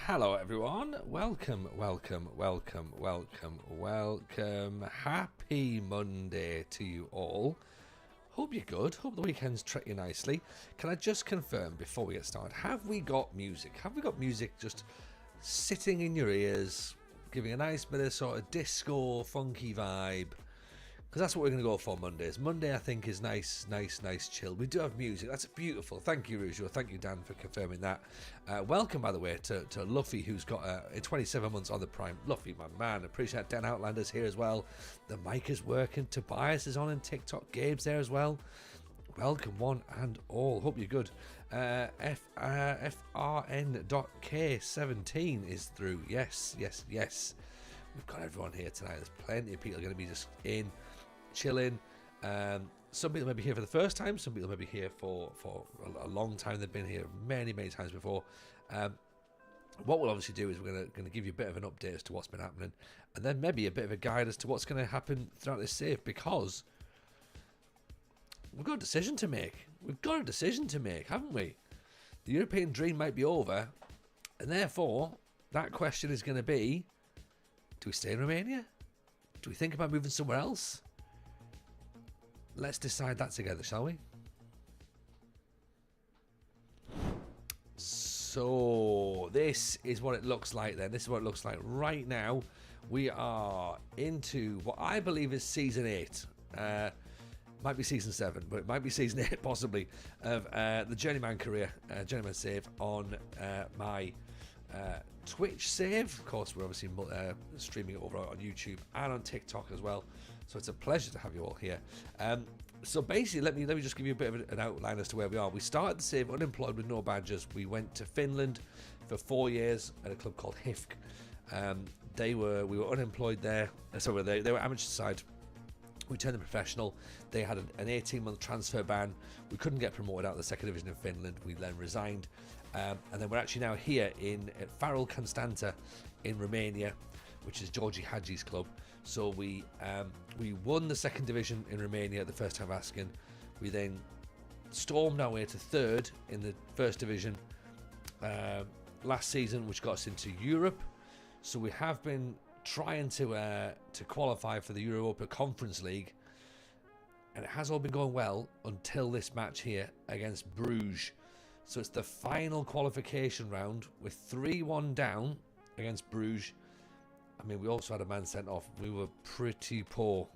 Hello everyone, welcome. Happy Monday to you all. Hope you're good, hope the weekend's treating you nicely. Can I just confirm before we get started, have we got music? Have we got music just sitting in your ears, giving a nice bit of sort of disco, funky vibe? Because that's what we're going to go for Mondays. Monday, I think, is nice, chill. We do have music. That's beautiful. Thank you, Rujo. Thank you, Dan, for confirming that. Welcome, by the way, to Luffy, who's got 27 months on the Prime. Luffy, my man. Appreciate Dan Outlander's here as well. The mic is working. Tobias is on in TikTok. Gabe's there as well. Welcome, one and all. Hope you're good. FRN.K17 is through. Yes. We've got everyone here tonight. There's plenty of people going to be just in, chilling. Some people may be here for the first time. Some people may be here for a long time. They've been here many times before. What we'll obviously do is we're going to give you a bit of an update as to what's been happening, and then maybe a bit of a guide as to what's going to happen throughout this save, because we've got a decision to make. Haven't we? The European dream might be over, and therefore that question is going to be: do we stay in Romania? Do we think about moving somewhere else? Let's decide that together, shall we? So, this is what it looks like then. This is what it looks like right now. We are into what I believe is Season 8. Might be Season 7, but it might be Season 8 possibly, of the Journeyman career, Journeyman save on my Twitch save. Of course, we're obviously streaming it over on YouTube and on TikTok as well, so it's a pleasure to have you all here. So basically, let me just give you a bit of an outline as to where we are. We started the save unemployed with no badges. We went to Finland for 4 years at a club called HIFK. We were unemployed there, so they were amateur side. We turned them professional. They had an 18-month transfer ban. We couldn't get promoted out of the second division in Finland. We then resigned. And then we're actually now here at Farul, Constanta in Romania, which is Georgie Hadji's club. So we won the second division in Romania the first time asking. We then stormed our way to third in the first division last season, which got us into Europe. So we have been trying to qualify for the Europa Conference League, and it has all been going well until this match here against Bruges. So it's the final qualification round. We're 3-1 down against Bruges. I mean, we also had a man sent off. We were pretty poor,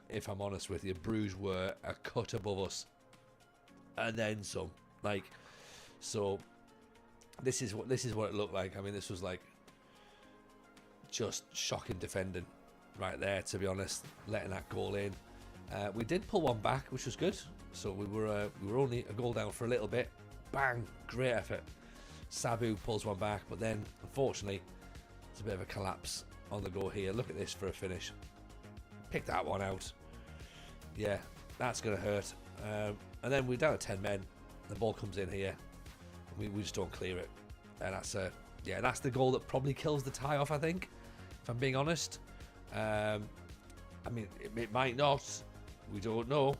if I'm honest with you. Bruges were a cut above us, and then some. So this is what it looked like. I mean, this was like just shocking defending right there, to be honest, letting that goal in. We did pull one back, which was good. So we were only a goal down for a little bit. Bang, great effort. Sabu pulls one back, but then unfortunately it's a bit of a collapse on the go here. Look at this for a finish. Pick that one out. Yeah, that's gonna hurt. And then we're down to 10 men. The ball comes in here, and we just don't clear it. And that's the goal that probably kills the tie off, I think, if I'm being honest. I mean, it might not. We don't know.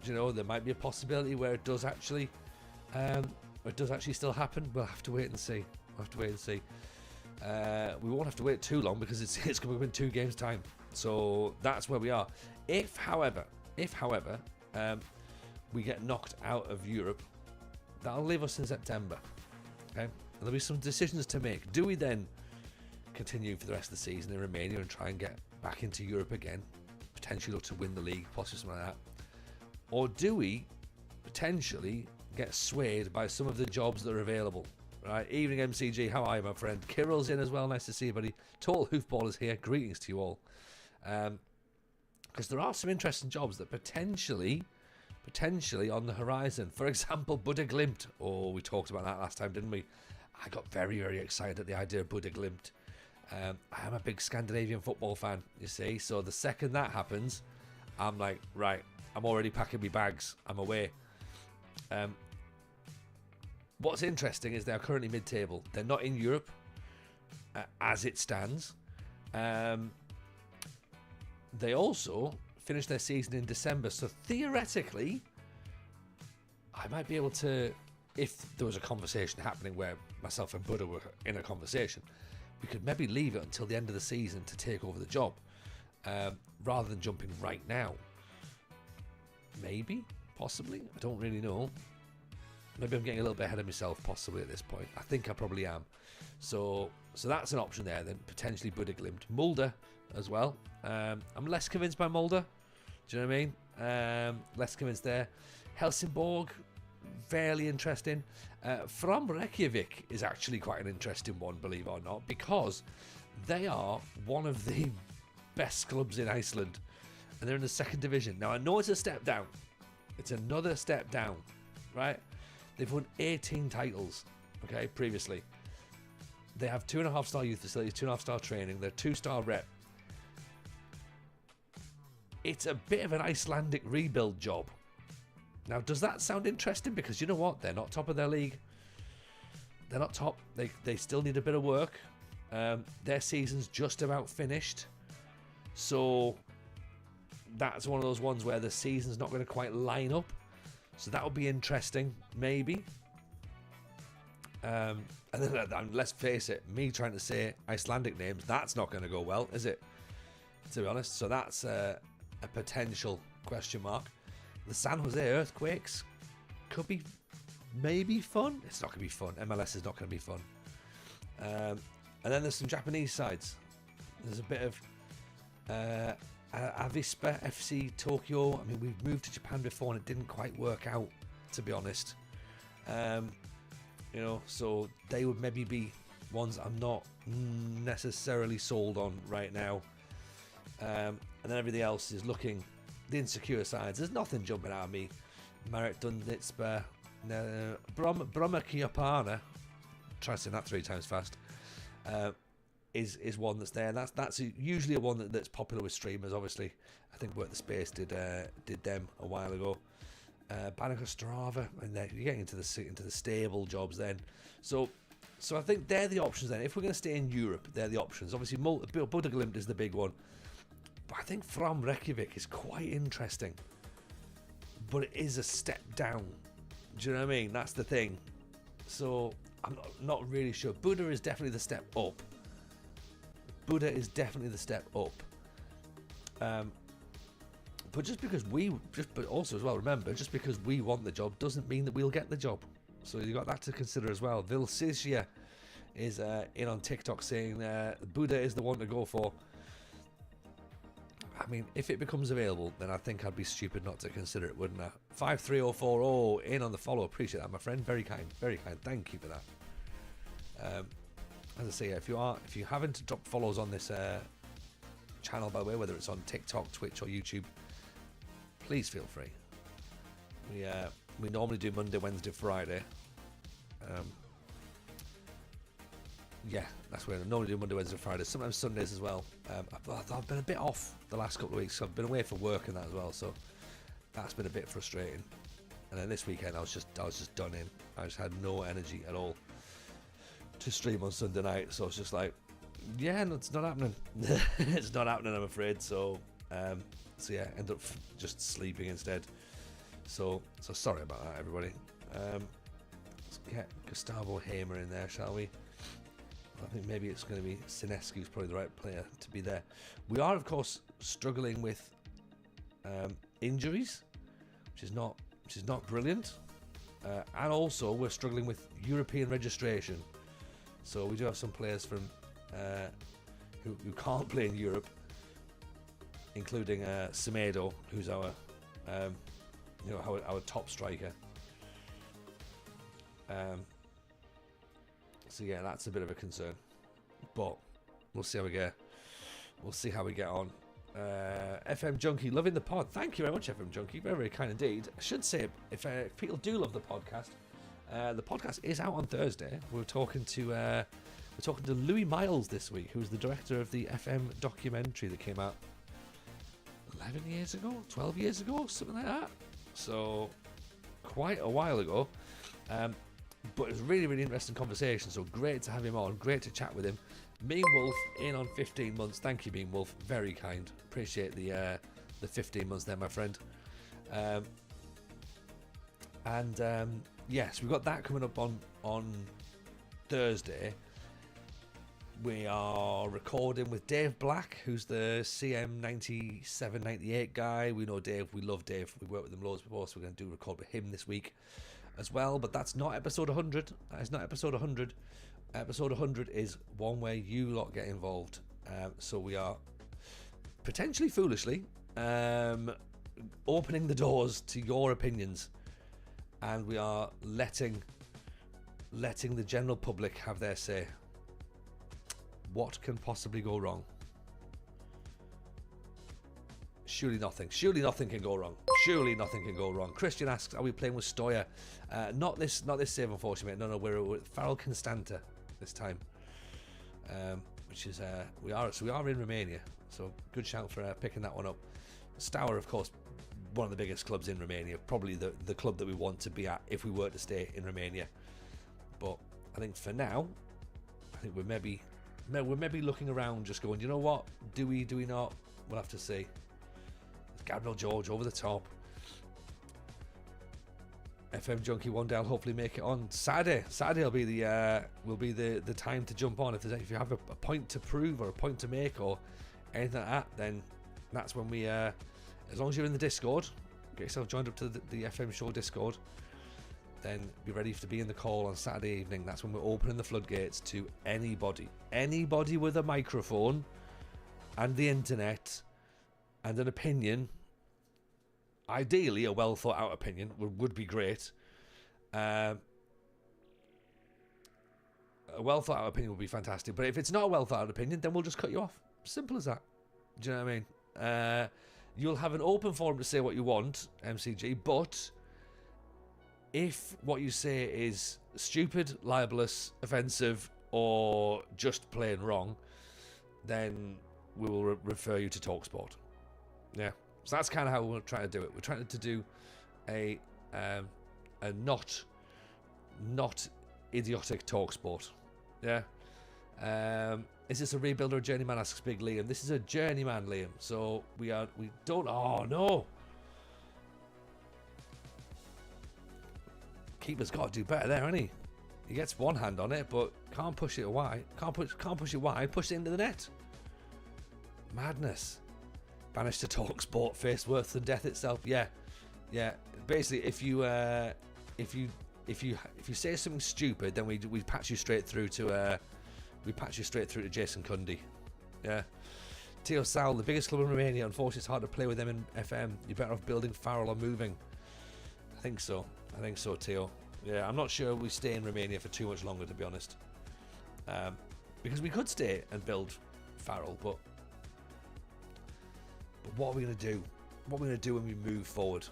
You know, there might be a possibility where it does actually still happen. We'll have to wait and see. We won't have to wait too long, because it's coming up in 2 games time. So that's where we are. If however we get knocked out of Europe, that'll leave us in September. Okay, and there'll be some decisions to make. Do we then continue for the rest of the season in Romania and try and get back into Europe again, potentially look to win the league, possibly something like that? Or do we potentially get swayed by some of the jobs that are available? Right, evening MCG, how are you, my friend? Kirill's in as well, nice to see you, buddy. Total Hoofball is here, greetings to you all. Because there are some interesting jobs that potentially on the horizon. For example, Buddha Glimt. Oh, we talked about that last time, didn't we? I got very excited at the idea of Buddha Glimt. I am a big Scandinavian football fan, you see, so the second that happens, I'm like, right, I'm already packing my bags, I'm away. What's interesting is they're currently mid-table. They're not in Europe as it stands. They also finished their season in December, so theoretically I might be able to if there was a conversation happening where myself and Buddha were in a conversation, we could maybe leave it until the end of the season to take over the job, rather than jumping right now. Maybe, possibly, I don't really know. Maybe I'm getting a little bit ahead of myself, possibly at this point. I think I probably am. So that's an option there. Then potentially Buddha Glimt, Mulder as well. I'm less convinced by Mulder. Do you know what I mean? Less convinced there. Helsingborg, fairly interesting. From Reykjavik is actually quite an interesting one, believe it or not, because they are one of the best clubs in Iceland, and they're in the second division. Now, I know it's a step down. It's another step down, right? They've won 18 titles, okay, previously. They have 2.5-star youth facilities, 2.5-star training. They're 2-star rep. It's a bit of an Icelandic rebuild job. Now, does that sound interesting? Because you know what? They're not top of their league. They're not top. They still need a bit of work. Their season's just about finished. So that's one of those ones where the season's not going to quite line up. So that would be interesting, maybe. And then let's face it, me trying to say Icelandic names, that's not going to go well, is it? To be honest. So that's a potential question mark. The San Jose Earthquakes could be maybe fun. It's not going to be fun. MLS is not going to be fun. And then there's some Japanese sides. There's a bit of Avispa FC Tokyo. I mean, we've moved to Japan before and it didn't quite work out, to be honest. You know, so they would maybe be ones I'm not necessarily sold on right now. And then everything else is looking, the insecure sides. There's nothing jumping out of me. Marit Dunditspa, Bromma Kiopana, try saying that 3 times fast, is one that's there. That's usually a one that's popular with streamers, obviously. I think Work the Space did them a while ago. Banica Strava, and you're getting into the stable jobs then. So I think they're the options then. If we're going to stay in Europe, they're the options. Obviously, Buddha Glimt is the big one. But I think From Reykjavik is quite interesting. But it is a step down. Do you know what I mean? That's the thing. So I'm not really sure. Buddha is definitely the step up. But just because but also as well, remember, just because we want the job doesn't mean that we'll get the job. So you got that to consider as well. Vilsisia is in on TikTok saying Buddha is the one to go for. I mean, if it becomes available, then I think I'd be stupid not to consider it, wouldn't I? 53040 in on the follow. Appreciate that, my friend. Very kind, very kind. Thank you for that. As I say, if you haven't dropped follows on this channel, by the way, whether it's on TikTok, Twitch, or YouTube, please feel free. We normally do Monday, Wednesday, Friday. Yeah, that's where I normally do Monday, Wednesday, Friday. Sometimes Sundays as well. I've been a bit off the last couple of weeks. So I've been away for work and that as well. So that's been a bit frustrating. And then this weekend I was just done in. I just had no energy at all to stream on Sunday night. So it's just like, yeah, no, it's not happening. It's not happening, I'm afraid. So yeah, end up just sleeping instead. So sorry about that, everybody. Let's get Gustavo Hamer in there, shall we? I think maybe it's going to be Sinescu's probably the right player to be there. We are, of course, struggling with injuries, which is not brilliant, and also we're struggling with European registration. So we do have some players from who can't play in Europe, including Semedo, who's our top striker. So yeah, that's a bit of a concern, but we'll see how we get. We'll see how we get on. FM Junkie, loving the pod. Thank you very much, FM Junkie. Very, very kind indeed. I should say, if people do love the podcast is out on Thursday. We're talking to Louis Miles this week, who's the director of the FM documentary that came out 11 years ago, 12 years ago, something like that. So quite a while ago. But it was a really, really interesting conversation. So great to have him on. Great to chat with him. Mean Wolf in on 15 months. Thank you, Mean Wolf. Very kind. Appreciate the 15 months there, my friend. yes, we've got that coming up on Thursday. We are recording with Dave Black, who's the CM97, 98 guy. We know Dave. We love Dave. We worked with him loads before, so we're going to do a record with him this week as well. But that's not episode 100. It's not episode 100. Episode 100 is one where you lot get involved. So we are potentially foolishly opening the doors to your opinions, and we are letting the general public have their say. What can possibly go wrong? Surely nothing. Surely nothing can go wrong. Surely nothing can go wrong. Christian asks, are we playing with Stoya? Not this save, unfortunately. No, we're with Farul Constanta this time. Which is we are in Romania. So good shout for picking that one up. Stour, of course, one of the biggest clubs in Romania. Probably the club that we want to be at if we were to stay in Romania. But I think for now, I think we're maybe looking around, just going, you know what? Do we not? We'll have to see. Gabriel George over the top. FM Junkie one day I'll hopefully make it on Saturday. Saturday will be the time to jump on. If you have a point to prove or a point to make or anything like that, then that's when we. As long as you're in the Discord, get yourself joined up to the FM Show Discord. Then be ready to be in the call on Saturday evening. That's when we're opening the floodgates to anybody with a microphone and the internet and an opinion. Ideally, a well thought out opinion would be great. A well thought out opinion would be fantastic. But if it's not a well thought out opinion, then we'll just cut you off. Simple as that. Do you know what I mean? You'll have an open forum to say what you want, MCG, but if what you say is stupid, libelous, offensive, or just plain wrong, then we will refer you to TalkSport. Yeah, so that's kind of how we're trying to do it. We're trying to do a not idiotic TalkSport. Yeah. Is this a rebuild or a journeyman? Asks Big Liam. This is a journeyman, Liam. So we don't. Oh no. Keeper's got to do better there, hasn't he? He gets one hand on it, but can't push it wide. Can't push it wide. Push it into the net. Madness. Banished to TalkSport. Face worse than death itself. Yeah. Basically, if you say something stupid, then we patch you straight through to Jason Cundy. Yeah. Teo Sal, the biggest club in Romania. Unfortunately, it's hard to play with them in FM. You're better off building Farul or moving. I think so, Teo. Yeah, I'm not sure we stay in Romania for too much longer, to be honest. Because we could stay and build Farul, but what are we going to do? What are we going to do when we move forward?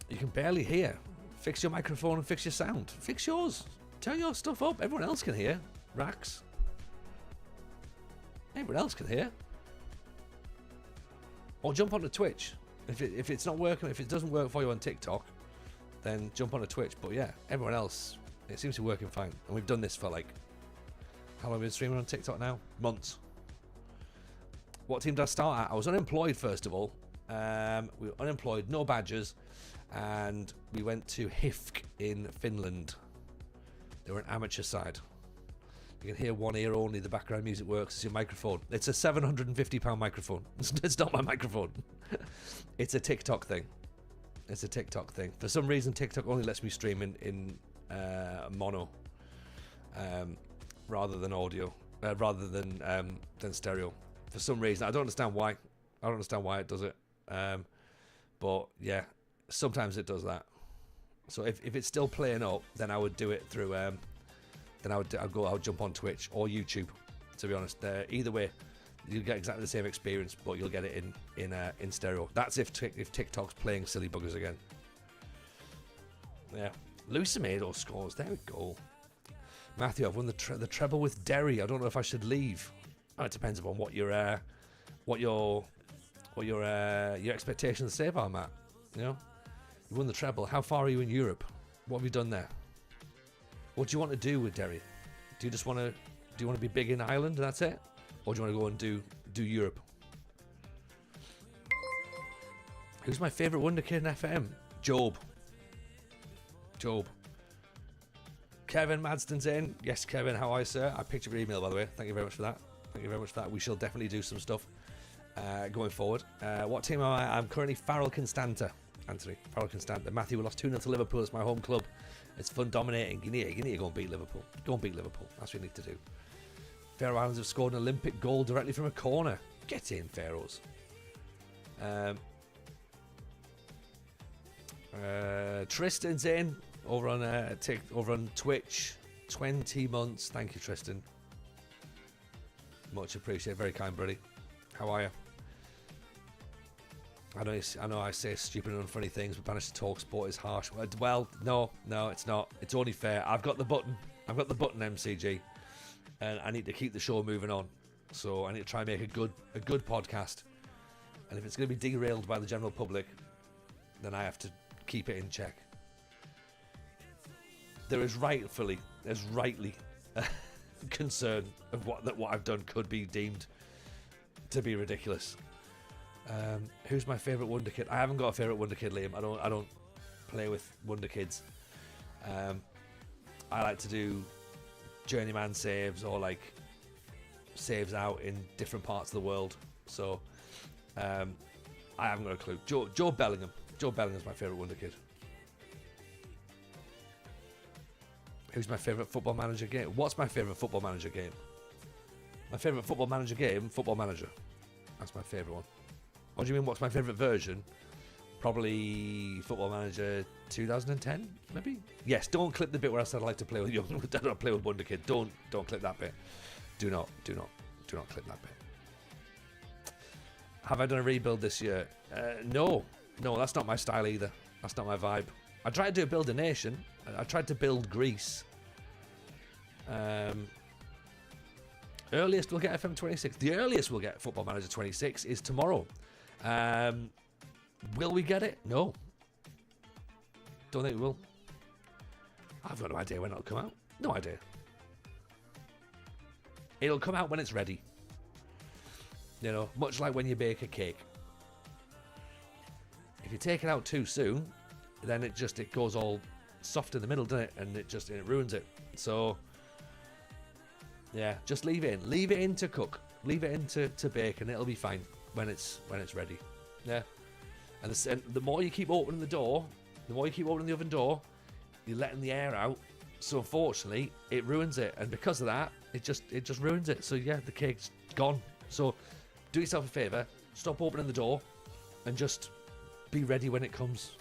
You can barely hear. Fix your microphone and fix your sound. Fix yours. Turn your stuff up. Everyone else can hear. Rax. Everyone else can hear. Or jump onto Twitch. If it's not working, if it doesn't work for you on TikTok, then jump onto Twitch. But yeah, everyone else, it seems to be working fine. And we've done this for like, how long have we been streaming on TikTok now? Months. What team did I start at? I was unemployed, first of all. We were unemployed, no badges, and we went to HIFK in Finland. They were an amateur side. You can hear one ear only, the background music works, it's your microphone. It's a £750 microphone. It's not my microphone. It's a TikTok thing. For some reason, TikTok only lets me stream in mono rather than audio, rather than stereo. For some reason, I don't understand why. It does it. But yeah, sometimes it does that. So if it's still playing up, then I would do it through. Then I would jump on Twitch or YouTube. To be honest, either way, you'll get exactly the same experience, but you'll get it in stereo. That's if TikTok's playing silly buggers again. Yeah, Lucimado scores. There we go. Matthew, I've won the treble with Derry. I don't know if I should leave. Oh, it depends upon what your expectations say are, Matt. You know, you won the treble. How far are you in Europe? What have you done there? What do you want to do with Derry? Do you want to be big in Ireland and that's it, or do you want to go and do Europe? Who's my favourite Wonder Kid in FM? Job. Job. Kevin Madston's in. Yes, Kevin, how are you, sir? I picked up your email, by the way. Thank you very much for that. Thank you very much for that. We shall definitely do some stuff going forward. What team am I? I'm currently Farul Constanta. Anthony, Farul Constanta. Matthew, we lost 2-0 to Liverpool. It's my home club. It's fun dominating. You need to go and beat Liverpool. Go and beat Liverpool. That's what you need to do. Faroe Islands have scored an Olympic goal directly from a corner. Get in, Faroes. Tristan's in over on Twitch. 20 months. Thank you, Tristan. Much appreciated. Very kind, buddy. How are you? I know I say stupid and unfunny things, but Banished to Talk Sport is harsh. Well, no, it's not. It's only fair. I've got the button, MCG, and I need to keep the show moving on. So I need to try and make a good podcast. And if it's going to be derailed by the general public, then I have to keep it in check. There's rightly concern of what I've done could be deemed to be ridiculous. Who's my favourite Wonder Kid? I haven't got a favourite Wonder Kid, Liam. I don't play with Wonder Kids. I like to do Journeyman saves or like saves out in different parts of the world. So I haven't got a clue. Joe Bellingham. Joe Bellingham's my favourite Wonder Kid. Who's my favourite Football Manager game? What's my favourite Football Manager game? My favourite Football Manager game, Football Manager. That's my favourite one. What do you mean, what's my favourite version? Probably Football Manager 2010, maybe? Yes, don't clip the bit where I said I like to play with young. I don't play with Wonder Kid. Don't clip that bit. Do not clip that bit. Have I done a rebuild this year? No, that's not my style either. That's not my vibe. I tried to build a nation. I tried to build Greece. Earliest we'll get FM26. The earliest we'll get Football Manager 26 is tomorrow. Will we get it? No. Don't think we will. I've got no idea when it'll come out. No idea. It'll come out when it's ready. You know, much like when you bake a cake. If you take it out too soon, then it goes all soft in the middle, doesn't it? And it ruins it. So yeah, just leave it in to cook, leave it in to bake, and it'll be fine when it's ready. Yeah. And the more you keep opening the door, the more you keep opening the oven door, you're letting the air out. So unfortunately, it ruins it, and because of that, it just ruins it. So yeah, the cake's gone. So do yourself a favour, stop opening the door, and just be ready when it comes.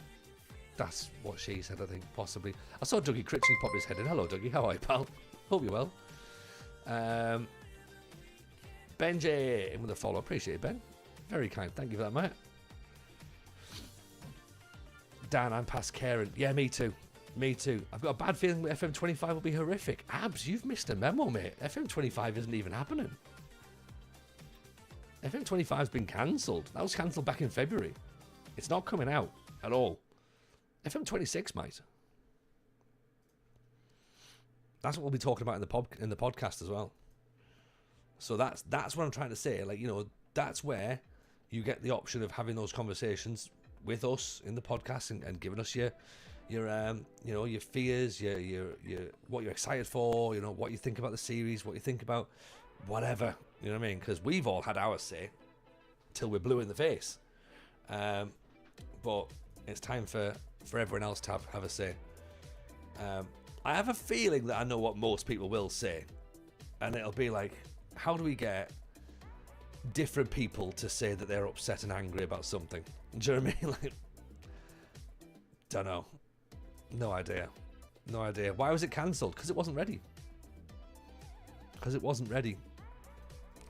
That's what she said, I think, possibly. I saw Dougie Critchley pop his head in. Hello, Dougie. How are you, pal? Hope you're well. Ben J in with a follow. Appreciate it, Ben. Very kind. Thank you for that, mate. Dan, I'm past Karen. Yeah, me too. I've got a bad feeling that FM25 will be horrific. Abs, you've missed a memo, mate. FM25 isn't even happening. FM25's been cancelled. That was cancelled back in February. It's not coming out at all. FM26 might. That's what we'll be talking about in the podcast as well. So that's what I'm trying to say. Like, you know, that's where you get the option of having those conversations with us in the podcast and giving us your you know, your fears, your what you're excited for, you know, what you think about the series, what you think about whatever, you know what I mean? Because we've all had our say till we're blue in the face, but it's time for everyone else to have a say. I have a feeling that I know what most people will say, and it'll be like, how do we get different people to say that they're upset and angry about something? Do you know what I mean? Like, don't know. No idea. Why was it cancelled? Because it wasn't ready.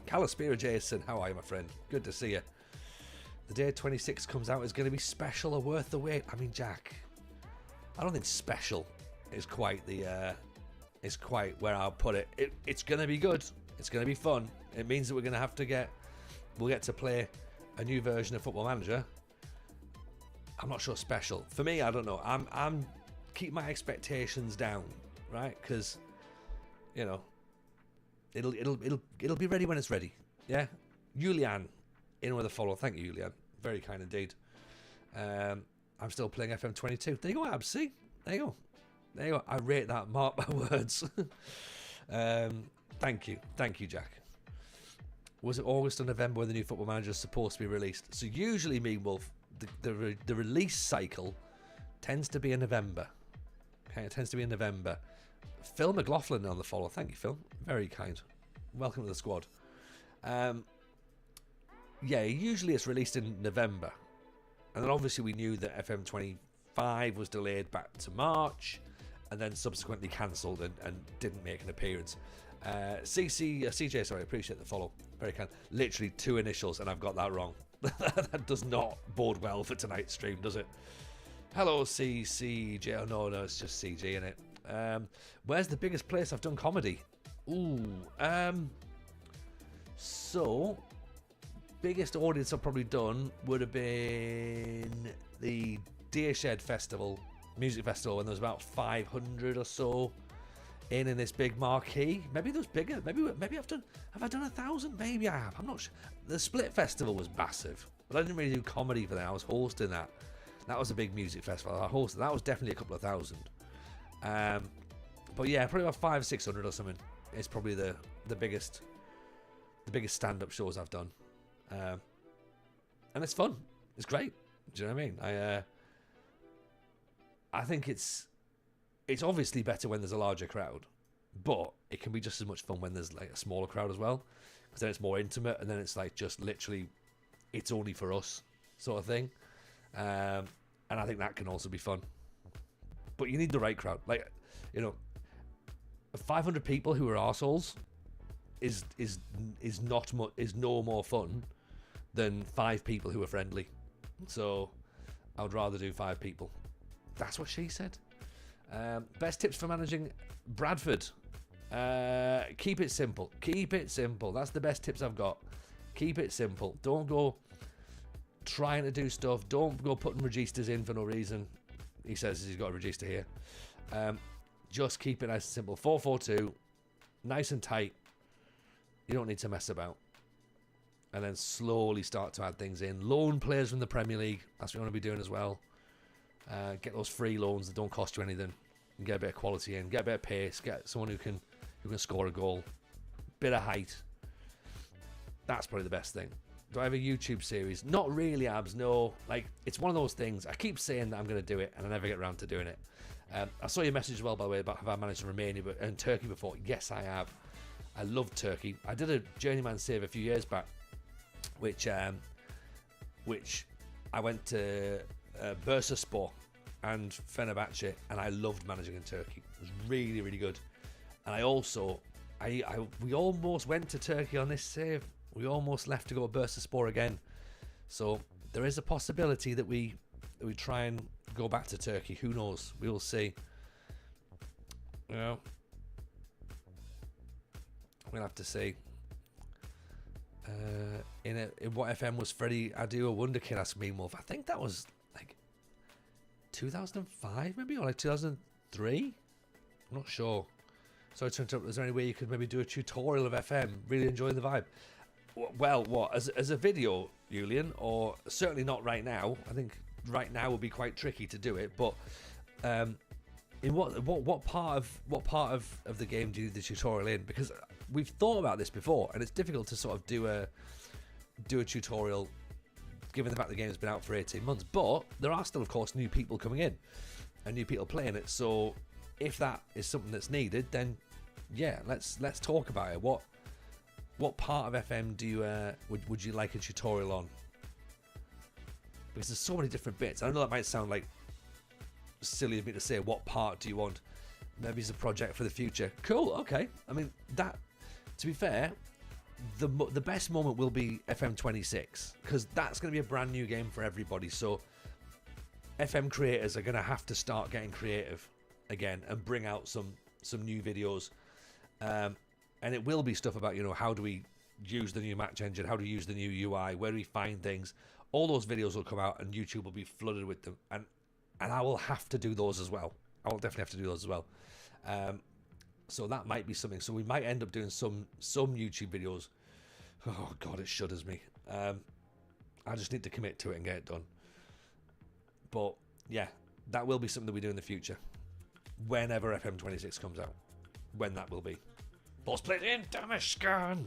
Calispira Jason, how are you, my friend? Good to see you. The day 26 comes out is going to be special or worth the wait. I mean, Jack, I don't think special is quite is quite where I'll put it. It's going to be good. It's going to be fun. It means that we'll get to play a new version of Football Manager. I'm not sure special. For me, I don't know. I'm keep my expectations down, right? Because, you know, it'll be ready when it's ready. Yeah. Julian in with a follow. Thank you, Julian. Very kind indeed. I'm still playing FM22. There you go, Abs. See? There you go. There you go. I rate that. Mark my words. Thank you, Jack. Was it August or November when the new Football Manager is supposed to be released? So usually, Meanwolf, the release cycle tends to be in November. Okay, it tends to be in November. Phil McLaughlin on the follow. Thank you, Phil. Very kind. Welcome to the squad. Yeah, usually it's released in November. And then obviously we knew that FM25 was delayed back to March and then subsequently cancelled and didn't make an appearance. CJ, sorry, appreciate the follow. Very kind. Literally 2 initials and I've got that wrong. That does not bode well for tonight's stream, does it? Hello, CJ. Oh, no, it's just CG in it. Where's the biggest place I've done comedy? So, biggest audience I've probably done would have been the Deershed Festival, music festival, when there was about 500 or so in this big marquee. Maybe there was bigger. Maybe have I done 1,000? Maybe I have. I'm not sure. The Split Festival was massive, but I didn't really do comedy for that. I was hosting that. That was a big music festival. I hosted that. Was definitely a couple of thousand. But yeah, probably about 500-600 or something. It's probably the biggest stand-up shows I've done. And it's fun. It's great. Do you know what I mean? I think it's obviously better when there's a larger crowd, but it can be just as much fun when there's like a smaller crowd as well, because then it's more intimate, and then it's like just literally it's only for us sort of thing. And I think that can also be fun. But you need the right crowd. Like, 500 people who are arseholes is no more fun than 5 people who are friendly. So I would rather do 5 people. That's what she said. Best tips for managing Bradford. Keep it simple. Keep it simple. That's the best tips I've got. Keep it simple. Don't go trying to do stuff. Don't go putting registers in for no reason. He says he's got a register here. Just keep it nice and simple. 4-4-2. Nice and tight. You don't need to mess about. And then slowly start to add things in. Loan players from the Premier League. That's what you want to be doing as well. Get those free loans that don't cost you anything. And get a bit of quality in. Get a bit of pace. Get someone who can score a goal. Bit of height. That's probably the best thing. Do I have a YouTube series? Not really, Abs, no. Like, it's one of those things. I keep saying that I'm going to do it, and I never get around to doing it. I saw your message as well, by the way, about have I managed in Romania and Turkey before? Yes, I have. I love Turkey. I did a Journeyman save a few years back, which I went to Bursaspor and Fenerbahce, and I loved managing in Turkey. It was really, really good. And we almost went to Turkey on this save. We almost left to go to Bursaspor again. So there is a possibility that we try and go back to Turkey. Who knows? We will see. We'll have to see. In what FM was Freddie Adu a Wonder Kid? Asked Meanwolf. I think that was like 2005 maybe, or like 2003. I'm not sure. Sorry to interrupt. Is there any way you could maybe do a tutorial of FM? Really enjoying the vibe. Well, what as a video, Julian, or certainly not right now. I think right now would be quite tricky to do it. But in what part of the game do you do the tutorial in? Because we've thought about this before, and it's difficult to sort of do a tutorial, given the fact the game has been out for 18 months. But there are still, of course, new people coming in and new people playing it. So if that is something that's needed, then yeah, let's talk about it. What part of FM do you would you like a tutorial on? Because there's so many different bits. I know that might sound like silly of me to say. What part do you want? Maybe it's a project for the future. Cool. Okay. I mean, that. To be fair, the best moment will be FM 26, because that's going to be a brand new game for everybody. So FM creators are going to have to start getting creative again and bring out some new videos. And it will be stuff about, how do we use the new match engine? How do we use the new UI? Where do we find things? All those videos will come out and YouTube will be flooded with them. And I will have to do those as well. I will definitely have to do those as well. So that might be something. So we might end up doing some YouTube videos. Oh, God, it shudders me. I just need to commit to it and get it done. But, yeah, that will be something that we do in the future. whenever FM26 comes out. When that will be. Boss played in Damashkan.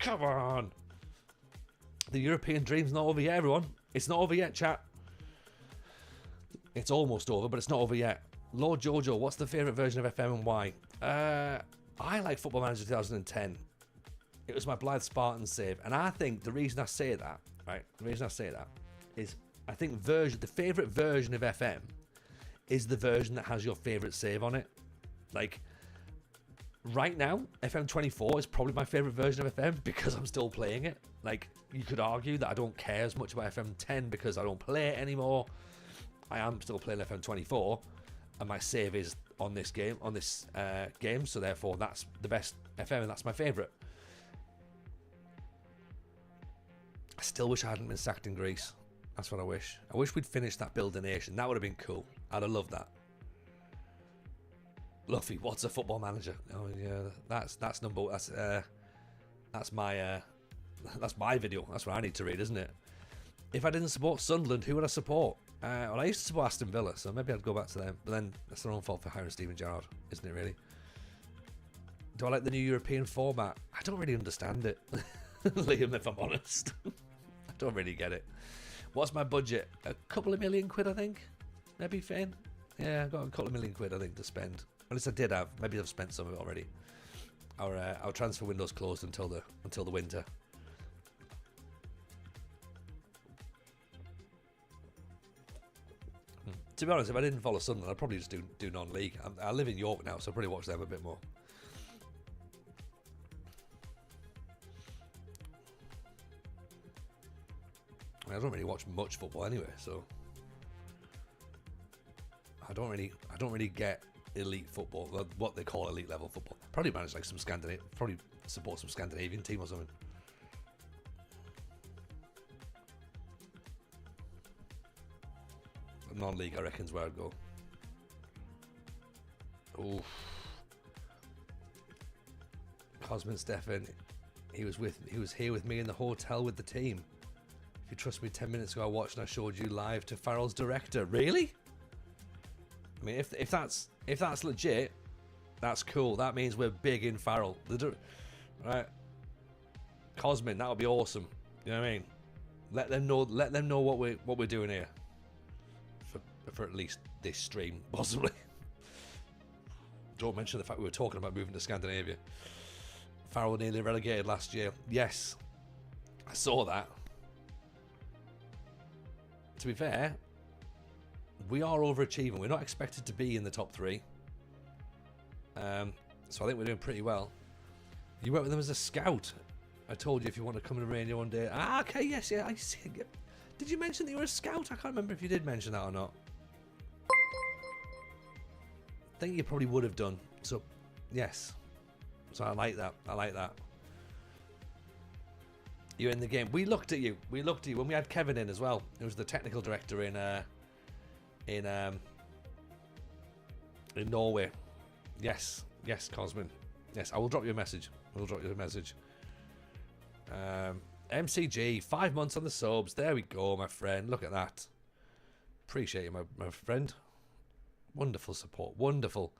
Come on. The European dream's not over yet, everyone. It's not over yet, chat. It's almost over, but it's not over yet. Lord Jojo, what's the favourite version of FM and why? I like Football Manager 2010. It was my Blythe Spartan save. And I think the reason I say that, right, the reason I say that is I think the favourite version of FM is the version that has your favourite save on it. Like, right now, FM24 is probably my favourite version of FM because I'm still playing it. Like, you could argue that I don't care as much about FM10 because I don't play it anymore. I am still playing FM24, and my save is on this game, so therefore that's the best FM, and that's my favourite. I still wish I hadn't been sacked in Greece. That's what I wish. I wish we'd finished that Build a Nation. That would have been cool. I'd have loved that. Luffy, what's a Football Manager? Oh yeah, that's my video. That's what I need to read, isn't it? If I didn't support Sunderland, who would I support? Well, I used to support Aston Villa, so maybe I'd go back to them. But then that's their own fault for hiring Steven Gerrard, isn't it? Really? Do I like the new European format? I don't really understand it, Liam. If I'm honest, I don't really get it. What's my budget? A couple of £1 million, I think. Maybe, Finn? Yeah, I've got a couple of £1 million, I think, to spend. At least I did have. Maybe I've spent some of it already. Our transfer window's closed until the winter. To be honest, if I didn't follow Sunderland, I'd probably just do non-league. I live in York now, so I'll probably watch them a bit more. I don't really watch much football anyway, so I don't really get elite football, what they call elite level football. Probably manage like probably support some Scandinavian team or something. Non-league, I reckon, is where I'd go. Oof. Cosmin Stefan, he was here with me in the hotel with the team. If you trust me, 10 minutes ago I watched and I showed you live to Farrell's director. Really? I mean, if that's legit, that's cool. That means we're big in Farrell. Right, Cosmin, that would be awesome. You know what I mean? Let them know what we're doing here. For at least this stream, possibly. Don't mention the fact we were talking about moving to Scandinavia. Farrell nearly relegated last year. Yes, I saw that. To be fair, we are overachieving. We're not expected to be in the top 3. So I think we're doing pretty well. You worked with them as a scout. I told you if you want to come to Romania one day. Ah, okay, yes, yeah, I see. Did you mention that you were a scout? I can't remember if you did mention that or not. I think you probably would have done. So, yes. So I like that. I like that. You're in the game. We looked at you. We looked at you when we had Kevin in as well. He was the technical director in Norway. Yes, Cosmin. Yes, I will drop you a message. MCG, 5 months on the subs. There we go, my friend. Look at that. Appreciate you, my friend. Wonderful support. Wonderful.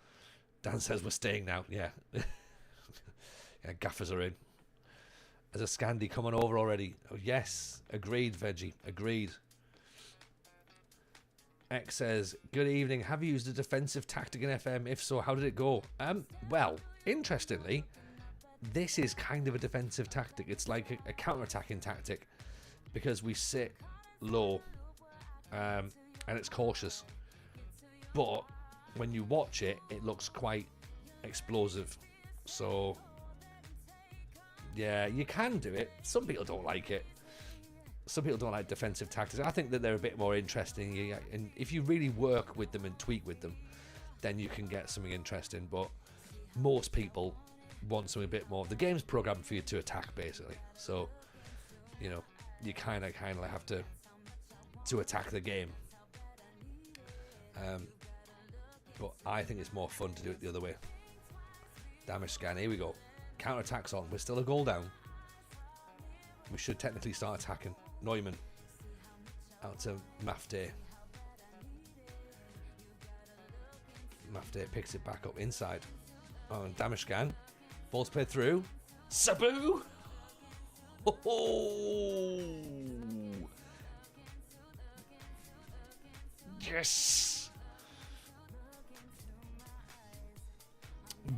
Dan says we're staying now. Yeah. Yeah, gaffers are in. As a Scandi coming over already. Oh, yes. Agreed, Veggie. Agreed. X says, good evening. Have you used a defensive tactic in FM? If so, how did it go? Well, interestingly, this is kind of a defensive tactic. It's like a counter-attacking tactic because we sit low and it's cautious. But when you watch it, it looks quite explosive. So, yeah, you can do it. Some people don't like it. Some people don't like defensive tactics. I think that they're a bit more interesting. And if you really work with them and tweak with them, then you can get something interesting. But most people want something a bit more. The game's programmed for you to attack, basically. So, you know, you kind of have to attack the game. But I think it's more fun to do it the other way. Damage scan. Here we go. Counter attacks on. We're still a goal down. We should technically start attacking. Neumann out to Mafte. Mafte picks it back up inside. Oh, and Damashkan. Ball's played through. Sabu! Oh! Yes!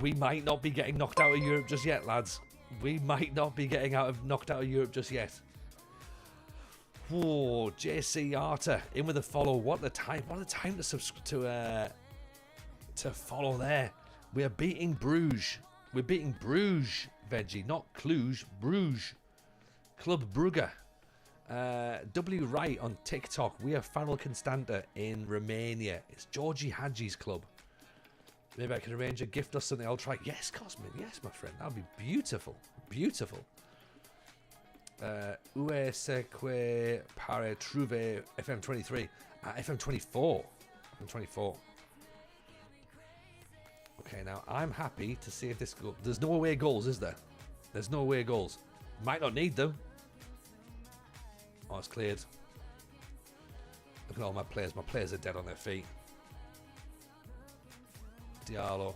We might not be getting knocked out of Europe just yet, lads. We might not be getting knocked out of Europe just yet. Whoa, JC Arter in with a follow. What a time to follow there. We are beating Bruges. We're beating Bruges, Veggie, not Cluj, Bruges. Club Brugge. W Wright on TikTok. We are Farul Constanta in Romania. It's Georgie Hadji's club. Maybe I can arrange a gift or something. I'll try. Yes, Cosmin. Yes, my friend. That would be beautiful. Beautiful. Où c'est que pare trouver FM23? FM24. FM24. Okay, now I'm happy to see if this goal. There's no away goals, is there? There's no away goals. Might not need them. Oh, it's cleared. Look at all my players. My players are dead on their feet. Diallo.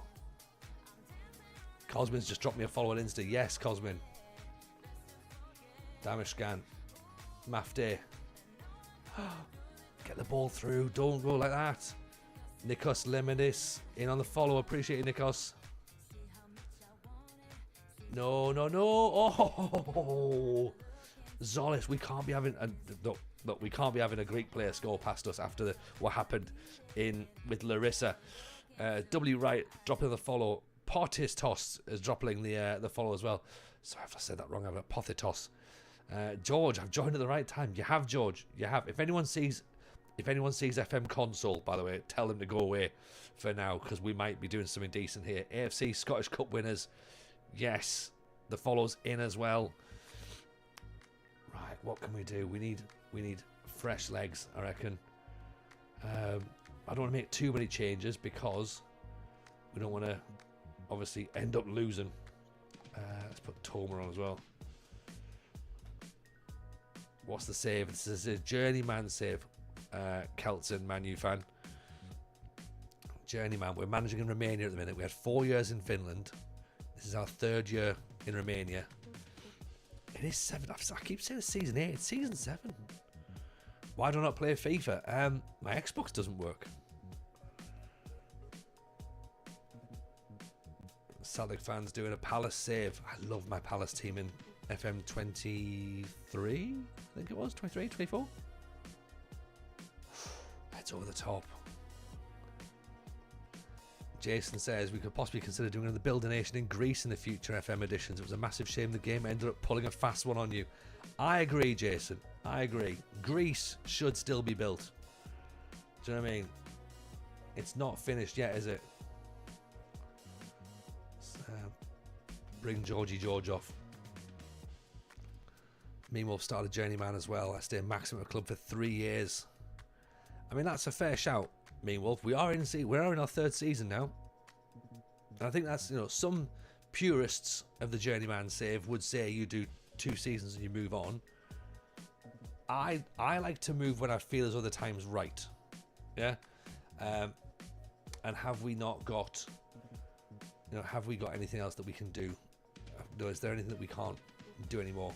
Cosmin's just dropped me a follow on Insta. Yes, Cosmin. Damashkan. Mafte. Get the ball through. Don't go like that. Nikos Lemidis in on the follow. Appreciate it, Nikos. No, no, no. Oh, Zolis. We can't be having a look. We can't be having a Greek player score past us after what happened with Larissa. W Wright dropping the follow. Portistos is dropping the follow as well. Sorry if I said that wrong. I've got Pothitos. George, I've joined at the right time. You have, George. You have. If anyone sees FM console, by the way, tell them to go away for now because we might be doing something decent here. AFC Scottish Cup winners. Yes, the follow's in as well. Right, what can we do? We need fresh legs, I reckon. I don't want to make too many changes because we don't want to obviously end up losing. Let's put Toma on as well. What's the save? This is a Journeyman save. Kelton, Man U fan. Journeyman. We're managing in Romania at the minute. We had 4 years in Finland. This is our 3rd year in Romania. It is 7. I keep saying it's season 8. It's season 7. Why do I not play FIFA? My Xbox doesn't work. Celtic fans doing a Palace save. I love my Palace team in FM23. I think it was 23, 24. It's over the top. Jason says we could possibly consider doing the Build a Nation in Greece in the future FM editions. It was a massive shame the game ended up pulling a fast one on you. I agree, Jason. I agree. Greece should still be built. Do you know what I mean? It's not finished yet, is it? Bring Georgie George off. Meanwhile, started Journeyman as well. I stay maximum club for 3 years. I mean, that's a fair shout, Mean Wolf. We are in our 3rd season now. And I think that's, some purists of the Journeyman save would say you do 2 seasons and you move on. I like to move when I feel as though the time's right. Yeah? And have we not got, have we got anything else that we can do? Is there anything that we can't do anymore?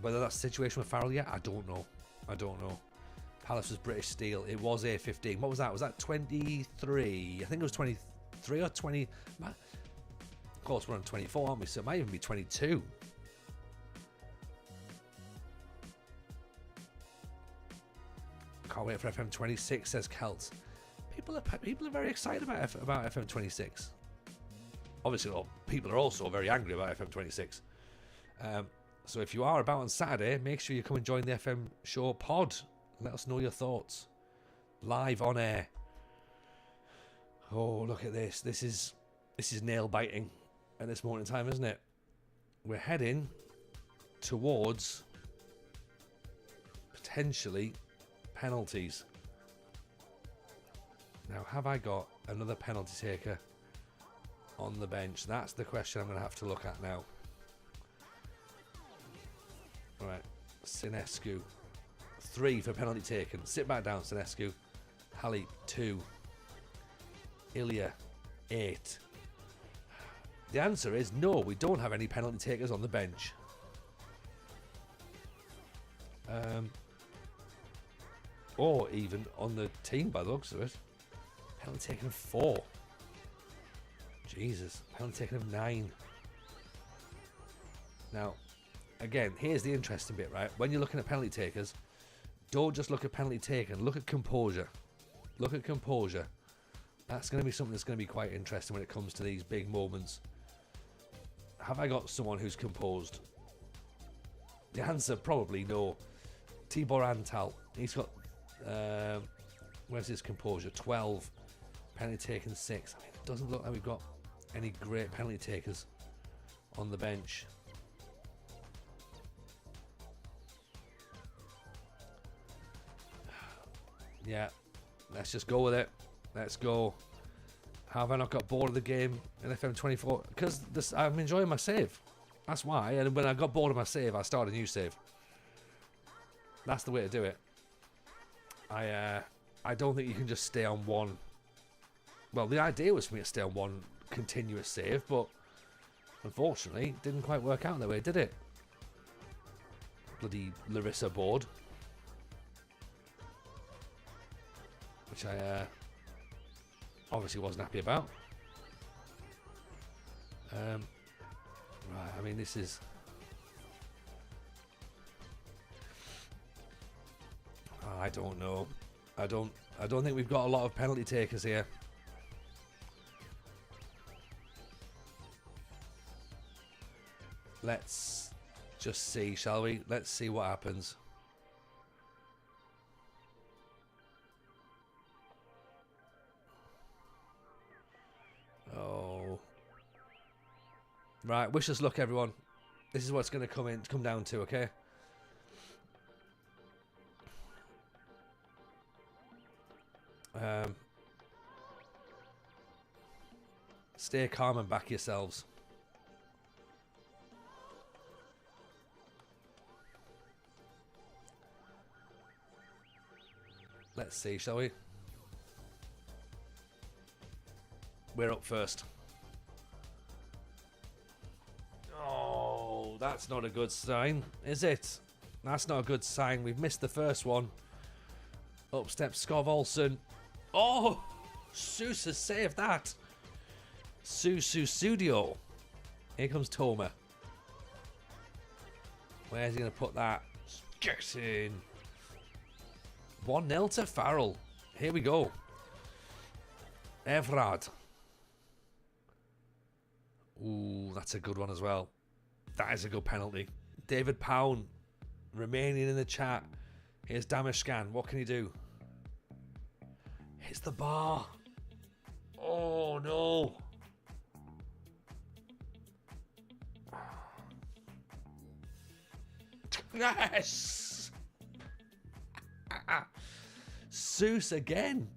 Whether that's the situation with Farrell yet, I don't know. Palace was British Steel. It was A15. What was that? Was that 23? I think it was 23 or 20. Of course, we're on 24, aren't we? So it might even be 22. Can't wait for FM26, says Celts. People are very excited about FM26. Obviously, people are also very angry about FM26. So if you are about on Saturday, make sure you come and join the FM Show pod. Let us know your thoughts. Live on air. Oh, look at this. This is nail biting at this moment in time, isn't it? We're heading towards potentially penalties. Now, have I got another penalty taker on the bench? That's the question I'm going to have to look at now. Right, Sinescu. 3 for penalty taken. Sit back down, Sinescu. Hallie 2. Ilya 8. The answer is no, we don't have any penalty takers on the bench. Or even on the team by the looks of it. Penalty taken of 4. Jesus, penalty taken of 9. Now, again, here's the interesting bit, right? When you're looking at penalty takers, don't just look at penalty taken, look at composure. Look at composure. That's going to be something that's going to be quite interesting when it comes to these big moments. Have I got someone who's composed? The answer, probably no. Tibor Antal, he's got, where's his composure? 12. Penalty taken 6. I mean, it doesn't look like we've got any great penalty takers on the bench. Yeah, let's just go with it. Let's go. How have I not got bored of the game in FM24? Because I'm enjoying my save. That's why. And when I got bored of my save, I started a new save. That's the way to do it. I don't think you can just stay on one. Well, the idea was for me to stay on one continuous save, but unfortunately, it didn't quite work out that way, did it? Bloody Larissa board. Which I obviously wasn't happy about. Right, I mean, this is... I don't know. I don't think we've got a lot of penalty takers here. Let's just see, shall we? Let's see what happens. Oh. Right, wish us luck, everyone. This is what's going to come down to, okay? Stay calm and back yourselves. Let's see, shall we? We're up first. Oh, that's not a good sign, is it? That's not a good sign. We've missed the first one. Up steps Skov Olsen. Oh, Sus has saved that. Susu Studio. Here comes Toma. Where's he going to put that? Get in. 1-0 to Farul. Here we go. Evrard. Ooh, that's a good one as well. That is a good penalty. David Pound remaining in the chat. Here's Damashkan. What can he do? Hits the bar. Oh, no. Yes! Sus again.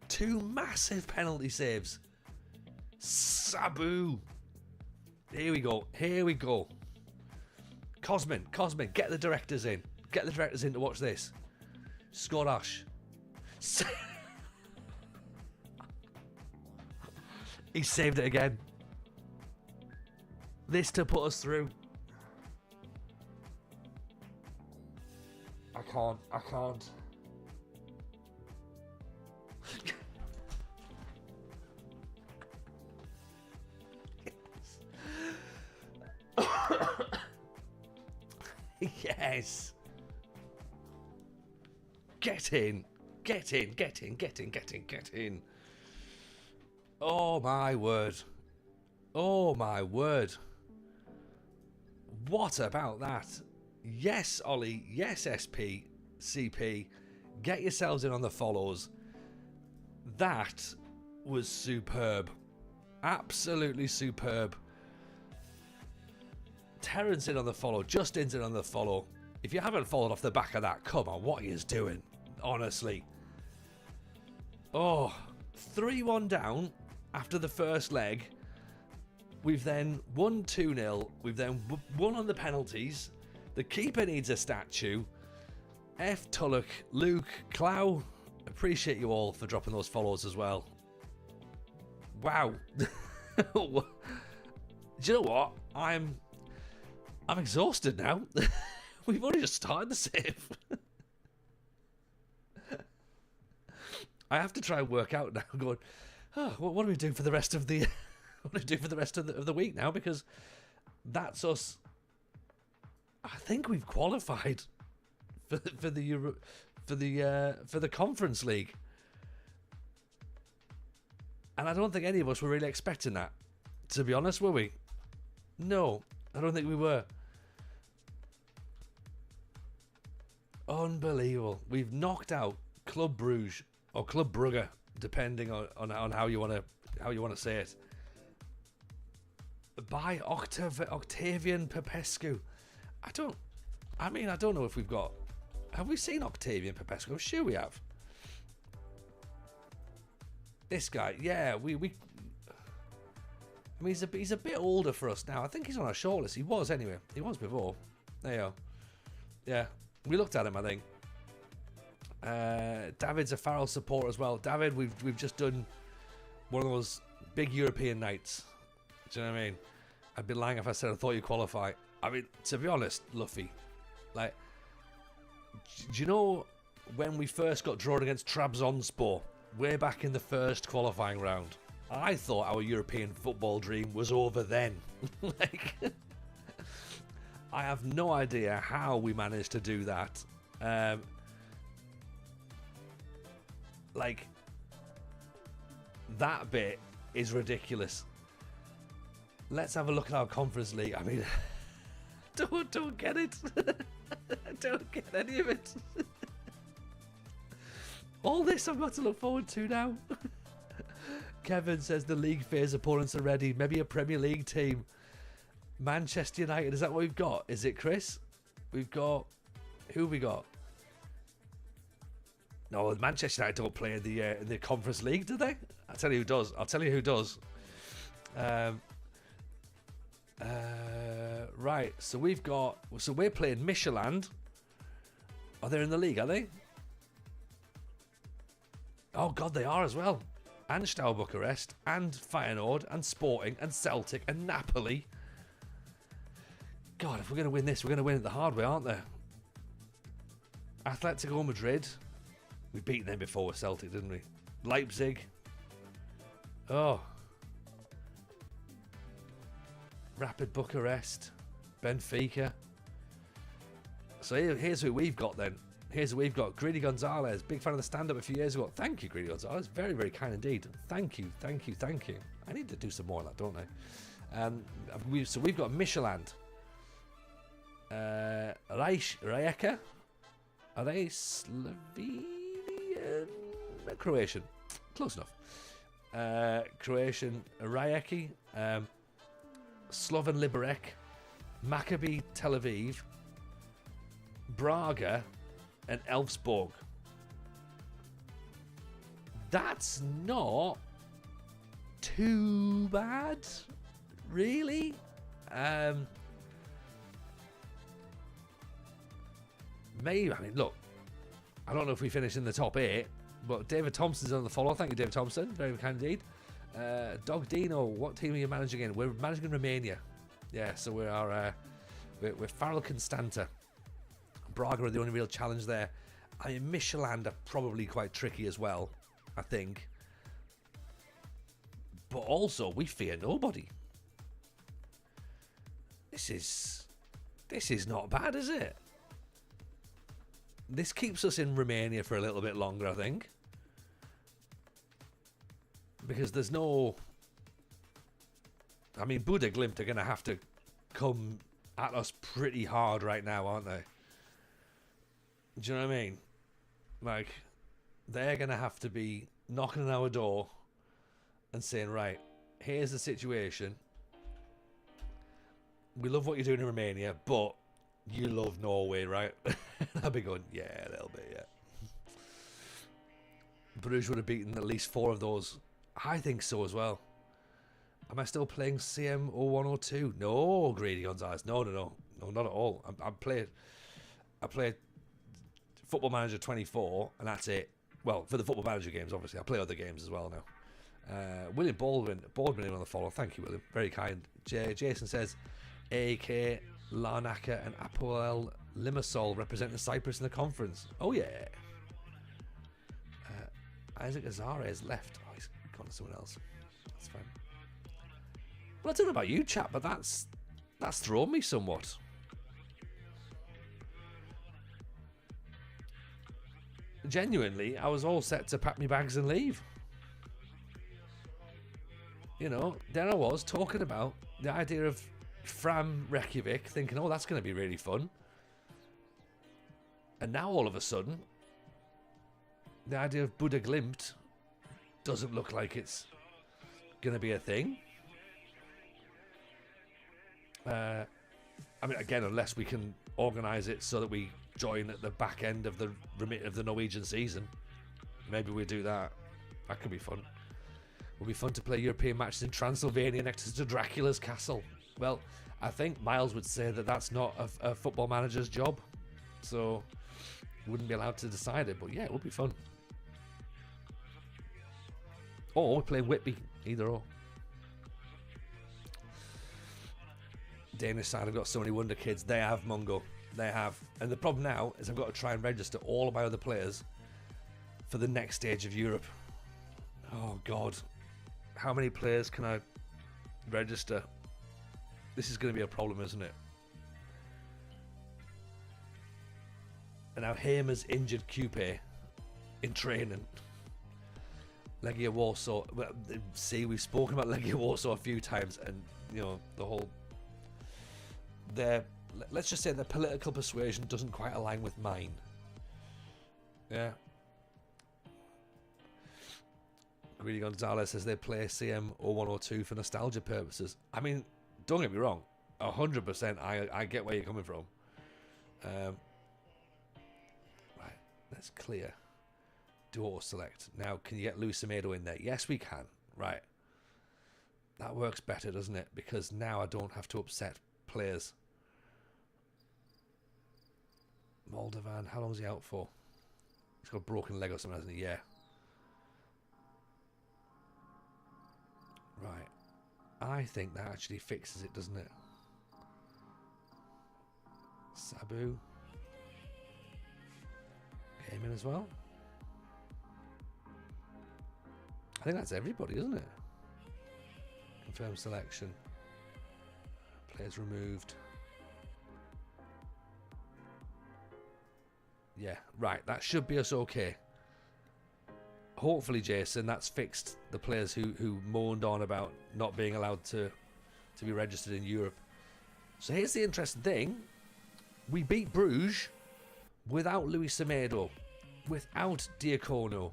2 massive penalty saves. Sabu. Here we go. Here we go. Cosmin, get the directors in. Get the directors in to watch this. Skorash. He saved it again. This to put us through. I can't. Yes. Get in. Oh my word. Oh my word. What about that? Yes, Ollie. Yes, SP, CP. Get yourselves in on the follows. That was superb. Absolutely superb. Terrence in on the follow. Justin's in on the follow. If you haven't followed off the back of that, come on, what are you doing? Honestly. Oh, 3-1 down after the first leg. We've then won 2-0. We've then won on the penalties. The keeper needs a statue. F. Tulloch, Luke, Clow, Appreciate you all for dropping those follows as well. Wow. Do you know what? I'm exhausted now. We've only just started the save. I have to try and work out now. Going, oh, what do we do for the rest of the? What do we do for the rest of the week now? Because that's us. I think we've qualified for the Conference League, and I don't think any of us were really expecting that. To be honest, were we? No, I don't think we were. Unbelievable. We've knocked out Club Bruges or Club Brugge, depending on how you want to say it, by Octavian Popescu. I don't know if we've got. Have we seen Octavian Popescu? I'm sure we have. This guy, yeah, we. I mean, he's a bit older for us now. I think he's on our shortlist. He was anyway. He was before. There you go. Yeah, we looked at him, I think. David's a Farul supporter as well. David, we've just done one of those big European nights. Do you know what I mean? I'd be lying if I said I thought you'd qualify. I mean, to be honest, Luffy, like, do you know when we first got drawn against Trabzonspor, way back in the first qualifying round? I thought our European football dream was over then. Like, I have no idea how we managed to do that. Like, that bit is ridiculous. Let's have a look at our Conference League. I mean, don't get it. I don't get any of it. All this I've got to look forward to now. Kevin says the league phase opponents are ready. Maybe a Premier League team. Manchester United, is that what we've got? Is it, Chris? We've got... Who have we got? No, Manchester United don't play in the Conference League, do they? I'll tell you who does. Right, so we're playing Midtjylland. Are they in the league, are they? Oh God, they are as well. And Steaua Bucharest, and Feyenoord, and Sporting, and Celtic, and Napoli. God, if we're going to win this, we're going to win it the hard way, aren't they? Atletico Madrid. We beat them before with Celtic, didn't we? Leipzig. Oh. Rapid Bucharest. Benfica. So here's who we've got then. Here's who we've got. Greedy Gonzalez. Big fan of the stand-up a few years ago. Thank you, Greedy Gonzalez. Very, very kind indeed. Thank you. I need to do some more of that, don't I? So we've got Midtjylland. Rijeka. Are they Slovenian? Croatian. Close enough. Croatian Rijeka. Slovan Liberec. Maccabi Tel Aviv. Braga. And Elfsborg. That's not too bad, really. Maybe, I mean, look, I don't know if we finish in the top 8, but David Thompson's on the follow. Thank you, David Thompson. Very kind indeed. Dog Dino, what team are you managing in? We're managing in Romania. Yeah, so we're Farul Constanta. Braga are the only real challenge there. I mean, Midtjylland are probably quite tricky as well, I think. But also, we fear nobody. This is not bad, is it? This keeps us in Romania for a little bit longer, I think. Because there's no... I mean, Buda Glimt are going to have to come at us pretty hard right now, aren't they? Do you know what I mean? Like, they're going to have to be knocking on our door and saying, right, here's the situation. We love what you're doing in Romania, but you love Norway, right? I'll be going, yeah, a little bit, yeah. Bruges would have beaten at least 4 of those. I think so as well. Am I still playing CM0102? No, Greedy Gonzalez. No, not at all. I play Football Manager 24, and that's it. Well, for the Football Manager games, obviously. I play other games as well now. William Baldwin in on the follow. Thank you, William. Very kind. Jason says, AK, Larnaca and Apoel Limassol representing Cyprus in the conference. Oh, yeah. Isaac Azare has left. Oh, he's gone to someone else. That's fine. Well, I don't know about you, chap, but that's thrown me somewhat. Genuinely, I was all set to pack my bags and leave. You know, there I was talking about the idea of Fram Reykjavik, thinking, oh, that's going to be really fun. And now all of a sudden, the idea of Buda Glimt doesn't look like it's going to be a thing. I mean, again, unless we can organise it so that we join at the back end of the Norwegian season, maybe we do that. That could be fun. It would be fun to play European matches in Transylvania next to Dracula's castle. Well, I think Miles would say that that's not a football manager's job, so wouldn't be allowed to decide it. But yeah, it would be fun. Or we're playing Whitby, either or. Danish side have got so many wonder kids. They have, Mungo. They have. And the problem now is I've got to try and register all of my other players for the next stage of Europe. Oh, God. How many players can I register? This is going to be a problem, isn't it? And now Hamer's injured Coupe in training. Legia Warsaw. Well, see, we've spoken about Legia Warsaw a few times, and you know the whole. Let's just say their political persuasion doesn't quite align with mine. Yeah. Greedy Gonzalez says they play CM 0102 for nostalgia purposes. I mean, don't get me wrong, 100%. I get where you're coming from. Right, let's clear. Do auto select. Now, can you get Luis Semedo in there? Yes, we can. Right. That works better, doesn't it? Because now I don't have to upset players. Moldovan, how long is he out for? He's got a broken leg or something, hasn't he? Yeah. Right. I think that actually fixes it, doesn't it? Sabu. Came in as well. I think that's everybody, isn't it? Confirm selection. Players removed. Yeah, right. That should be us okay. Hopefully, Jason, that's fixed the players who moaned on about not being allowed to be registered in Europe. So here's the interesting thing. We beat Bruges without Luis Semedo, without Diacono,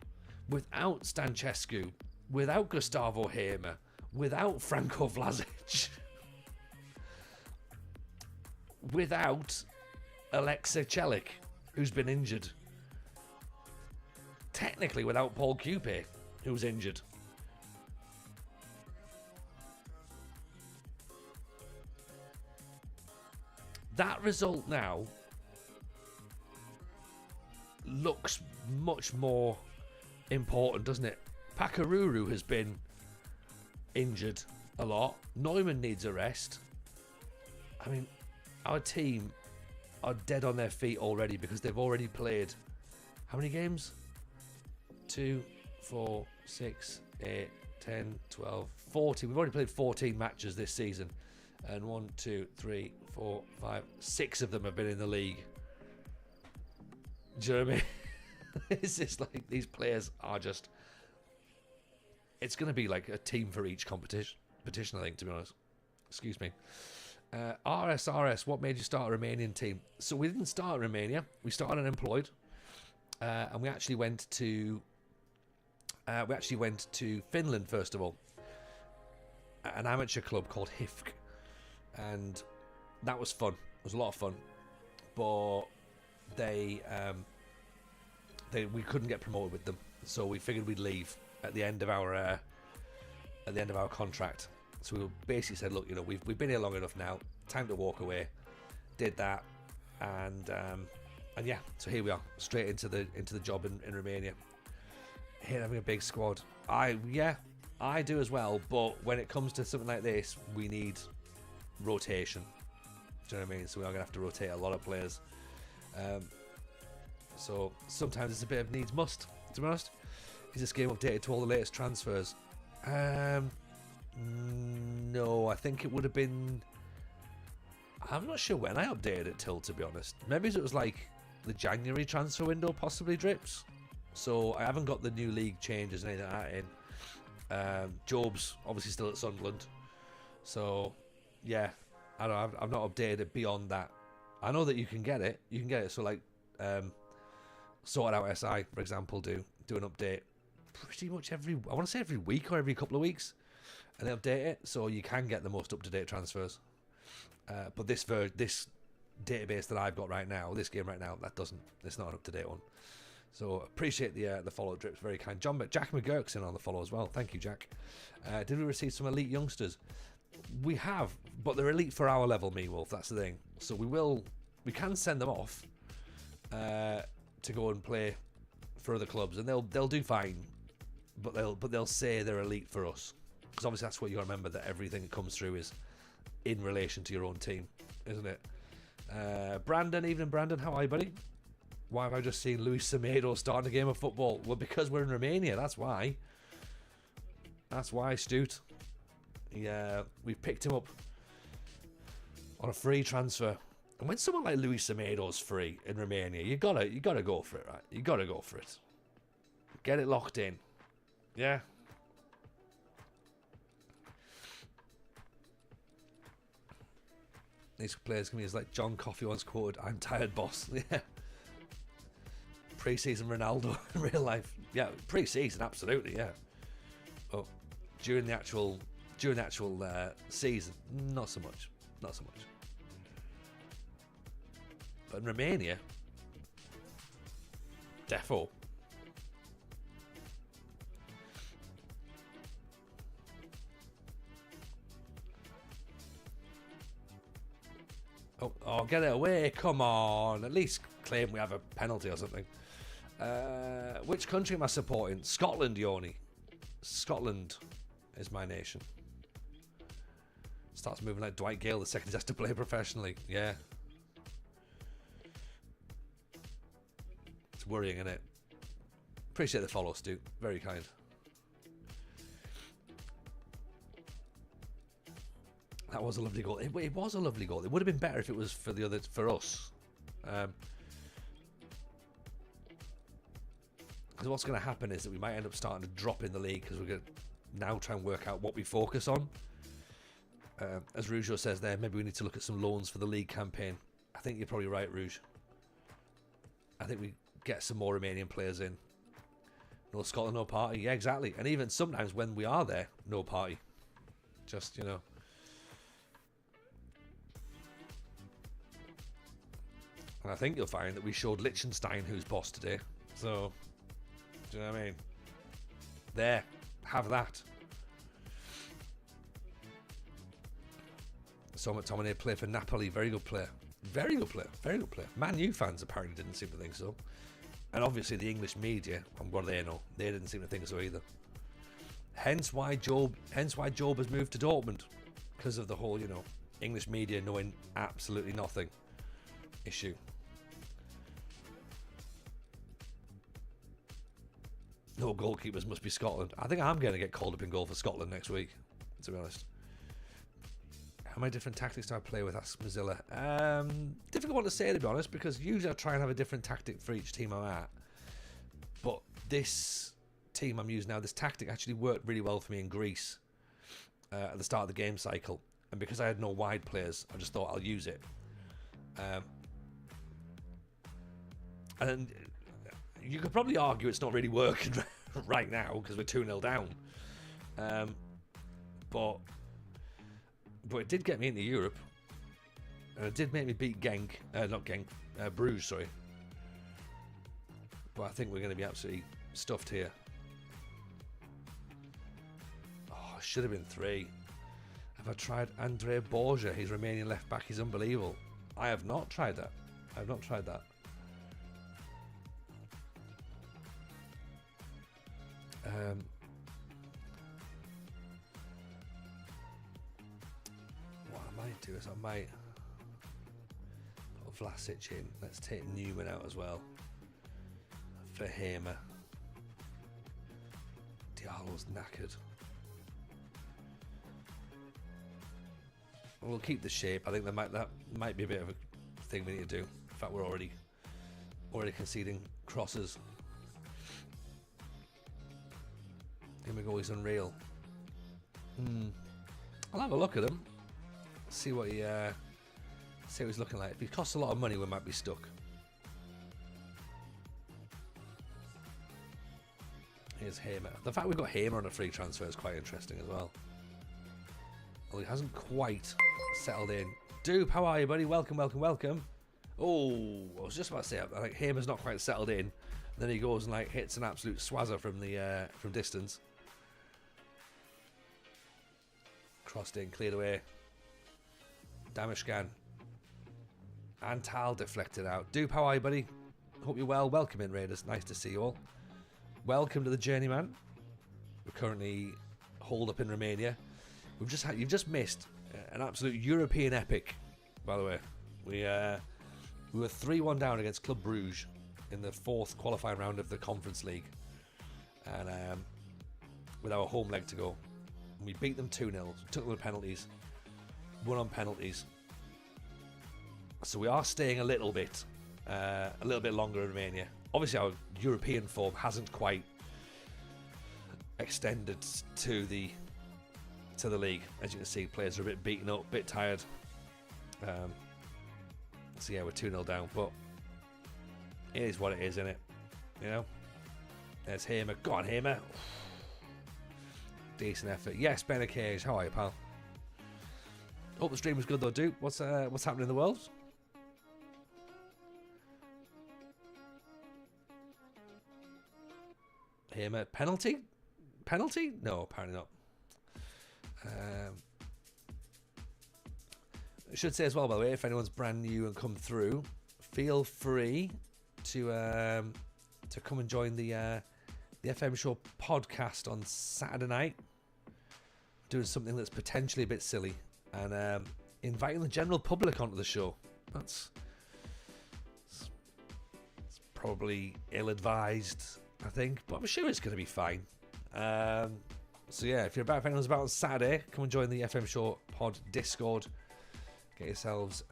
without Stancescu, without Gustavo Hamer, without Franko Vlasic, without Alexei Celik, who's been injured. Technically without Paul Coupe, who's injured. That result now looks much more important, doesn't it? Pakaruru has been injured a lot. Neumann needs a rest. I mean, our team are dead on their feet already because they've already played how many games? 2, 4, 6, 8, 10, 12, 14. We've already played 14 matches this season. And 1, 2, 3, 4, 5, 6 of them have been in the league. Do you know what I mean? It's just like these players are just... It's going to be like a team for each competition, I think, to be honest. Excuse me. RSRS, what made you start a Romanian team? So we didn't start Romania. We started unemployed. And we actually went to Finland first of all, an amateur club called HIFK, and that was fun. It was a lot of fun, but we couldn't get promoted with them, so we figured we'd leave at the end of our contract. So we basically said, look, you know, we've been here long enough now. Time to walk away. Did that, and yeah, so here we are, straight into the job in Romania. hate having a big squad. I do as well, but when it comes to something like this, we need rotation. Do you know what I mean? So we are going to have to rotate a lot of players. So sometimes it's a bit of needs must, to be honest. Is this game updated to all the latest transfers? No, I think it would have been... I'm not sure when I updated it till, to be honest. Maybe it was like the January transfer window possibly drips. So I haven't got the new league changes and anything like that in. Job's obviously still at Sunderland. So, yeah. I don't know, I've not updated it beyond that. I know that you can get it. You can get it. So, like, Sorted Out SI, for example, do an update pretty much I want to say every week or every couple of weeks. And they update it. So you can get the most up-to-date transfers. But this database that I've got right now, this game right now, it's not an up-to-date one. So appreciate the follow drips, very kind. Jack McGurk's in on the follow as well. Thank you, Jack. Did we receive some elite youngsters? We have, but they're elite for our level, me Wolf. That's the thing. So we can send them off to go and play for other clubs, and they'll do fine. But they'll say they're elite for us, because obviously that's what you got to remember, that everything that comes through is in relation to your own team, isn't it? Brandon, evening Brandon, how are you, buddy? Why have I just seen Luis Semedo starting a game of football? Well, because we're in Romania, that's why. That's why, Stute. Yeah, we've picked him up on a free transfer. And when someone like Luis Semedo's free in Romania, you gotta go for it, right? You gotta go for it. Get it locked in. Yeah. These players can be as like John Coffey once quoted, "I'm tired, boss." Yeah. Pre-season Ronaldo in real life. Yeah, pre-season, absolutely, yeah. Oh, during the actual season, not so much. Not so much. But in Romania, defo. Oh, get it away, come on. At least claim we have a penalty or something. Which country am I supporting? Scotland, Yoni. Scotland is my nation. Starts moving like Dwight Gale the second he has to play professionally. Yeah. It's worrying, isn't it? Appreciate the follow, Stu. Very kind. That was a lovely goal. It was a lovely goal. It would have been better if it was for us. Because what's going to happen is that we might end up starting to drop in the league, because we're going to now try and work out what we focus on. As Rougeau says there, maybe we need to look at some loans for the league campaign. I think you're probably right, Rouge. I think we get some more Romanian players in. No Scotland, no party. Yeah, exactly. And even sometimes when we are there, no party. Just, you know. And I think you'll find that we showed Liechtenstein who's boss today. So, do you know what I mean? There. Have that. So McTominay play for Napoli. Very good player. Very good player. Very good player. Man U fans apparently didn't seem to think so. And obviously the English media, and what do they know? They didn't seem to think so either. Hence why Job has moved to Dortmund. Because of the whole, you know, English media knowing absolutely nothing issue. No goalkeepers must be Scotland. I think I'm going to get called up in goal for Scotland next week, to be honest. How many different tactics do I play with? Asks Mozilla. Difficult one to say, to be honest, because usually I try and have a different tactic for each team I'm at. But this team I'm using now, this tactic actually worked really well for me in Greece at the start of the game cycle. And because I had no wide players, I just thought I'll use it. And you could probably argue it's not really working right now because we're 2-0 down. But it did get me into Europe. And it did make me beat Bruges, sorry. But I think we're going to be absolutely stuffed here. Oh, it should have been 3. Have I tried Andrea Borgia? He's Romanian left back. He's unbelievable. I have not tried that. I have not tried that. What I might do is I might put Vlasic in. Let's take Newman out as well for Hamer. Diallo's knackered. We'll keep the shape. I think that might be a bit of a thing we need to do. In fact, we're already conceding crosses. Here we go. He's unreal. I'll have a look at him. See what he's looking like. If he costs a lot of money, we might be stuck. Here's Hamer. The fact we've got Hamer on a free transfer is quite interesting as well. Well, he hasn't quite settled in. Dupe, how are you, buddy? Welcome, welcome, welcome. Oh, I was just about to say, I think Hamer's not quite settled in. And then he goes and like hits an absolute swazzer from the from distance. Crossed in, cleared away. Damashkan. And Tal deflected out. Dupe, how are you, buddy? Hope you're well. Welcome in, Raiders. Nice to see you all. Welcome to the Journeyman. We're currently holed up in Romania. You've just missed an absolute European epic, by the way. We were 3-1 down against Club Bruges in the 4th qualifying round of the Conference League, and with our home leg to go, we beat them 2-0. Took them to penalties, won on penalties. So we are staying a little bit longer in Romania. Obviously, our European form hasn't quite extended to the league. As you can see, players are a bit beaten up, a bit tired. So yeah, we're 2-0 down, but it is what it is, isn't it? You know? There's Hamer. Go on, Hamer. Decent effort. Yes, Ben Cage. How are you, pal? Hope the stream was good though, dude. What's happening in the world? Hamer. Penalty? Penalty? No, apparently not. I should say as well, by the way, if anyone's brand new and come through, feel free to come and join the FM Show podcast on Saturday night. Doing something that's potentially a bit silly and inviting the general public onto the show. It's probably ill-advised, I think, but I'm sure it's going to be fine. So yeah, if anyone's about on Saturday, come and join the FM Show Pod Discord. Get yourselves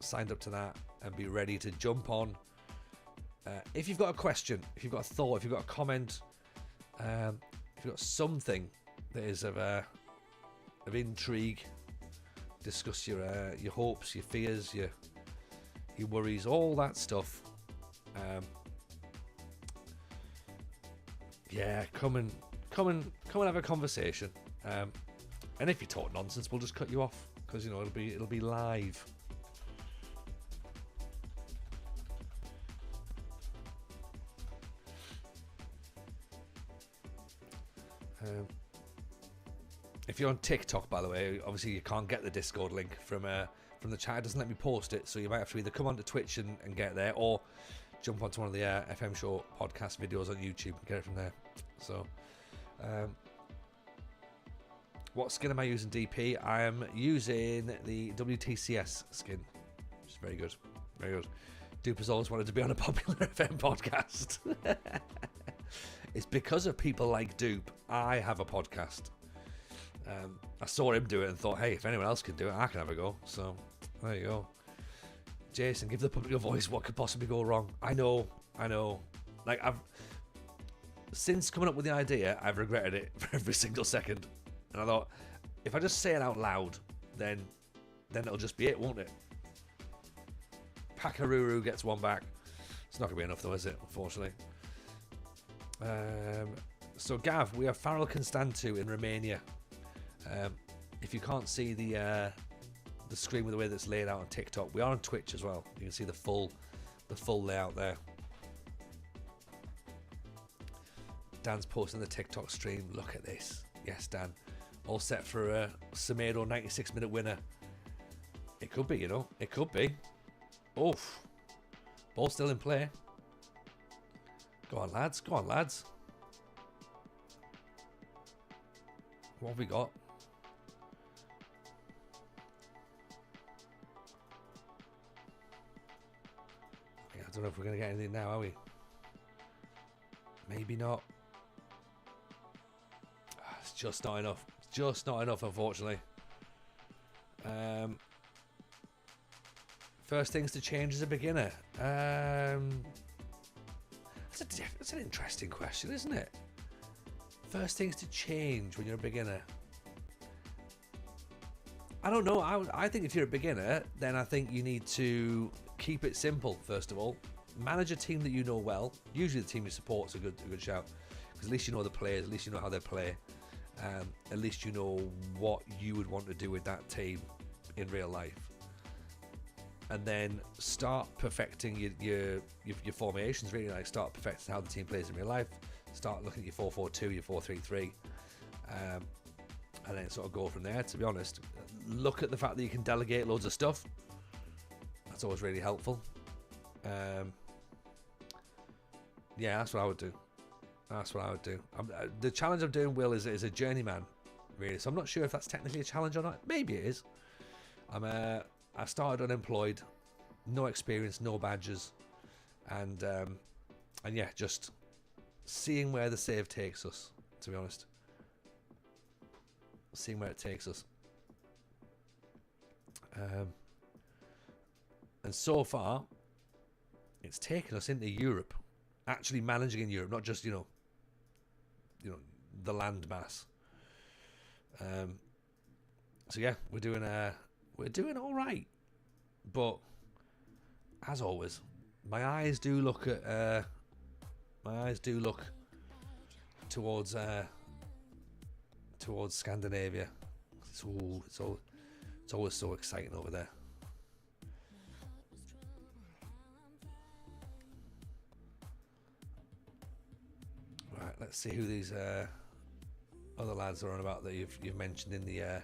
signed up to that and be ready to jump on. If you've got a question, if you've got a thought, if you've got a comment, if you've got something that is of intrigue, discuss your hopes, your fears, your worries, all that stuff. Yeah, come and have a conversation. And if you talk nonsense, we'll just cut you off because you know it'll be live. If you're on TikTok, by the way, obviously you can't get the Discord link from the chat. It doesn't let me post it, so you might have to either come onto Twitch and get there, or jump onto one of the FM Show podcast videos on YouTube and get it from there. So, what skin am I using, DP? I am using the WTCS skin, which is very good. Very good. Dupe has always wanted to be on a popular FM podcast. It's because of people like Dupe, I have a podcast. I saw him do it and thought, hey, if anyone else can do it, I can have a go. So, there you go. Jason, give the public a voice. What could possibly go wrong? I know. Like, since coming up with the idea, I've regretted it for every single second. And I thought, if I just say it out loud, then it'll just be it, won't it? Pakaruru gets one back. It's not going to be enough, though, is it? Unfortunately. So, Gav, we have Farul Constanta in Romania. If you can't see the screen with the way that's laid out on TikTok, we are on Twitch as well. You can see the full layout there. Dan's posting the TikTok stream. Look at this. Yes, Dan. All set for a Semedo 96-minute winner. It could be, you know. It could be. Oof. Ball still in play. Go on, lads. Go on, lads. What have we got? Yeah, I don't know if we're going to get anything now, are we? Maybe not. It's just not enough. It's just not enough, unfortunately. First things to change as a beginner. That's an interesting question, isn't it? First things to change when you're a beginner. I don't know. I think if you're a beginner, then I think you need to keep it simple, first of all. Manage a team that you know well. Usually the team you support is a good shout. Because at least you know the players, at least you know how they play. At least you know what you would want to do with that team in real life. And then start perfecting your formations, really. Like start perfecting how the team plays in real life. Start looking at your 4-4-2, your 4-3-3. And then sort of go from there, to be honest. Look at the fact that you can delegate loads of stuff. That's always really helpful. Yeah, that's what I would do. That's what I would do. The challenge I'm doing, Will, is a journeyman, really. So I'm not sure if that's technically a challenge or not. Maybe it is. I started unemployed, no experience, no badges, and yeah, just seeing where the save takes us, to be honest. Seeing where it takes us. And so far, it's taken us into Europe, actually managing in Europe, not just, you know, the land mass. So yeah, we're doing all right, but as always, my eyes do look towards Scandinavia. It's always so exciting over there. Right, let's see who these other lads are on about that you've mentioned in the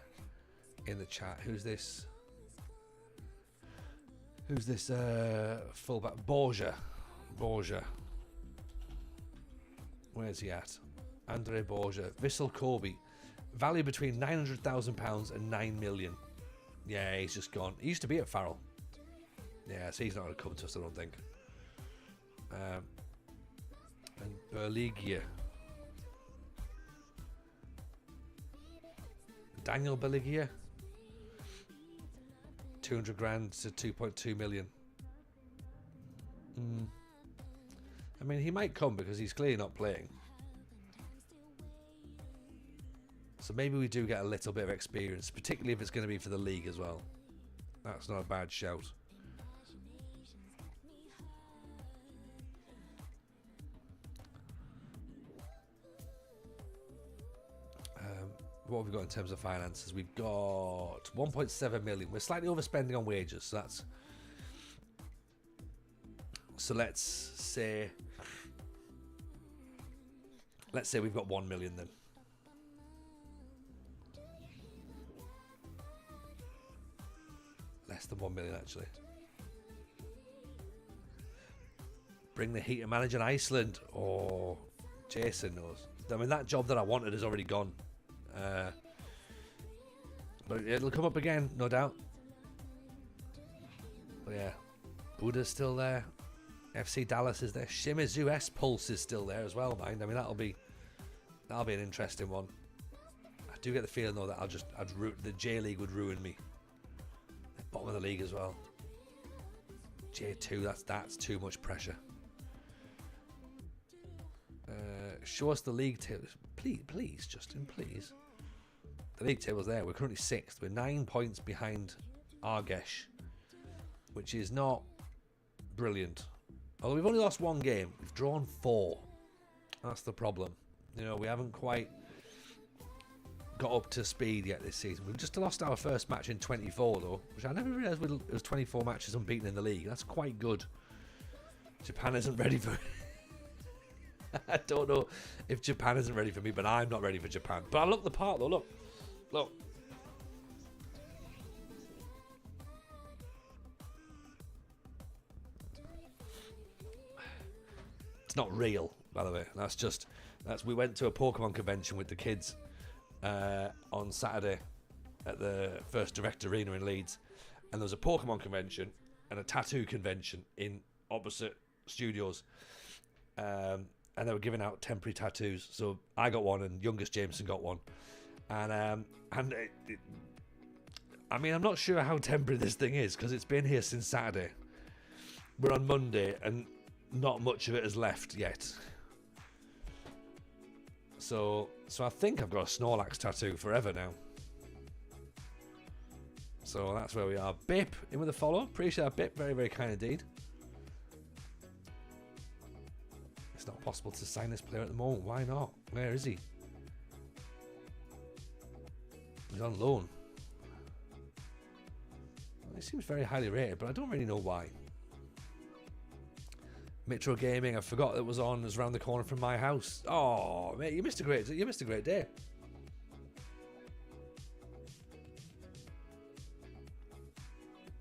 chat. Who's this? Fullback? Borja. Where's he at? Andre Borja. Vissel Kobe. Value between £900,000 and £9 million. Yeah, he's just gone. He used to be at Farul. Yeah, so he's not going to come to us, I don't think. And Berligia. Daniel Berligia. 200 grand to 2.2 million. I mean, he might come because he's clearly not playing. So maybe we do get a little bit of experience, particularly if it's going to be for the league as well. That's not a bad shout. What have we got in terms of finances? We've got 1.7 million. We're slightly overspending on wages, so that's... So let's say we've got 1 million then. Less than 1 million, actually. Bring the heater manager in Iceland. Or Jason knows. I mean, that job that I wanted is already gone. But it'll come up again, no doubt. But yeah, Buddha's still there. FC Dallas is there. Shimizu S Pulse is still there as well, mind. I mean, that'll be an interesting one. I do get the feeling though that the J League would ruin me. The bottom of the league as well. J2, that's too much pressure. Show us the league tables, please, Justin, please. The league table's there. We're currently 6th. We're 9 points behind Argesh, which is not brilliant. Although we've only lost 1 game, we've drawn 4. That's the problem. You know, we haven't quite got up to speed yet this season. We've just lost our first match in 24 though, which I never realised it was 24 matches unbeaten in the league. That's quite good. Japan isn't ready for it. I don't know if Japan isn't ready for me, but I'm not ready for Japan. But I look the part though. Look. It's not real, by the way. We went to a Pokemon convention with the kids, on Saturday at the First Direct Arena in Leeds, and there was a Pokemon convention and a tattoo convention in opposite studios, and they were giving out temporary tattoos. So I got one, and youngest Jameson got one, and I mean, I'm not sure how temporary this thing is because it's been here since Saturday. We're on Monday, and not much of it has left yet. So I think I've got a Snorlax tattoo forever now. So that's where we are. Bip, in with a follow. Appreciate that, Bip. Very, very kind indeed. It's not possible to sign this player at the moment. Why not? Where is he? He's on loan. He seems very highly rated, but I don't really know why. Metro Gaming, I forgot it was on. It was around the corner from my house. Oh, mate, you missed a great day.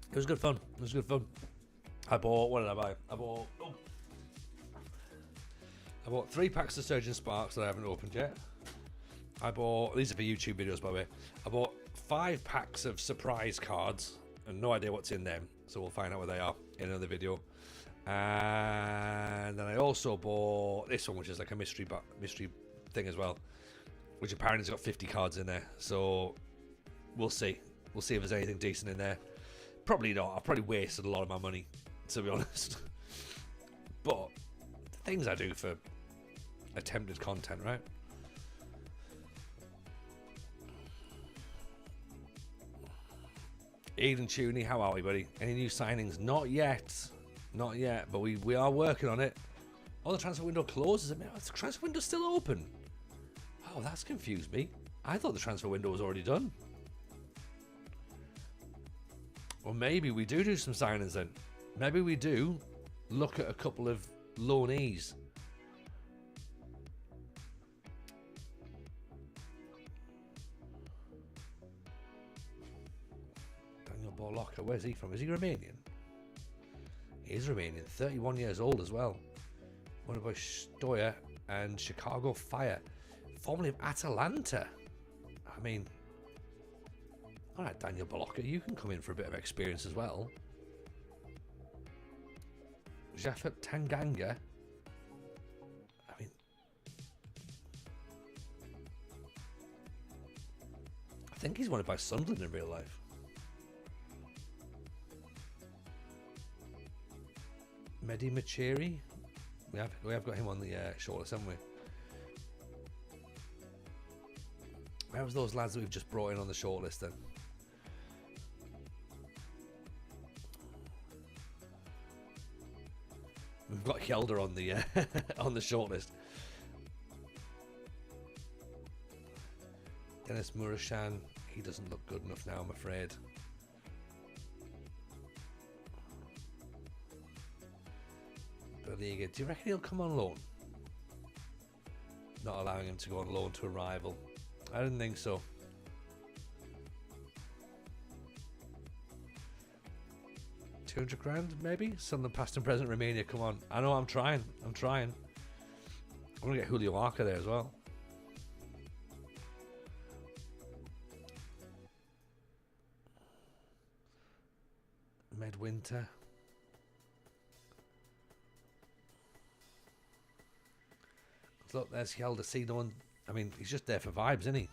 It was good fun. I bought, what did I buy? I bought 3 packs of Surgeon Sparks that I haven't opened yet. I bought, these are for YouTube videos by the way. I bought 5 packs of surprise cards and no idea what's in them, so we'll find out what they are in another video. And then I also bought this one, which is like a mystery thing as well, which apparently has got 50 cards in there. So we'll see if there's anything decent in there. Probably not. I've probably wasted a lot of my money, to be honest. But the things I do for attempted content, right? Eden Tuney, how are we, buddy? Any new signings? Not yet, but we are working on it. Oh, the transfer window closes. I mean, the transfer window's still open. Oh, that's confused me. I thought the transfer window was already done. Or maybe we do some signings then. Maybe we do look at a couple of loanees. Daniel Borlocker, where's he from? Is he Romanian? He is Romanian, 31 years old as well. What about Stoya and Chicago Fire? Formerly of Atalanta. I mean, alright, Daniel Borlocker, you can come in for a bit of experience as well. Jafet Tanganga. I mean, I think he's wanted by Sunderland in real life. Mehdi Machiri. We have got him on the shortlist, haven't we? Where was those lads that we've just brought in on the shortlist then? We've got Hjelder on the on the shortlist. Dennis Murashan, he doesn't look good enough now, I'm afraid. Baliga, do you reckon he'll come on loan? Not allowing him to go on loan to a rival. I didn't think so. $200,000 maybe? Sunderland past and present Romania, come on. I know, I'm trying. I'm going to get Julio Arca there as well. Medwinter. Look, there's Hjelder. See, no one. I mean, he's just there for vibes, isn't he?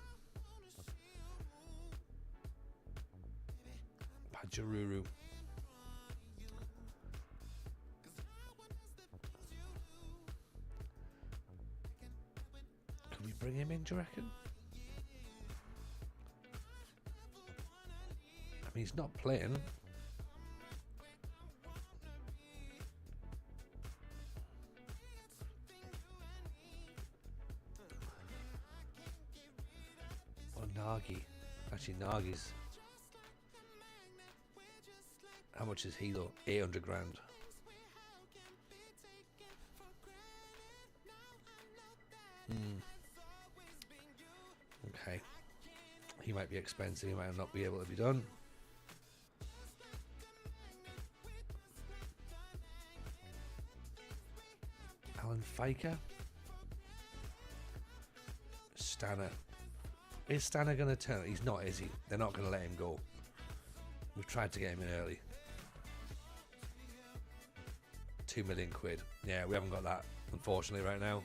Pajaruru. Can we bring him in, do you reckon? I mean, he's not playing. Nagi. Actually, Nagi's. How much is he though? 800 grand. Okay. He might be expensive. He might not be able to be done. Alan Faker. Stanner. Is Stanner going to turn? He's not, is he? They're not going to let him go. We've tried to get him in early. 2 million quid. Yeah, we haven't got that, unfortunately, right now.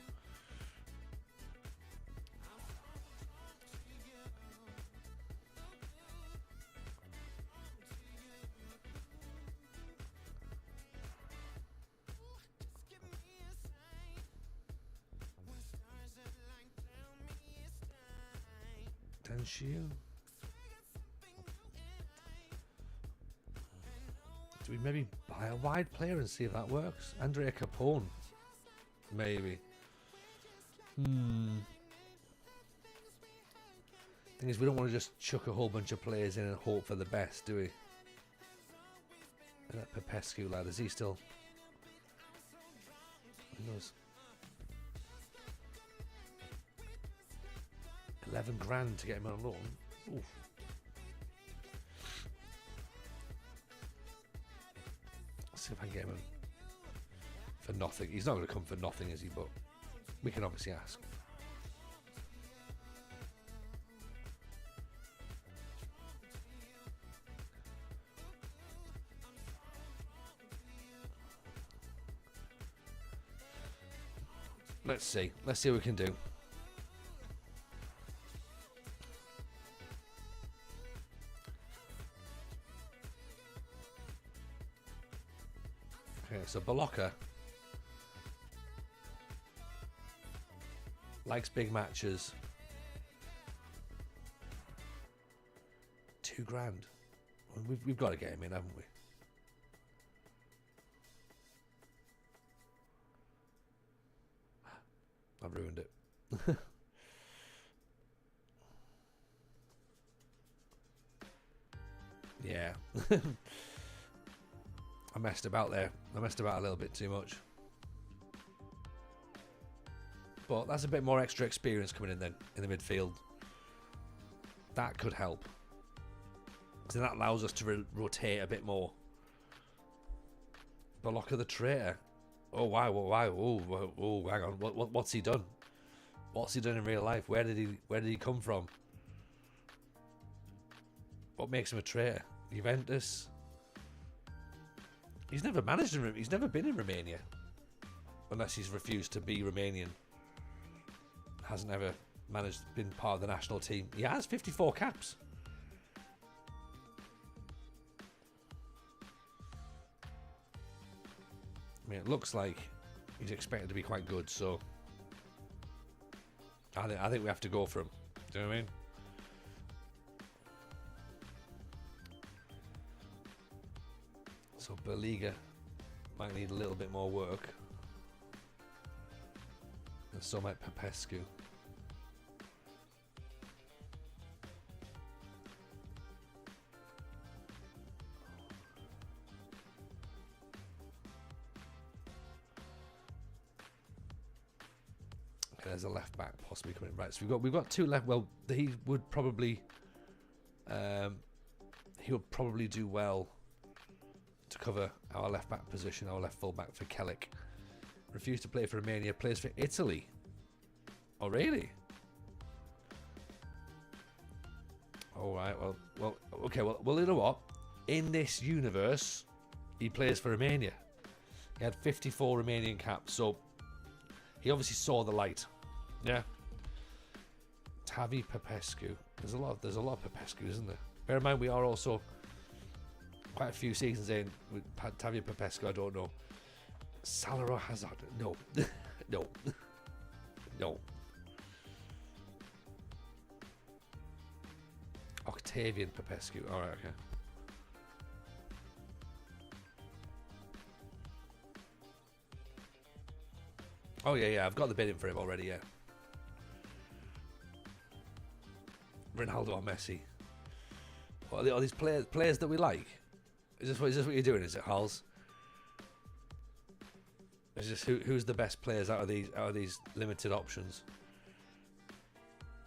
Shield. Do we maybe buy a wide player and see if that works? Andrea Capone, maybe. Thing is, we don't want to just chuck a whole bunch of players in and hope for the best, do we? And that Popescu lad, is he still? Who knows? 11 grand to get him on loan. Oof. Let's see if I can get him for nothing. He's not going to come for nothing, is he? But we can obviously ask. Let's see. Let's see what we can do. Okay, so Balocca likes big matches. 2 grand. Well, we've got to get him in, haven't we? I've ruined it. Yeah. I messed about there. I messed about a little bit too much. But that's a bit more extra experience coming in then, in the midfield. That could help. So that allows us to rotate a bit more. Balocca the traitor. Oh, wow, wow, oh, hang on. What's he done? What's he done in real life? Where did he come from? What makes him a traitor? Juventus? He's never managed in. He's never been in Romania, unless he's refused to be Romanian. Hasn't ever been part of the national team. He has 54 caps. I mean, it looks like he's expected to be quite good, so I think we have to go for him. Do you know what I mean? So Berliga might need a little bit more work. And so might Popescu. Okay, there's a left back possibly coming right. So we've got 2 left. Well, he would probably do well to cover our left back position, our left full back for Kellick. Refused to play for Romania, plays for Italy. Oh, really? All right. Well, okay. Well, you know what? In this universe, he plays for Romania. He had 54 Romanian caps, so he obviously saw the light. Yeah. Tavi Popescu. There's a lot of Popescu, isn't there? Bear in mind, we are also quite a few seasons in with Tavi Popescu. I don't know. Salah or Hazard? No. No. No. Octavian Popescu. Alright, okay. Oh, yeah. I've got the bid in for him already, yeah. Ronaldo or Messi. What are these players that we like? Is this what you're doing? Is it, Hals? Is this who's the best players out of these limited options?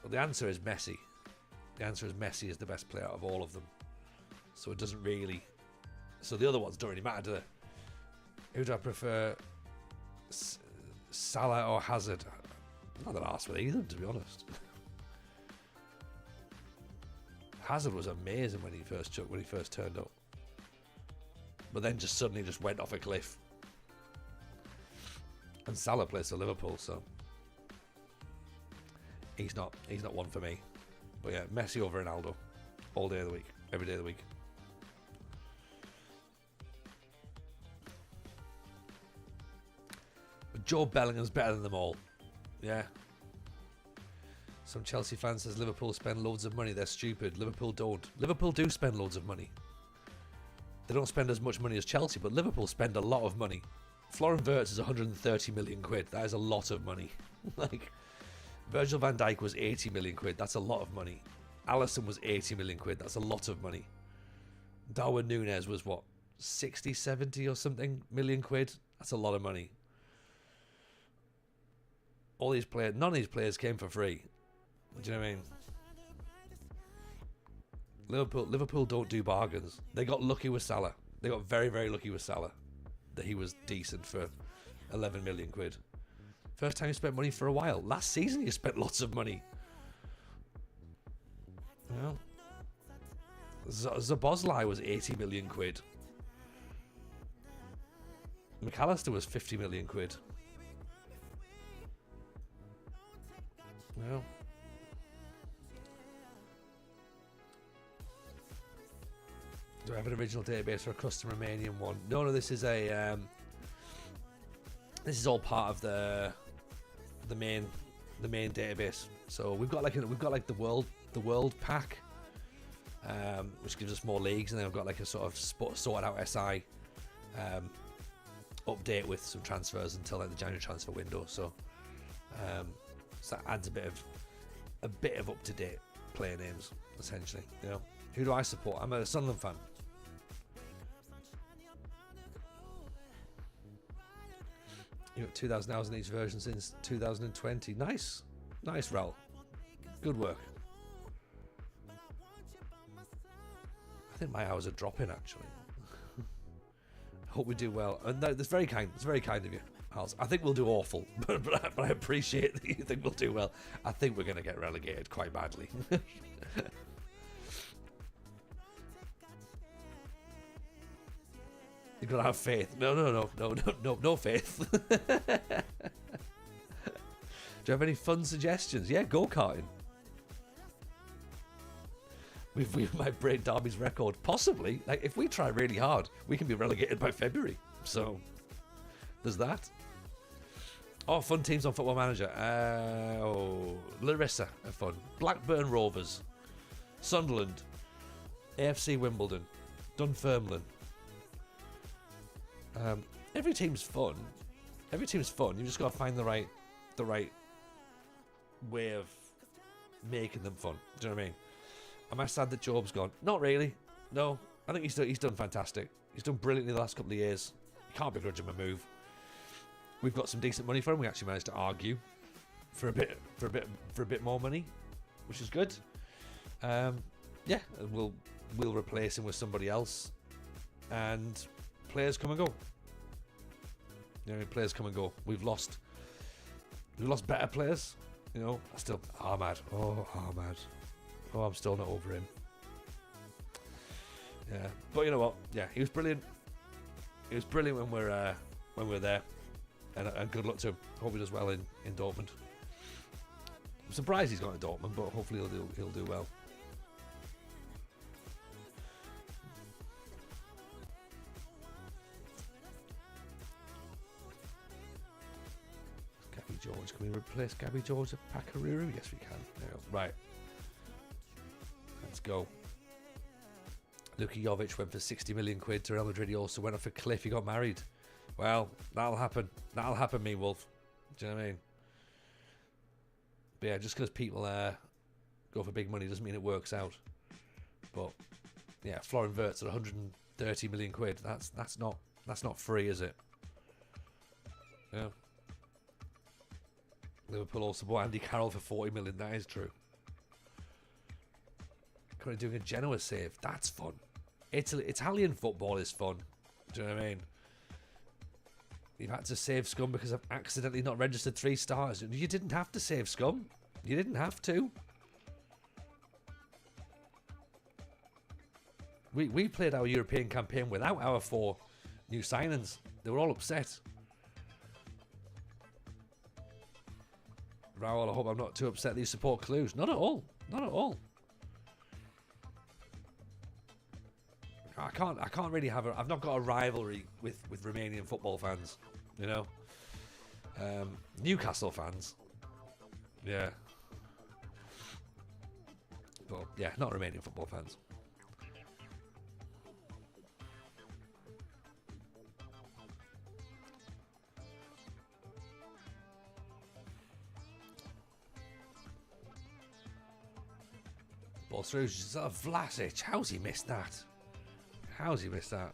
Well, the answer is Messi. The answer is Messi is the best player out of all of them. So it doesn't really. So the other ones don't really matter, do they? Who do I prefer? Salah or Hazard? I'm not that arsed with either, to be honest. Hazard was amazing when he first turned up, but then just suddenly just went off a cliff. And Salah plays for Liverpool, so he's not one for me. But yeah, Messi over Ronaldo all day of the week, every day of the week. But Joe Bellingham's better than them all. Yeah. Some Chelsea fans says Liverpool spend loads of money. They're stupid. Liverpool don't. Liverpool do spend loads of money. They don't spend as much money as Chelsea, but Liverpool spend a lot of money. Florian Wirtz is 130 million quid. That is a lot of money. Like, Virgil van Dijk was 80 million quid. That's a lot of money. Alisson was 80 million quid. That's a lot of money. Darwin Núñez was what, 60, 70 or something million quid? That's a lot of money. All these players, none of these players came for free. Do you know what I mean? Liverpool don't do bargains. They got lucky with Salah. They got very, very lucky with Salah. That he was decent for 11 million quid. First time you spent money for a while. Last season you spent lots of money. Well, Zabozlai was 80 million quid. McAllister was 50 million quid. Well, do I have an original database for a custom Romanian one? No, this is a this is all part of the main database. So we've got like the world pack, which gives us more leagues, and then I've got like a sort of sorted out SI update with some transfers until like the January transfer window. So that adds a bit of up to date player names essentially. You know, who do I support? I'm a Sunderland fan. You got 2,000 hours in each version since 2020. Nice, Raul. Good work. I think my hours are dropping actually. I hope we do well. And that's very kind. It's very kind of you, Hals. I think we'll do awful, but I appreciate that you think we'll do well. I think we're going to get relegated quite badly. You've got to have faith. No faith. Do you have any fun suggestions? Yeah, go-karting. We might break Derby's record. Possibly. Like, if we try really hard, we can be relegated by February. So, there's that. Oh, fun teams on Football Manager. Larissa are fun. Blackburn Rovers. Sunderland. AFC Wimbledon. Dunfermline. Every team's fun. You just got to find the right way of making them fun. Do you know what I mean? Am I sad that Job's gone? Not really. No, I think he's done fantastic. He's done brilliantly the last couple of years. You can't begrudge him a move. We've got some decent money for him. We actually managed to argue for a bit more money, which is good. Yeah, we'll replace him with somebody else, and players come and go. You know, players come and go. We've lost better players. You know, Ahmad. Oh, I'm still not over him. Yeah, but you know what? Yeah, he was brilliant. He was brilliant when we're there, and good luck to him. Hope he does well in Dortmund. I'm surprised he's gone to Dortmund, but hopefully he'll do well. Gabby George, can we replace Gabby George with Pakaruru? Yes, we can. There we go. Right. Let's go. Luka Jovic went for 60 million quid to Real Madrid. He also went off a cliff. He got married. Well, that'll happen. That'll happen, me Wolf. Do you know what I mean? But yeah, just because people go for big money doesn't mean it works out. But yeah, Florian Wirtz at 130 million quid. That's not free, is it? Yeah. Liverpool also bought Andy Carroll for 40 million. That is true. Currently doing a Genoa save. That's fun. Italian football is fun. Do you know what I mean? You've had to save Scum because I've accidentally not registered 3 stars. You didn't have to save Scum. You didn't have to. We played our European campaign without our 4 new signings. They were all upset. Raul, I hope I'm not too upset that you support Cluj. Not at all. Not at all. I can't really have I've not got a rivalry with Romanian football fans, you know. Newcastle fans. Yeah. But yeah, not Romanian football fans. Ball through, Vlasic. How's he missed that? How's he missed that?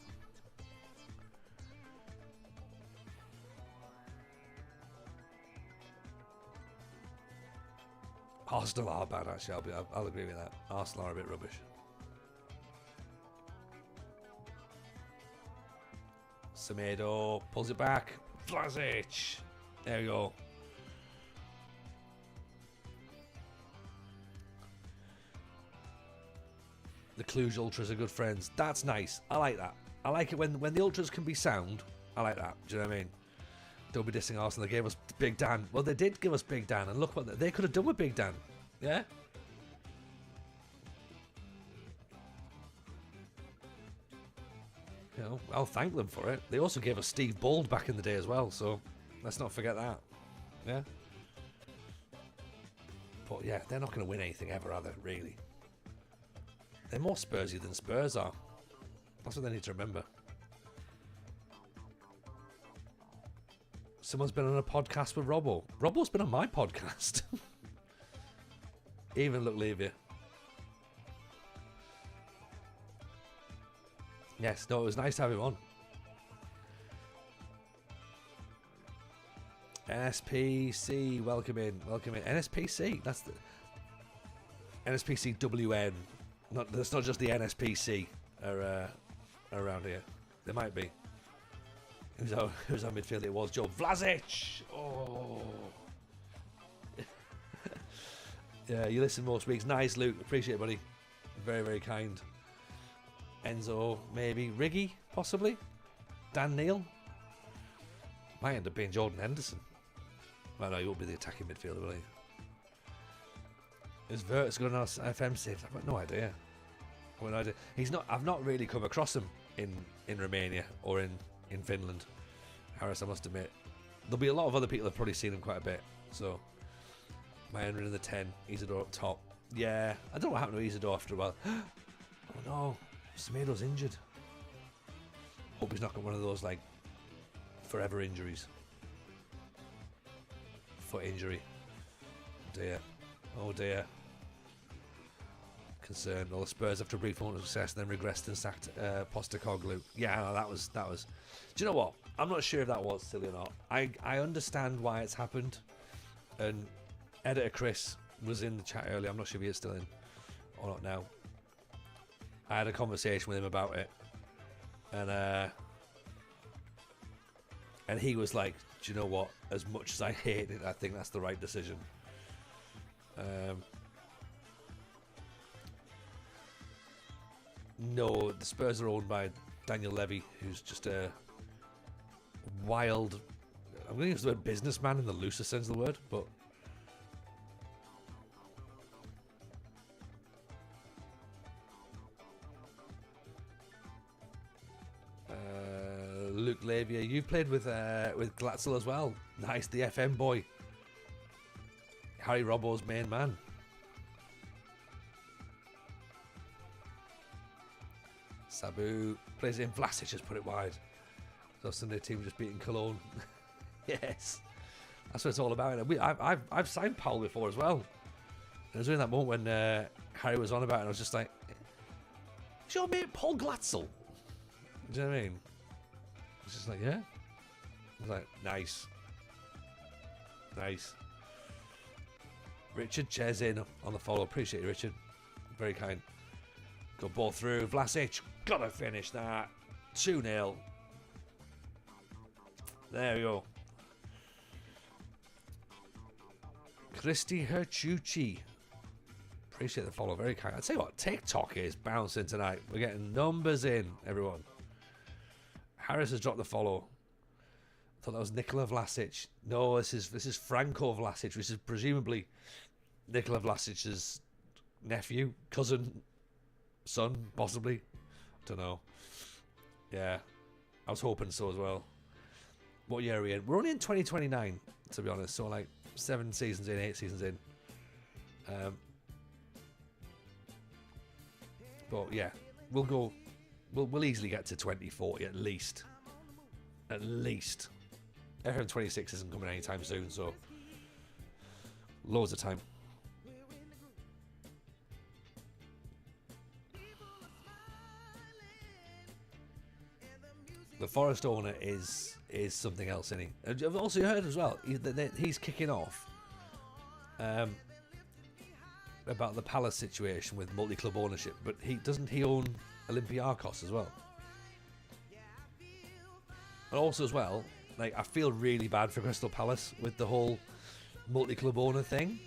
Arsenal are bad, actually. I'll agree with that. Arsenal are a bit rubbish. Semedo pulls it back. Vlasic. There we go. The Cluj Ultras are good friends. That's nice. I like that. I like it when the Ultras can be sound. I like that. Do you know what I mean? Don't be dissing Arsenal. They gave us Big Dan. Well, they did give us Big Dan, and look what they could have done with Big Dan. Yeah? You know, I'll thank them for it. They also gave us Steve Bold back in the day as well, so let's not forget that. Yeah? But yeah, they're not going to win anything ever, are they, really? They're more Spursy than Spurs are. That's what they need to remember. Someone's been on a podcast with Robbo. Robbo's been on my podcast. Even look, leave you. Yes, no, it was nice to have him on. NSPC, welcome in, welcome in. NSPC, that's the NSPCWN. That's not just the NSPC are around here. There might be. Who's our midfielder? It was Joe Vlasic. Oh. Yeah, you listen most weeks. Nice, Luke. Appreciate it, buddy. Very, very kind. Enzo, maybe. Riggy, possibly. Dan Neal. Might end up being Jordan Henderson. Well, no, he won't be the attacking midfielder, will he? Is Verts going on FM saves? I've got no idea. He's not. I've not really come across him in Romania or in Finland. Harris, I must admit. There'll be a lot of other people have probably seen him quite a bit. So, my Henry in the 10, Isidore up top. Yeah, I don't know what happened to Isidore after a while. Oh no, Semedo's injured. Hope he's not got one of those like forever injuries. Foot injury. Dear. Oh dear. Concerned. All the Spurs after a brief moment of success, then regressed and sacked Postecoglou. Yeah, no, that was. Do you know what? I'm not sure if that was silly or not. I understand why it's happened. And editor Chris was in the chat earlier. I'm not sure if he is still in or not now. I had a conversation with him about it, and he was like, "Do you know what? As much as I hate it, I think that's the right decision." No, the Spurs are owned by Daniel Levy, who's just a wild, I'm going to use the word businessman in the looser sense of the word, but Luke Lavia, you've played with Glatzel as well. Nice, the FM boy. Harry Robbo's main man. Sabu plays it in. Vlasic has put it wide. So Sunday team just beating Cologne. Yes, that's what it's all about. I've signed Paul before as well. It was in that moment when Harry was on about it, and I was just like, "Is your mate Paul Glatzel?" Do you know what I mean? It's just like, yeah. I was like, nice. Richard Ches in on the follow. Appreciate you, Richard. Very kind. Got ball through. Vlasic. Gotta finish that. 2-0. There we go. Christy Herchucci. Appreciate the follow, very kind. I'd say what, TikTok is bouncing tonight. We're getting numbers in, everyone. Harris has dropped the follow. I thought that was Nikola Vlasic. No, this is Franco Vlasic, which is presumably Nikola Vlasic's nephew, cousin, son, possibly. Don't know. Yeah, I was hoping so as well. What year are we in? We're only in 2029, to be honest. So like 7 seasons in, 8 seasons in. But yeah, we'll easily get to 2040 at least. At least. FM 26 isn't coming anytime soon, so loads of time. The Forest owner is something else, isn't he? I've also heard as well that he's kicking off about the Palace situation with multi-club ownership, but doesn't he own Olympiacos as well? And also as well, like, I feel really bad for Crystal Palace with the whole multi-club owner thing,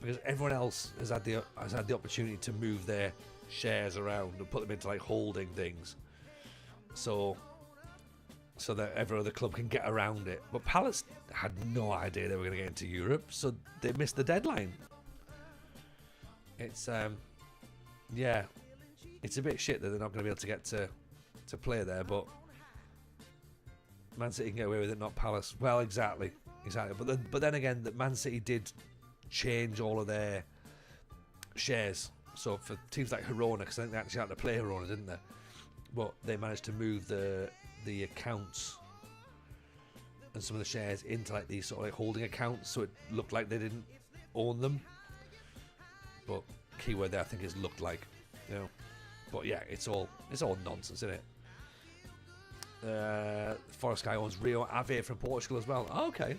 because everyone else has had the opportunity to move their shares around and put them into like holding things, so that every other club can get around it. But Palace had no idea they were going to get into Europe, so they missed the deadline. It's yeah, it's a bit shit that they're not going to be able to get to play there, but Man City can get away with it, not Palace. Well, exactly. But then again, that Man City did change all of their shares. So for teams like Girona, because I think they actually had to play Girona, didn't they? But they managed to move the accounts and some of the shares into like these sort of like holding accounts, so it looked like they didn't own them. But keyword there, I think, is looked like, you know. But yeah, it's all nonsense, isn't it? Forest guy owns Rio Ave from Portugal as well. Oh, okay.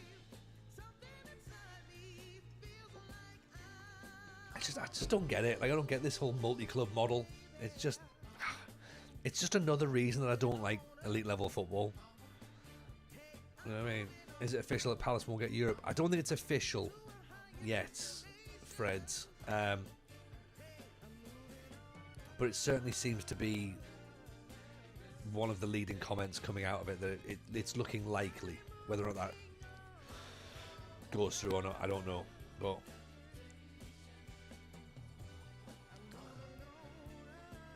I just don't get it. Like, I don't get this whole multi-club model. It's just another reason that I don't like elite level football. You know what I mean? Is it official that Palace won't get Europe? I don't think it's official yet, Freds. But it certainly seems to be one of the leading comments coming out of it, that it's looking likely. Whether or not that goes through or not, I don't know. But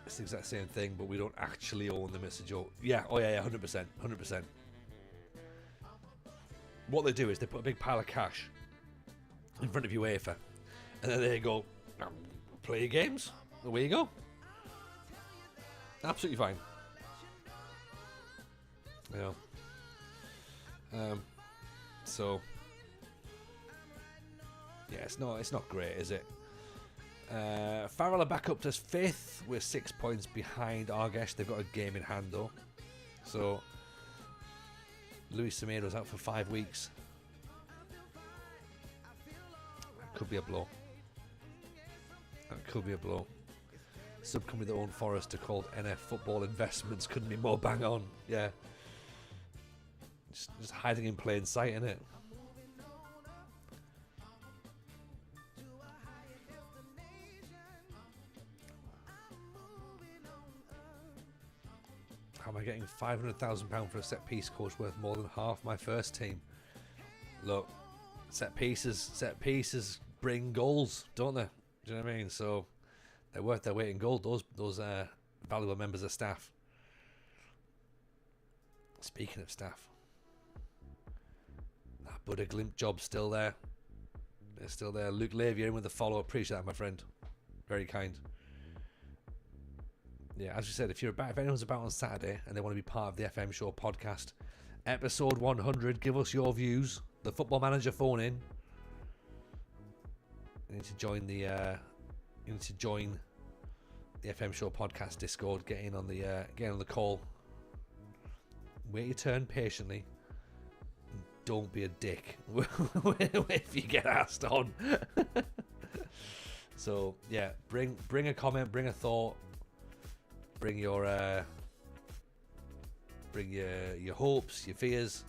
it's the exact same thing, but we don't actually own the Mr. Joe. Yeah, 100%. What they do is they put a big pile of cash in front of UEFA, and then they go, play your games. Away you go. Absolutely fine. You know. So yeah, it's not great, is it? Farul are back up to 5th. We're 6 points behind Argesh. They've got a game in hand though. So Luis Semedo's out for 5 weeks. That could be a blow. Subcompany that own Forest are called NF Football Investments. Couldn't be more bang on. Yeah. Just hiding in plain sight, innit? How am I getting £500,000 for a set piece coach worth more than half my first team? Look, set pieces bring goals, don't they? Do you know what I mean? So they're worth their weight in gold. Those valuable members of staff. Speaking of staff, that Buddha Glimp job's still there. They're still there. Luke Lavier in with the follow. Appreciate that, my friend. Very kind. Yeah, as you said, if anyone's about on Saturday and they want to be part of the FM Show podcast, episode 100, give us your views. The Football Manager phone in. You need to join the FM Show podcast Discord. Get in on the call. Wait your turn patiently. Don't be a dick if you get asked on. So yeah, bring a comment, bring a thought, bring your hopes, your fears,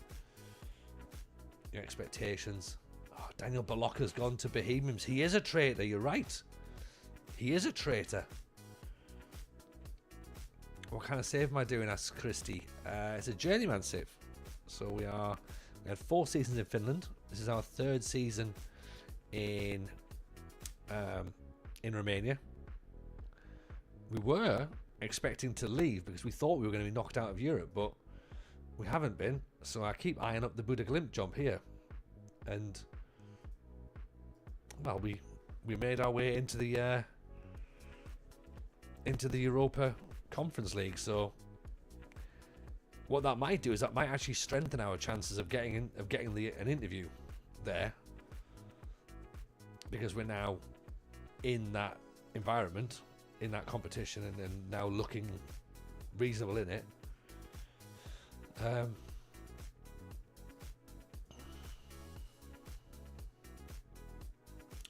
your expectations. Oh, Daniel Balocca's gone to Bohemians. He is a traitor. You're right. He is a traitor. What kind of save am I doing? Asks Christy. It's a journeyman save. So we had 4 seasons in Finland. This is our 3rd season in Romania. We were expecting to leave because we thought we were going to be knocked out of Europe, but we haven't been. So I keep eyeing up the Buddha Glimt job here, and well, we made our way into the Europa Conference League. So what that might do is that might actually strengthen our chances of getting an interview there, because we're now in that environment, in that competition, and now looking reasonable in it.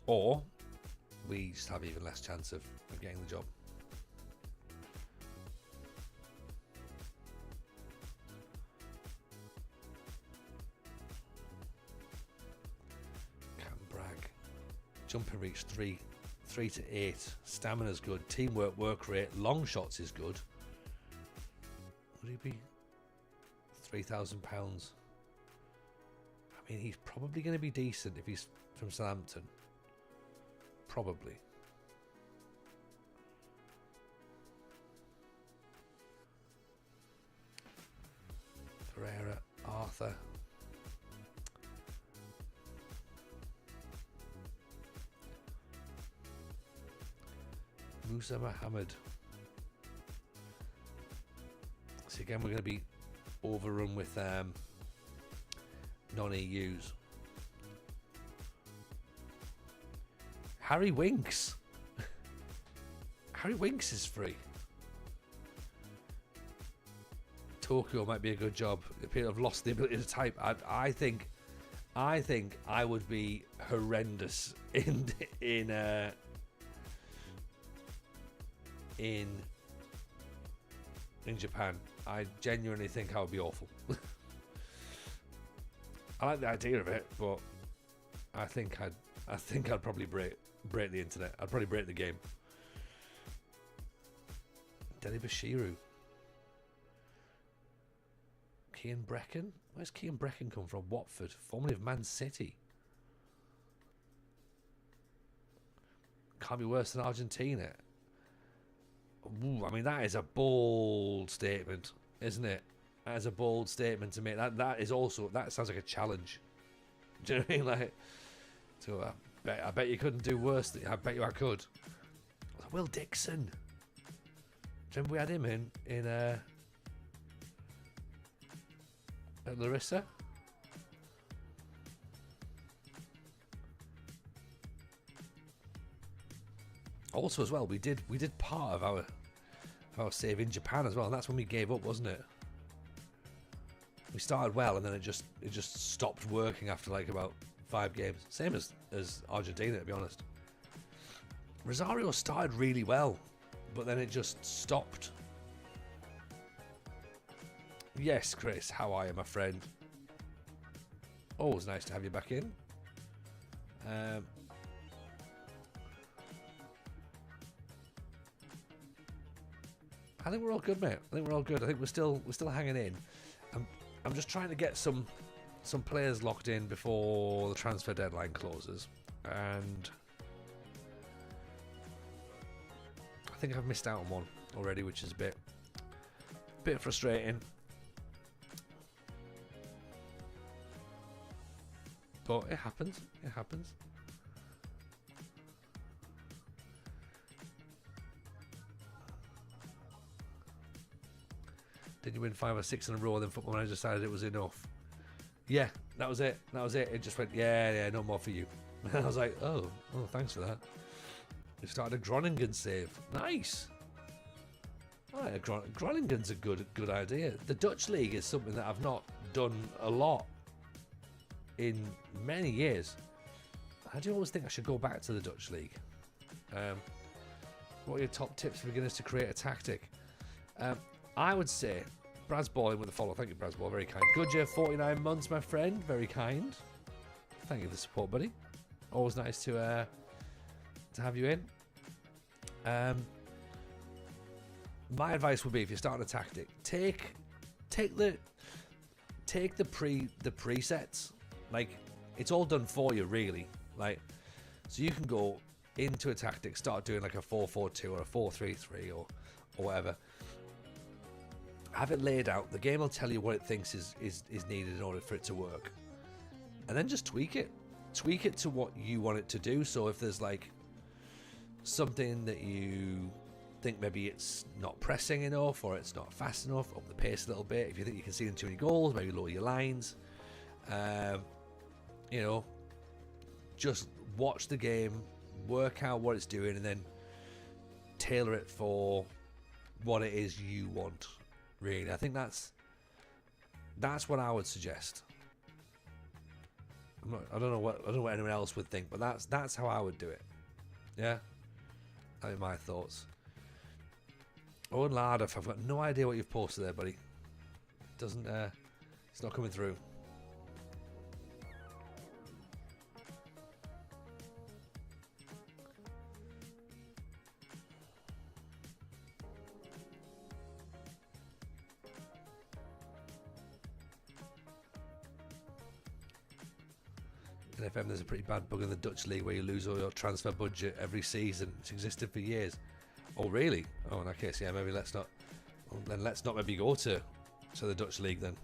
Or we just have even less chance of getting the job. Can't brag. Jumping reach 3 to 8. Stamina's good. Teamwork, work rate, long shots is good. Would he be £3,000? I mean, he's probably going to be decent if he's from Southampton. Probably. Pereira, Arthur. Musa Mohammed. So again, we're going to be overrun with non-EUs. Harry Winks. Harry Winks is free. Tokyo might be a good job. People have lost the ability to type. I think I would be horrendous in Japan. I genuinely think I would be awful. I like the idea of it, but I think I'd probably break the internet. I'd probably break the game. Deli Bashiru. Cian Brecken? Where's Cian Brecken come from? Watford, formerly of Man City. Can't be worse than Argentina. Ooh, I mean, that is a bold statement, isn't it? That is a bold statement to make. That sounds like a challenge. Do you know what I mean? Like, so I bet you couldn't do worse. I bet you I could. Will Dixon. Do you remember we had him in at Larissa? Also, as well, we did part of our save in Japan as well, and that's when we gave up, wasn't it? We started well, and then it just stopped working after like about 5 games. Same as Argentina, to be honest. Rosario started really well, but then it just stopped. Yes, Chris, how are you, my friend? Always nice to have you back in. I think we're all good, mate. I think we're all good. I think we're still hanging in. I'm just trying to get some players locked in before the transfer deadline closes, and I think I've missed out on one already, which is a bit frustrating. But it happens. It happens. Did you win 5 or 6 in a row? Then Football Manager decided it was enough. Yeah, that was it. That was it. It just went, yeah, no more for you. And I was like, oh, thanks for that. We started a Groningen save. Nice. All right, Groningen's a good idea. The Dutch league is something that I've not done a lot in many years. I do always think I should go back to the Dutch league. What are your top tips for beginners to create a tactic? I would say Brad's Balling with a follow. Thank you, Brad's Ball. Very kind. Good year, 49 months, my friend. Very kind. Thank you for the support, buddy. Always nice to have you in. My advice would be, if you're starting a tactic, take the presets. Like, it's all done for you, really. Like, so you can go into a tactic, start doing like a 4-4-2 or a 4-3-3 or whatever. Have it laid out. The game will tell you what it thinks is needed in order for it to work, and then just tweak it to what you want it to do. So if there's like something that you think maybe it's not pressing enough, or it's not fast enough, up the pace a little bit. If you think you can see too many goals, maybe lower your lines. You know, just watch the game, work out what it's doing, and then tailor it for what it is you want. Really, I think that's what I would suggest. I don't know what anyone else would think, but that's how I would do it. Yeah, that are my thoughts. Owen Lardif, I've got no idea what you've posted there, buddy. Doesn't it's not coming through. In FM, there's a pretty bad bug in the Dutch league where you lose all your transfer budget every season. It's existed for years. Oh, really? Oh, in that case, yeah, maybe let's not. Well, then let's not maybe go to the Dutch league then.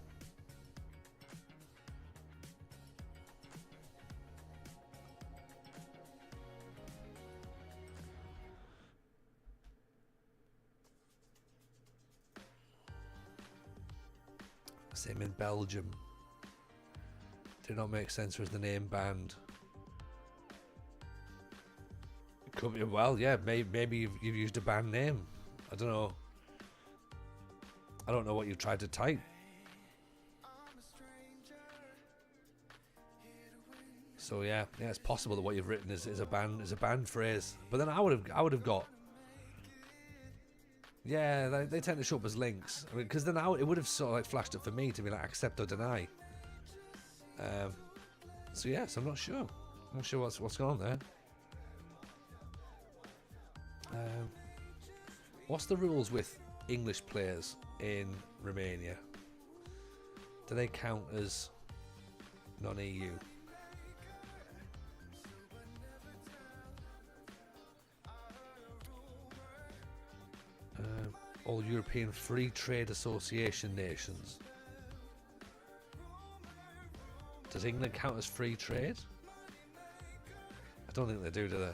Same in Belgium. Did not make sense with the name banned. Could be, well, yeah, maybe you've used a banned name. I don't know. I don't know what you tried to type. So yeah, it's possible that what you've written is a banned phrase. But then I would have got. Yeah, they tend to show up as links. I mean, because then it would have sort of like flashed up for me to be like accept or deny. So yes, I'm not sure. I'm not sure what's going on there. What's the rules with English players in Romania? Do they count as non-EU? All European Free Trade Association nations. Does England count as free trade? I don't think they do they?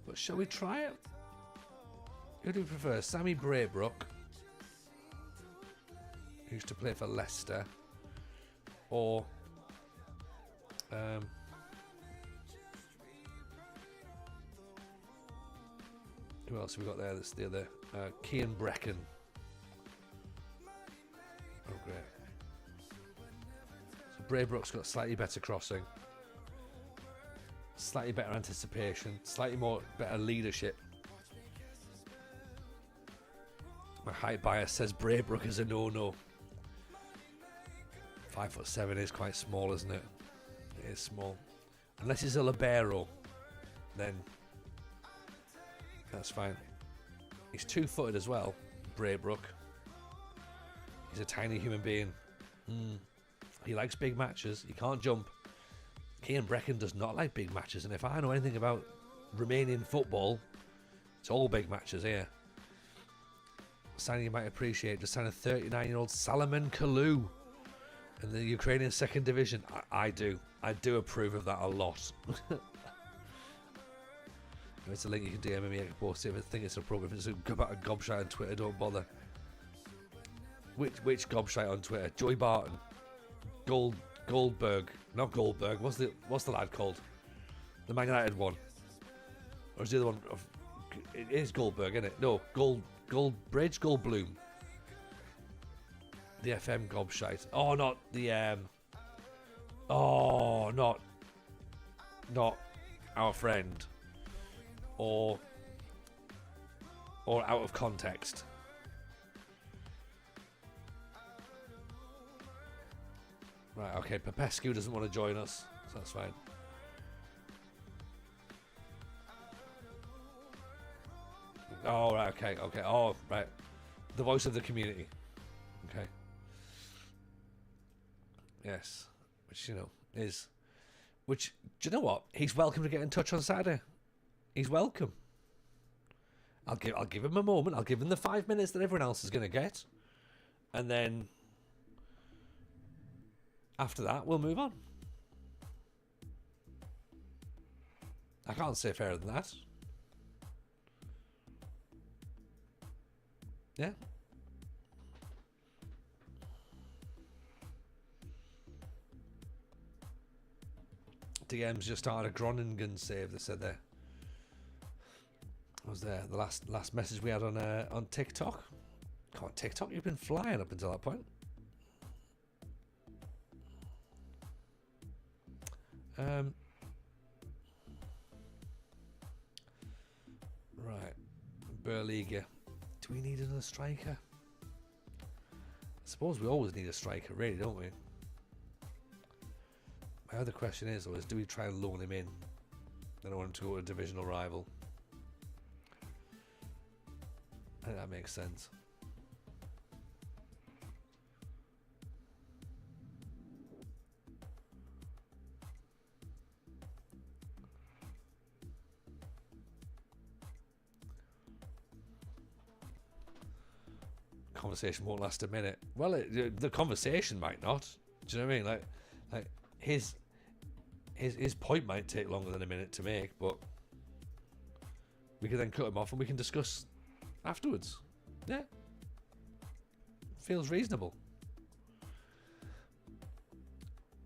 But shall we try it? Who do you prefer? Sammy Braybrook, who used to play for Leicester, or who else have we got there? That's the other Cian Brecken. Oh, great. So Braybrook's got slightly better crossing, slightly better anticipation, slightly better leadership. My height bias says Braybrook is a no-no. 5'7" is quite small, isn't it? It is small. Unless he's a libero, then that's fine. He's 2-footed as well, Braybrook. He's a tiny human being. He likes big matches. He can't jump. Cian Brecken does not like big matches, and if I know anything about Romanian football, it's all big matches here. Signing you might appreciate, just signed a 39-year-old Salomon Kalou in the Ukrainian second division. I do approve of that a lot. It's a link you can DM me. I can post it if I think it's appropriate. If it's about a gobshite on Twitter, don't bother. Which gobshite on Twitter? Joey Barton, Goldberg, not Goldberg. What's the lad called? The Man United one, or is the other one of It is Goldberg, isn't it? No, Goldbridge, Goldblum. The FM gobshite. Oh, not the Oh, not our friend. Or out of context. Right, okay, Popescu doesn't want to join us, so that's fine. Oh, right, okay. Oh, right. The voice of the community. Okay. Yes. Which, is... Which, do you know what? He's welcome to get in touch on Saturday. He's welcome. I'll give him a moment. I'll give him the 5 minutes that everyone else is going to get. And then... After that, we'll move on. I can't say fairer than that. Yeah. DM's just started a Groningen save, they said there. Was there the last message we had on TikTok? Come on, TikTok, you've been flying up until that point. Right. Berliga. Do we need another striker? I suppose we always need a striker, really, don't we? My other question is, do we try and loan him in? I don't want him to go to a divisional rival. I think that makes sense. Conversation won't last a minute. Well, the conversation might not. Do you know what I mean? Like his point might take longer than a minute to make, but we can then cut him off and we can discuss afterwards. Yeah, feels reasonable.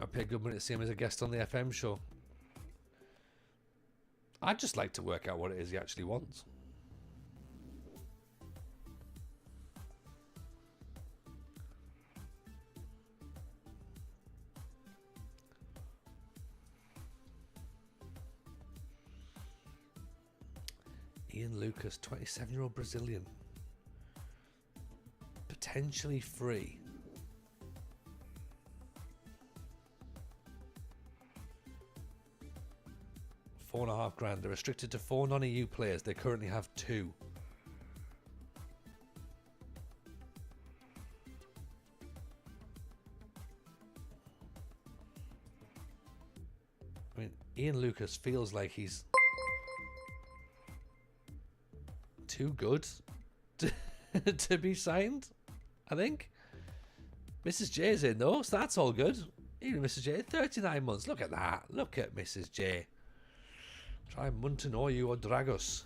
I pay good money to see him as a guest on the FM show. I'd just like to work out what it is he actually wants. Ian Lucas, 27-year-old Brazilian. Potentially free. $4,500. They're restricted to 4 non-EU players. They currently have 2. I mean, Ian Lucas feels like he's too good to be signed, I think. Mrs. J's in though, so that's all good. Even Mrs. J, 39 months. Look at that. Look at Mrs. J. Try Montenoy or Dragos.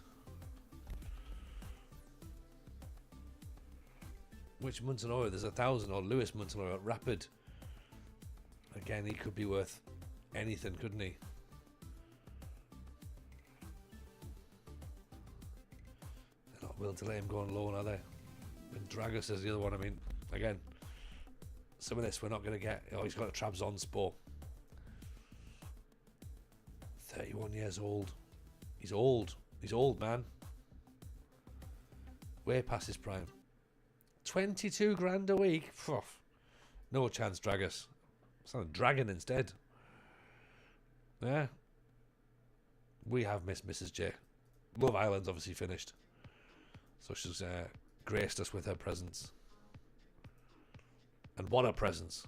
Which Montenoy? There's 1,000. Or Lewis Montenoy at Rapid. Again, he could be worth anything, couldn't he? They're not willing to let him go on loan, are they? And Dragos is the other one. I mean, again, some of this we're not going to get. Oh, he's got a Trabzonspor. 31 years old. He's old. He's old, man. Way past his prime. 22 grand a week. Phew. No chance, Dragos. It's not a dragon instead. Yeah. We have missed Mrs. J. Love Island's obviously finished. So she's graced us with her presence. And what a presence.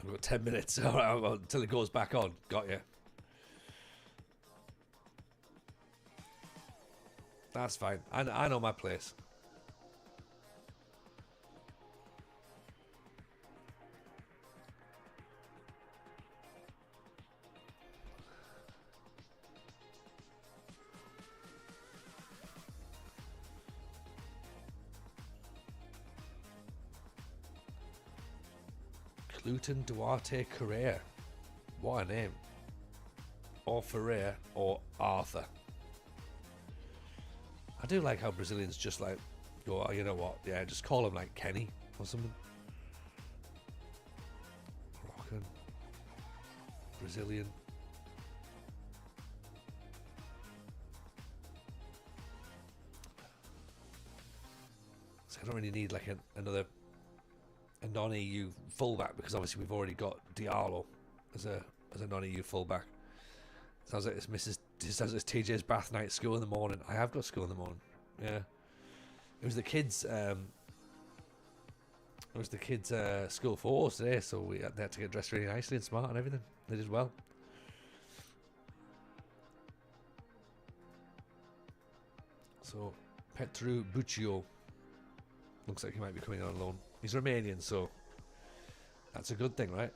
We've got 10 minutes until it goes back on. Got you. That's fine. I know my place. Luton Duarte Correa. What a name. Or Ferrer or Arthur. I do like how Brazilians just like go, oh, you know what? Yeah, just call him like Kenny or something. Moroccan. Brazilian. So I don't really need like another non-EU fullback because obviously we've already got Diallo as a non-EU fullback. Sounds like it's TJ's bath night, school in the morning. I have got school in the morning. Yeah, it was the kids. School for us today, so they had to get dressed really nicely and smart and everything. They did well. So Petru Buccio looks like he might be coming on loan. He's Romanian, so that's a good thing, right?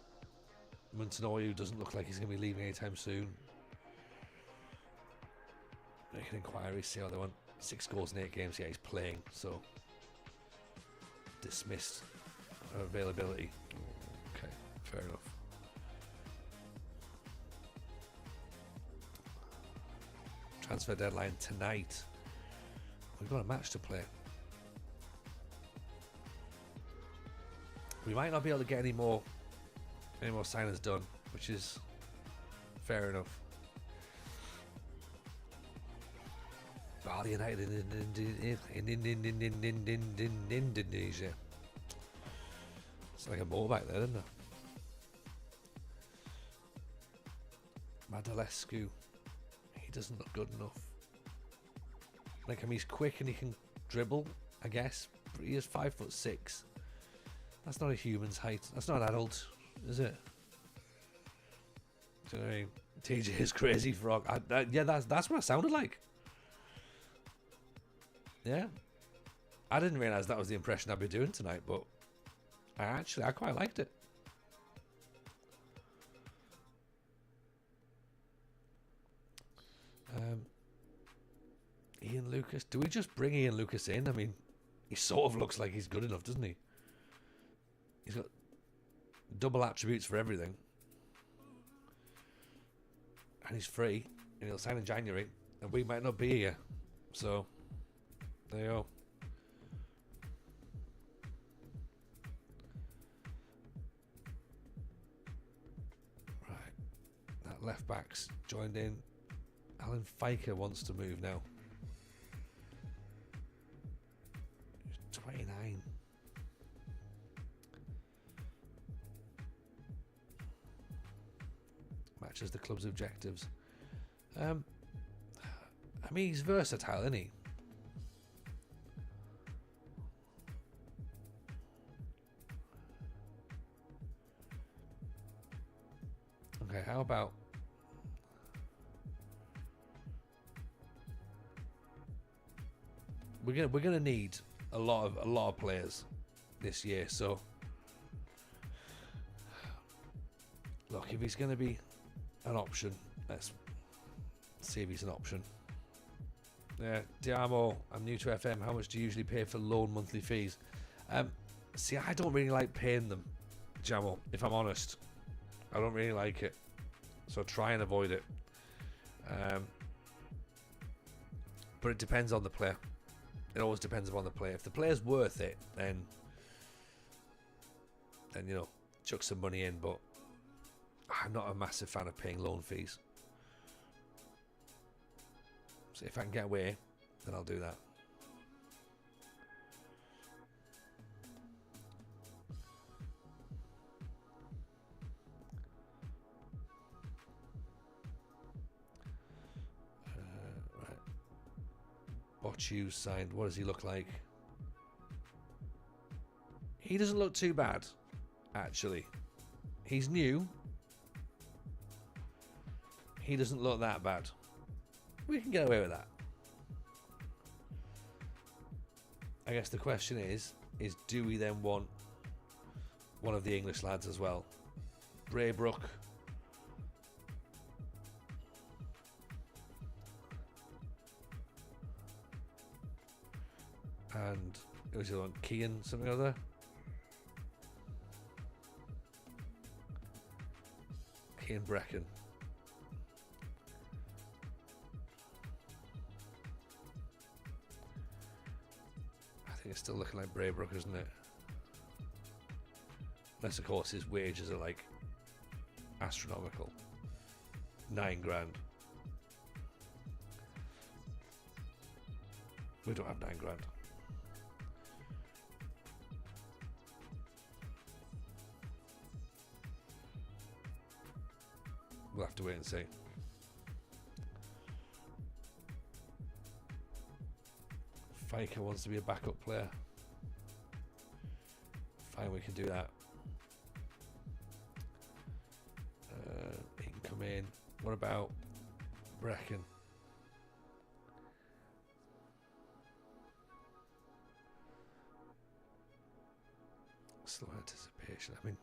Munteanu doesn't look like he's going to be leaving anytime soon. Making inquiries, see how they want. 6 goals in 8 games. Yeah, he's playing, so dismissed availability. Okay, fair enough. Transfer deadline tonight. We've got a match to play. We might not be able to get any more signings done, which is fair enough. Bali United in Indonesia. It's like a motorbike there, isn't it? Madalescu. He doesn't look good enough. Like, I mean, he's quick and he can dribble, I guess. But he is 5'6". That's not a human's height. That's not an adult, is it? Do you know what I mean? TJ is crazy frog. Yeah, that's what I sounded like. Yeah. I didn't realise that was the impression I'd be doing tonight, but I quite liked it. Ian Lucas. Do we just bring Ian Lucas in? I mean, he sort of looks like he's good enough, doesn't he? He's got double attributes for everything. And he's free. And he'll sign in January. And we might not be here. So, there you go. Right. That left back's joined in. Alan Fiker wants to move now. He's 29. Matches the club's objectives. I mean, he's versatile, isn't he? Okay, how about we're gonna need a lot of players this year. So look, if he's gonna be an option, let's see if he's an option. Yeah, Diamo, I'm new to FM. How much do you usually pay for loan monthly fees? See, I don't really like paying them, Jamo, if I'm honest. I don't really like it. So try and avoid it. But it depends on the player. It always depends upon the player. If the player's worth it, then you know, chuck some money in. But I'm not a massive fan of paying loan fees. So if I can get away, then I'll do that. Right. Bocciu's signed. What does he look like? He doesn't look too bad, actually. He's new. He doesn't look that bad. We can get away with that. I guess the question is do we then want one of the English lads as well? Braybrook. And who's the other one? Kean, something or other. Ian Brecken. I think it's still looking like Braybrook, isn't it? Unless, of course, his wages are like astronomical. 9 grand. We don't have 9 grand. We'll have to wait and see. Faker wants to be a backup player. Fine, we can do that. He can come in. What about Brecken? Slow anticipation. I mean,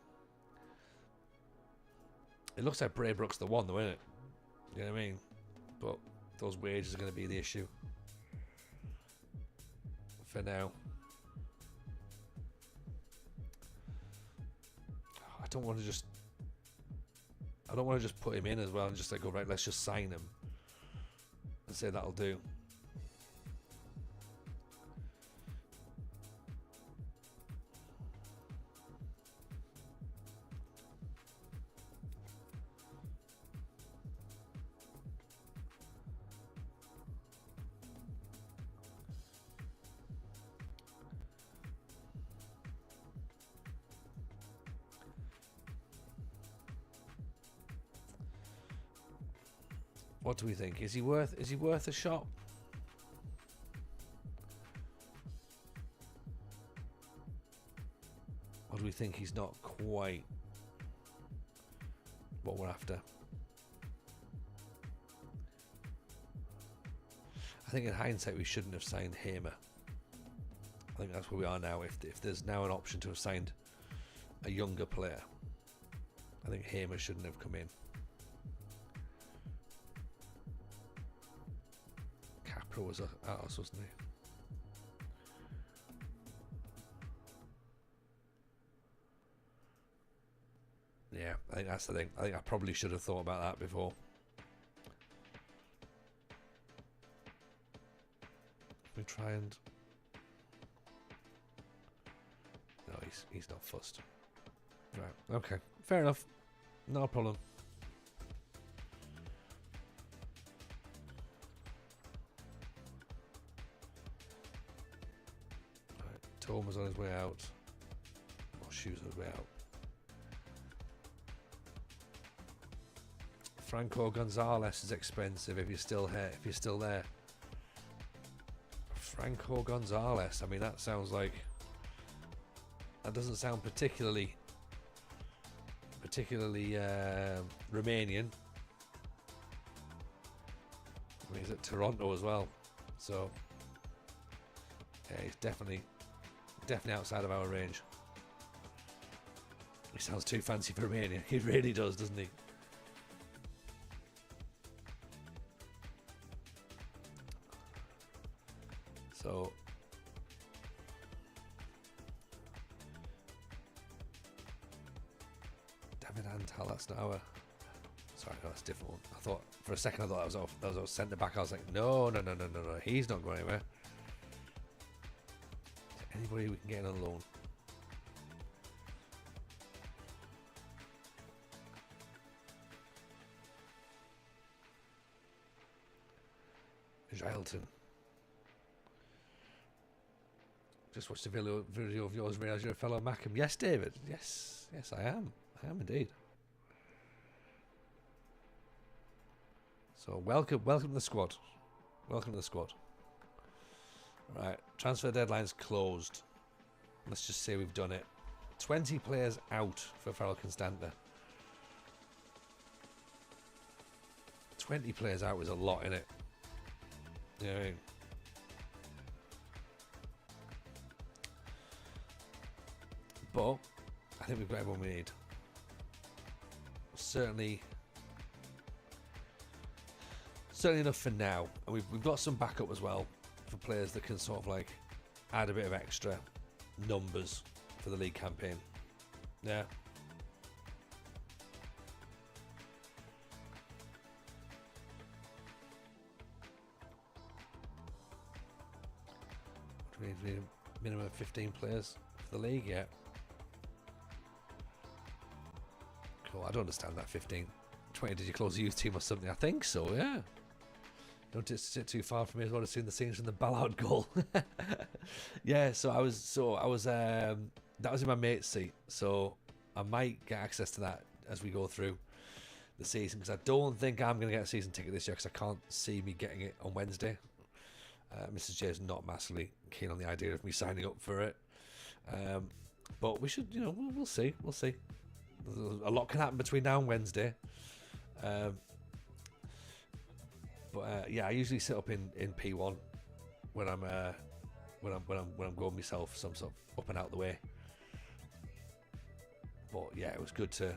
it looks like Braybrook's the one, though, isn't it? You know what I mean? But those wages are going to be the issue for now. I don't want to just put him in as well and just like go, right, let's just sign him and say that'll do. What do we think? Is he worth a shot? Or do we think he's not quite what we're after? I think in hindsight we shouldn't have signed Hamer. I think that's where we are now. If there's now an option to have signed a younger player, I think Hamer shouldn't have come in. Was at us, wasn't he? Yeah, I think that's the thing. I think I probably should have thought about that before. We try and no, he's not fussed. Right, okay, fair enough. No problem. Tom was on his way out. Or Shoes on his way out. Franco Gonzalez is expensive if you're still here. If you're still there. Franco Gonzalez. I mean, that sounds like that doesn't sound particularly Romanian. I mean, he's at Toronto as well, so yeah, he's definitely outside of our range. He sounds too fancy for Romania. He really does, doesn't he? So David Antal, that's not our. Sorry, no, that's a different one. I thought for a second that was our centre back. I was like, no, he's not going anywhere. Anybody we can get on loan. Gilton. Just watched a video of yours, realised you're a fellow Mackham. Yes, David. Yes, I am. I am indeed. So welcome to the squad. Welcome to the squad. Right, transfer deadline's closed. Let's just say we've done it. 20 players out for Farul Constanta. 20 players out is a lot, innit? You know what I mean? But I think we've got everyone we need. Certainly enough for now. And we've got some backup as well for players that can sort of like add a bit of extra numbers for the league campaign. Yeah. We need a minimum of 15 players for the league, yeah. Cool, I don't understand that 15. 20, did you close the youth team or something? I think so, yeah. Don't sit too far from me as well as seeing the scenes from the Ballard goal. Yeah, that was in my mate's seat, so I might get access to that as we go through the season, because I don't think I'm going to get a season ticket this year, because I can't see me getting it on Wednesday. Mrs. J is not massively keen on the idea of me signing up for it, but we should, we'll see. A lot can happen between now and Wednesday. Yeah, I usually sit up in P1 when I'm going myself, so I'm sort of up and out the way. But yeah, it was good to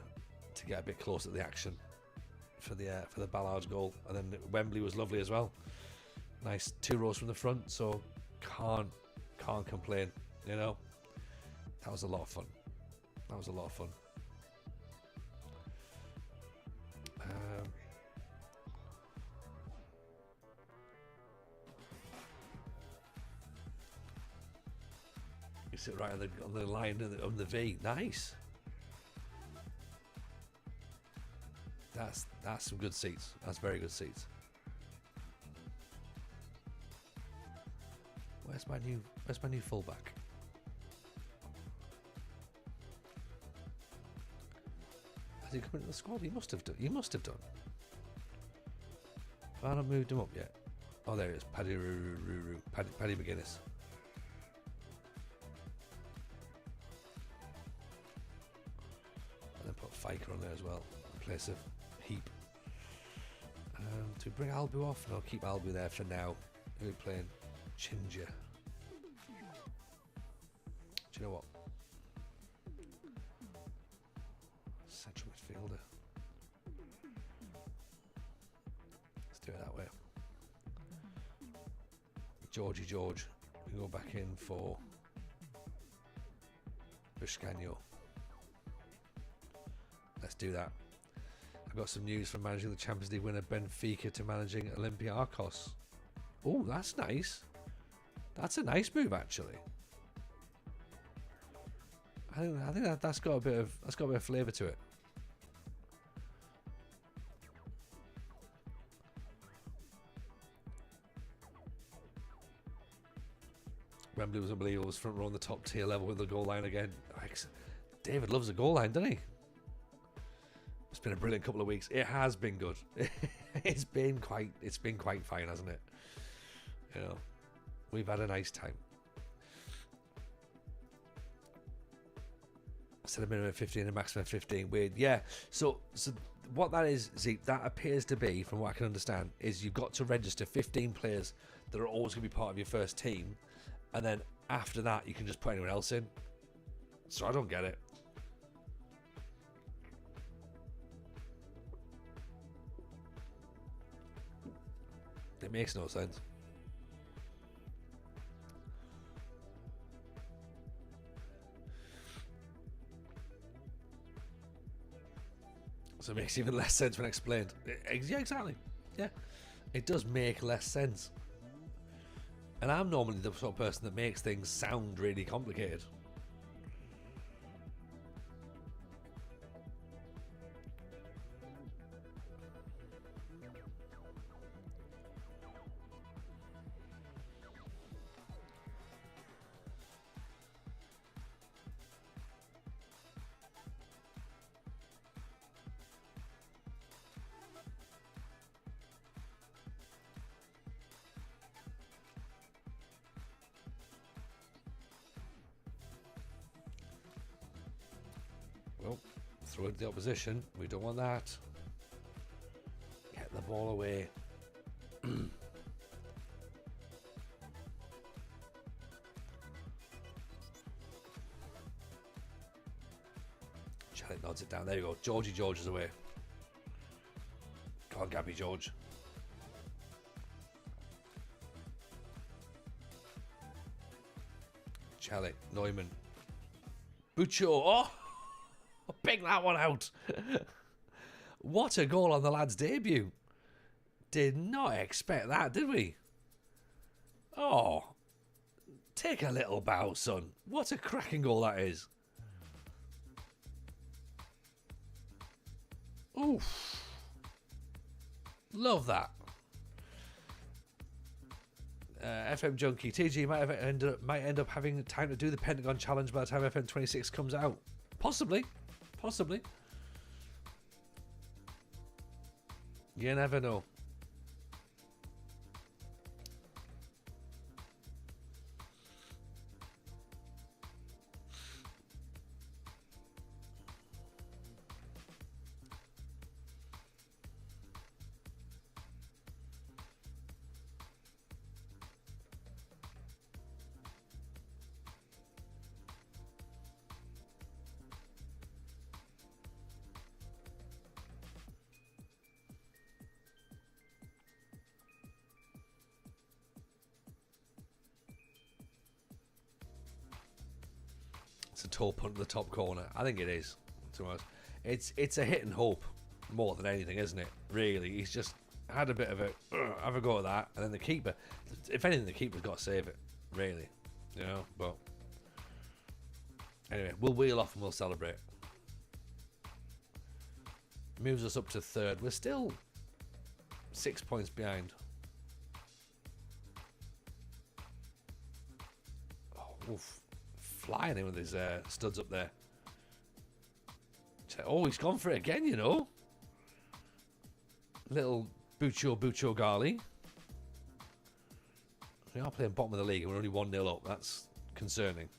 get a bit closer to the action for the Ballard's goal, and then Wembley was lovely as well. Nice 2 rows from the front, so can't complain. That was a lot of fun. You sit right on the line of the V. Nice. That's some good seats. That's very good seats. Where's my new fullback? Has he come into the squad? He must have done. Have I not moved him up yet? Oh, there he is. Paddy McGuinness. And then put Fiker on there as well, in place of Heap. To bring Albu off? No, keep Albu there for now. Who are we playing? Ginger. Do you know what? Central midfielder. Let's do it that way. Georgie George. We go back in for Buscanio. Let's do that. I've got some news from managing the Champions League winner Benfica to managing Olympiacos. Oh, that's nice. That's a nice move, actually. I think that's got a bit of flavour to it. Wembley was unbelievable. It was front row on the top tier level with the goal line again. David loves a goal line, doesn't he? It's been a brilliant couple of weeks. It has been good. It's been quite fine, hasn't it? We've had a nice time. I said a minimum of 15 and a maximum of 15. Weird. Yeah. So what that is, Zeke, that appears to be, from what I can understand, is you've got to register 15 players that are always going to be part of your first team, and then after that you can just put anyone else in. So I don't get it. It makes no sense. So it makes even less sense when explained. Yeah, exactly. Yeah, it does make less sense. And I'm normally the sort of person that makes things sound really complicated. Well, throw it to the opposition. We don't want that. Get the ball away. Charlie nods it down. There you go. Georgie George is away. Come on, Gabby George. Charlie, Neumann. Buccio. Oh! Pick that one out. What a goal on the lad's debut. Did not expect that, did we? Oh, Take a little bow, son. What a cracking goal that is. Oof. Love that. FM Junkie. TG might end up having time to do the Pentagon Challenge by the time FM 26 comes out. Possibly. Possibly. You never know. It's a tall punt to the top corner. I think it is. It's a hit and hope more than anything, isn't it? Really, he's just had a bit of a have a go at that, and then the keeper. If anything, the keeper's got to save it. Really, you know. But anyway, we'll wheel off and we'll celebrate. Moves us up to third. We're still 6 points behind. Oh, oof. Flying in with his studs up there. Oh, he's gone for it again, you know. Little Buccio Gali. We are playing bottom of the league and we're only 1-0 up. That's concerning.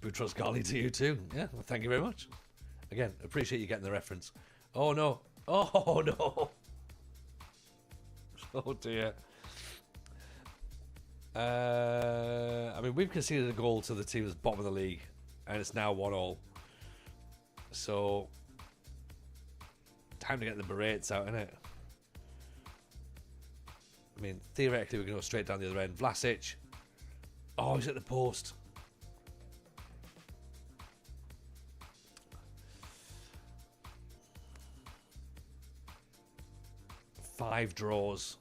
Boutros Ghali to you too. Yeah, well, thank you very much. Again, appreciate you getting the reference. Oh no. Oh no. Oh dear. I mean, we've conceded a goal to the team that's bottom of the league, and it's now 1-1. So, time to get the berets out, isn't it? I mean, theoretically, we can go straight down the other end. Vlasic. Oh, he's at the post. Five draws.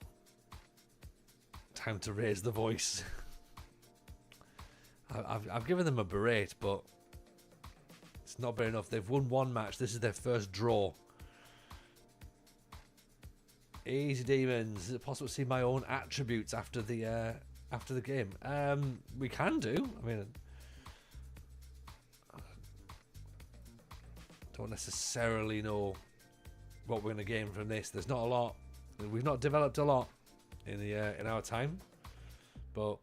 Time to raise the voice. I've given them a berate, but it's not been enough. They've won one match. This is their first draw. Easy demons. Is it possible to see my own attributes after the game? We can do. I mean, don't necessarily know what we're going to gain from this. There's not a lot. We've not developed a lot in our time, but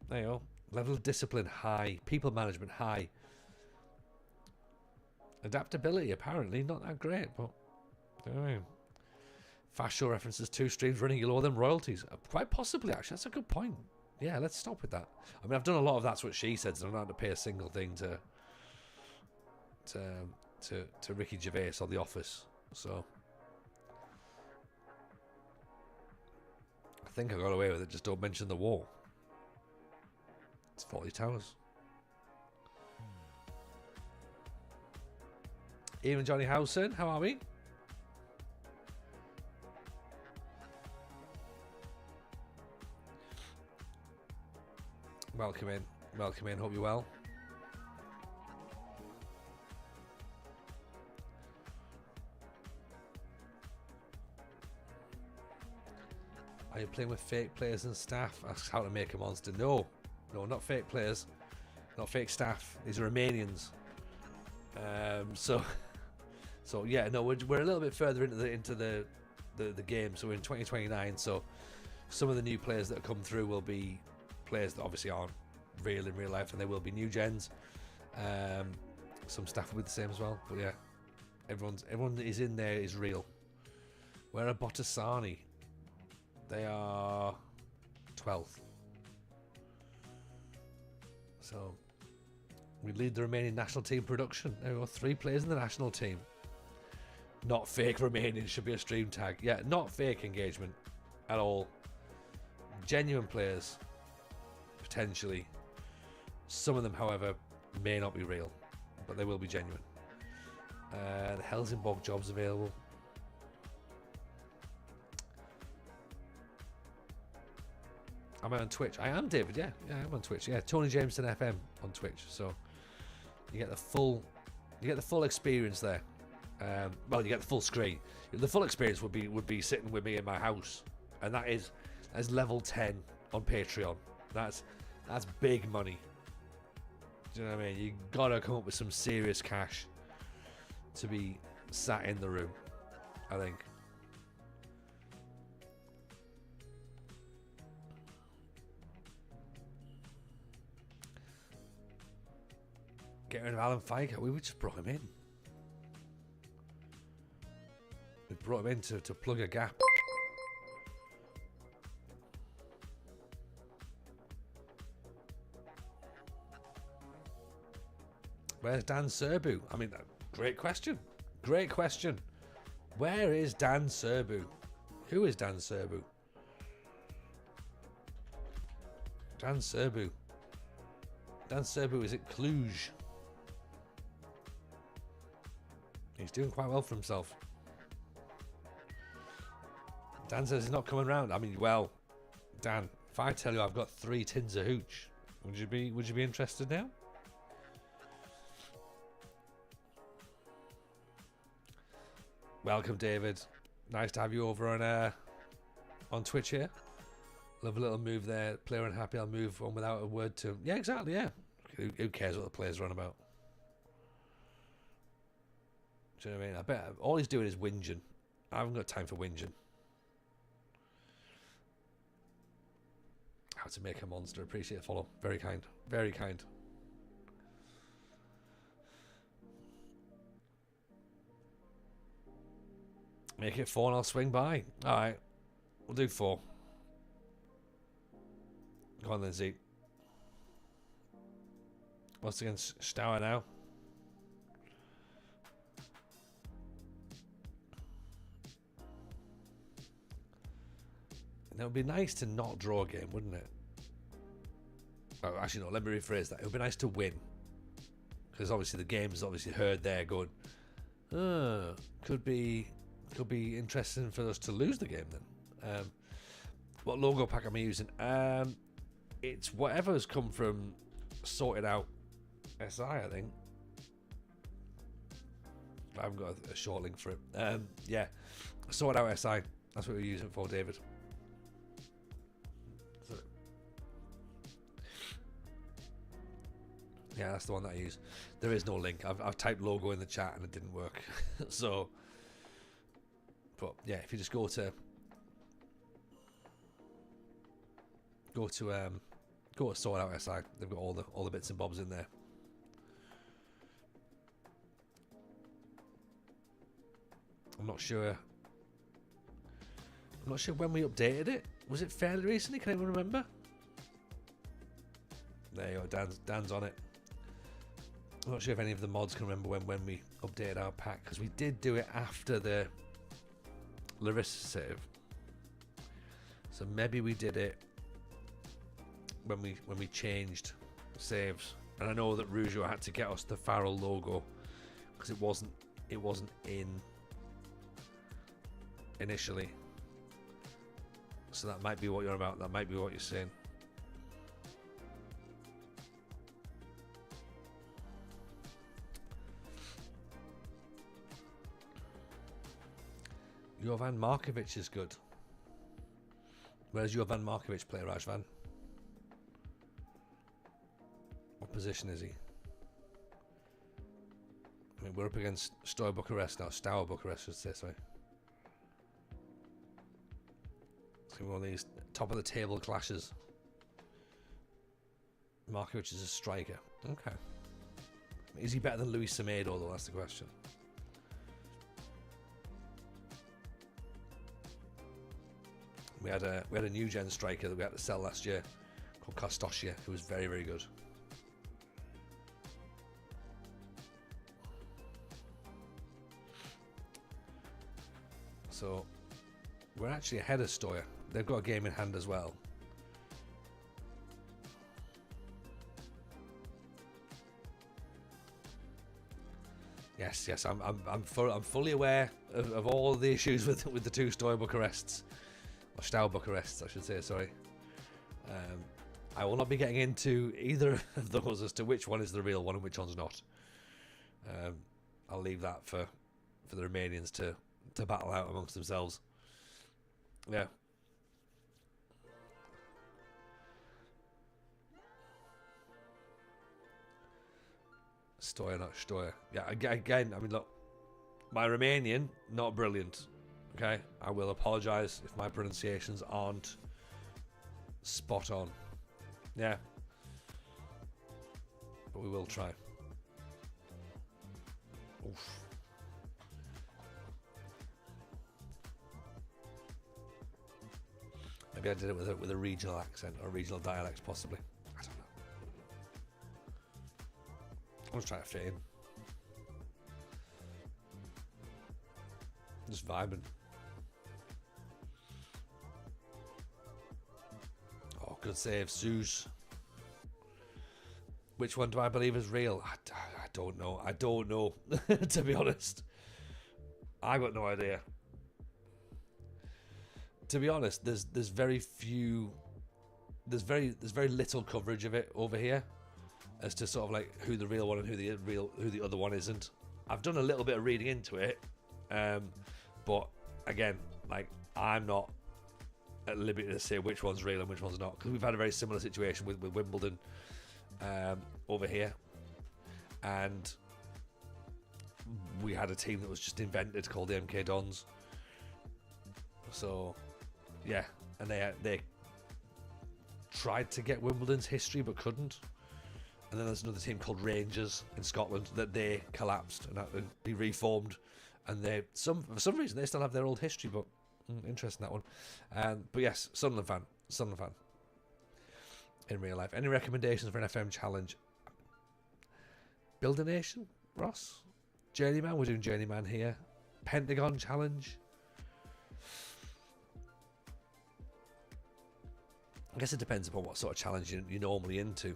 there you go. Level of discipline high, people management high, adaptability apparently not that great, but anyway. Fast show references 2 streams running, you lower them royalties. Quite possibly, actually. That's a good point. Yeah, let's stop with that. I mean, I've done a lot of that's what she said, so I'm not going to pay a single thing to Ricky Gervais or The Office. So I think I got away with it. Just don't mention the war. It's 40 Towers. Ian and Johnny Howson, how are we? Welcome in. Welcome in. Hope you're well. Are you playing with fake players and staff? Asks how to make a monster. No, not fake players, not fake staff. These are Romanians. So yeah, no, we're a little bit further into the game. So we're in 2029. So some of the new players that come through will be players that obviously aren't real in real life, and they will be new gens. Some staff will be the same as well. But yeah, everyone that is in there is real. Where are Botasani? They are 12th. So We lead the Romanian national team production. There we go, 3 players in the national team. Not fake Romanian should be a stream tag. Yeah, not fake engagement at all. Genuine players, potentially. Some of them, however, may not be real, but they will be genuine. The Helsingborg job's available. Am I on Twitch? I am, David. Yeah, I'm on Twitch. Yeah, Tony Jameson FM on Twitch. So you get the full experience there. Well, you get the full screen. The full experience would be sitting with me in my house, and that is level 10 on Patreon. That's big money. Do you know what I mean? You gotta come up with some serious cash to be sat in the room, I think. Get rid of Alan Fiker. We just brought him in. We brought him in to plug a gap. Where's Dan Serbu? I mean, great question. Great question. Where is Dan Serbu? Who is Dan Serbu? Dan Serbu. Dan Serbu is at Cluj. He's doing quite well for himself. Dan says he's not coming round. I mean, well, Dan, if I tell you I've got 3 tins of hooch, would you be interested now? Welcome, David. Nice to have you over on Twitch here. Love a little move there. Player unhappy, I'll move on without a word to him. Yeah, exactly, yeah. Who cares what the players run about? Do you know what I mean? I bet all he's doing is whinging. I haven't got time for whinging. How to make a monster. Appreciate the follow. Very kind. Very kind. Make it 4 and I'll swing by. Alright. We'll do 4. Go on then, Zeke. What's against Stauer now? And it would be nice to not draw a game, wouldn't it? Oh, actually, no, let me rephrase that. It would be nice to win. Because obviously the game's obviously heard there going, could be interesting for us to lose the game then. What logo pack am I using? It's whatever's come from Sorted Out SI, I think. I haven't got a short link for it. Yeah, Sorted Out SI. That's what we're using it for, David. Yeah, that's the one that I use. There is no link. I've typed logo in the chat and it didn't work. So, but yeah, if you just go to Sort Out SI, they've got all the bits and bobs in there. I'm not sure when we updated it. Was it fairly recently? Can anyone remember? There you go. Dan's on it. I'm not sure if any of the mods can remember when we updated our pack, because we did do it after the Larissa save. So maybe we did it when we changed saves. And I know that Rougeau had to get us the Farul logo because it wasn't in initially. So that might be what you're about. That might be what you're saying. Jovan Markovic is good. Where's Jovan Markovic play, Rajvan? What position is he? I mean, we're up against Stour Bucharest now. Stour Bucharest, I should say, sorry. It's one of these top of the table clashes. Markovic is a striker. Okay. Is he better than Luis Semedo, though? That's the question. We had a new gen striker that we had to sell last year called Kostosia, who was very, very good. So we're actually ahead of Stoya. They've got a game in hand as well. Yes, I'm fully aware of all the issues with the two Stoya Bucharests, or Stau Bucharests, I should say. Sorry. I will not be getting into either of those as to which one is the real one and which one's not. I'll leave that for the Romanians to battle out amongst themselves. Yeah. Stoya, not Stoya. Yeah, again, I mean, look, my Romanian, not brilliant. Okay? I will apologise if my pronunciations aren't spot on. Yeah. But we will try. Oof. Maybe I did it with a regional accent or regional dialect, possibly. I don't know. I'm just trying to fit in. Just vibing. Oh, good save, Zeus. Which one do I believe is real? I don't know. I don't know, to be honest. I got no idea. To be honest, there's very few. There's very little coverage of it over here, as to sort of like who the real one and who the other one isn't. I've done a little bit of reading into it, but again, like, I'm not at liberty to say which one's real and which one's not, because we've had a very similar situation with Wimbledon over here, and we had a team that was just invented called the MK Dons. So yeah, and they tried to get Wimbledon's history but couldn't. And then there's another team called Rangers in Scotland that they collapsed and had to be reformed. And for some reason they still have their old history, but interesting, that one. But yes, Sunderland fan. In real life. Any recommendations for an FM challenge? Build a Nation, Ross? Journeyman, we're doing Journeyman here. Pentagon challenge. I guess it depends upon what sort of challenge you're normally into.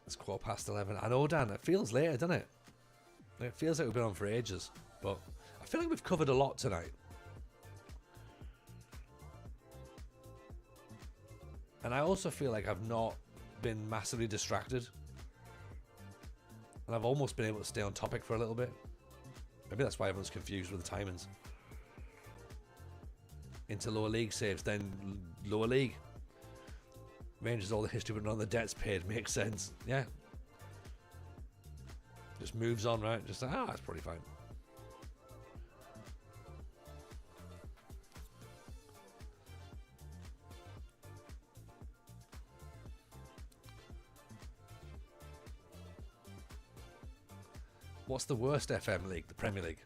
It's 11:15. I know, Dan, it feels later, doesn't it? It feels like we've been on for ages, but I feel like we've covered a lot tonight. And I also feel like I've not been massively distracted. And I've almost been able to stay on topic for a little bit. Maybe that's why everyone's confused with the timings. Into lower league saves, then lower league. Rangers all the history, but none of the debts paid. Makes sense. Yeah. Just moves on, right? Just like, that's pretty fine. What's the worst FM league? The Premier League.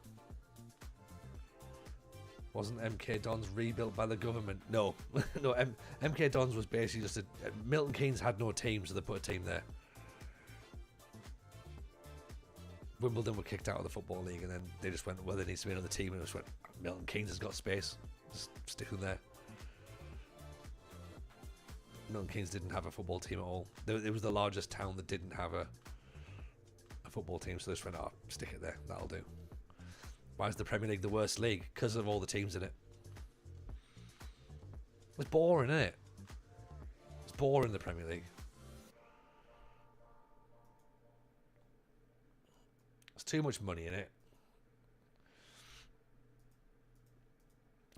Wasn't MK Dons rebuilt by the government? No. No, MK Dons was basically just Milton Keynes had no team, so they put a team there. Wimbledon were kicked out of the Football League, and then they just went, well, there needs to be another team, and just went, Milton Keynes has got space. Just stick them there. Milton Keynes didn't have a football team at all. It was the largest town that didn't have a football team, so they just went, stick it there. That'll do. Why is the Premier League the worst league? Because of all the teams in it. It's boring, isn't it? It's boring, the Premier League. There's too much money in it.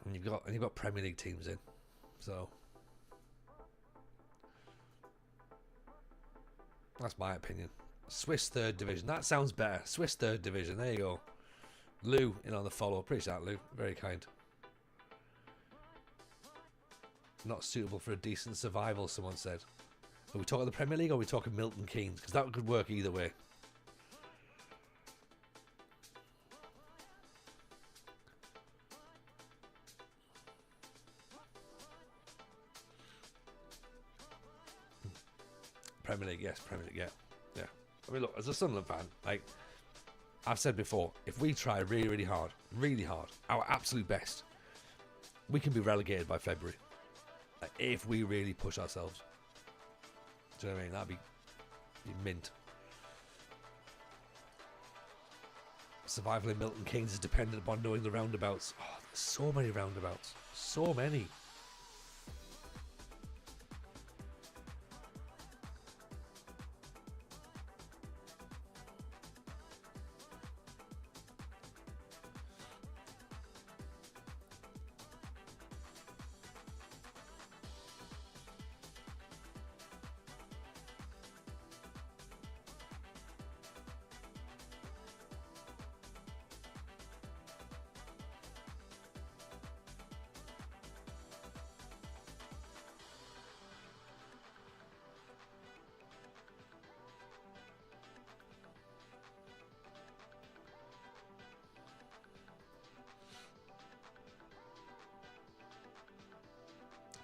And you've got Premier League teams in. So that's my opinion. Swiss third division. That sounds better. Swiss third division. There you go. Lou in on the follow. Appreciate that, Lou. Very kind. Not suitable for a decent survival, someone said. Are we talking the Premier League or are we talking Milton Keynes? Because that could work either way. Premier League, yes. Premier League, yeah. I mean, look, as a Sunderland fan, like, I've said before, if we try really hard, our absolute best, we can be relegated by February. Like, if we really push ourselves. Do you know what I mean? That'd be mint. Survival in Milton Keynes is dependent upon knowing the roundabouts. Oh, there's so many roundabouts. So many.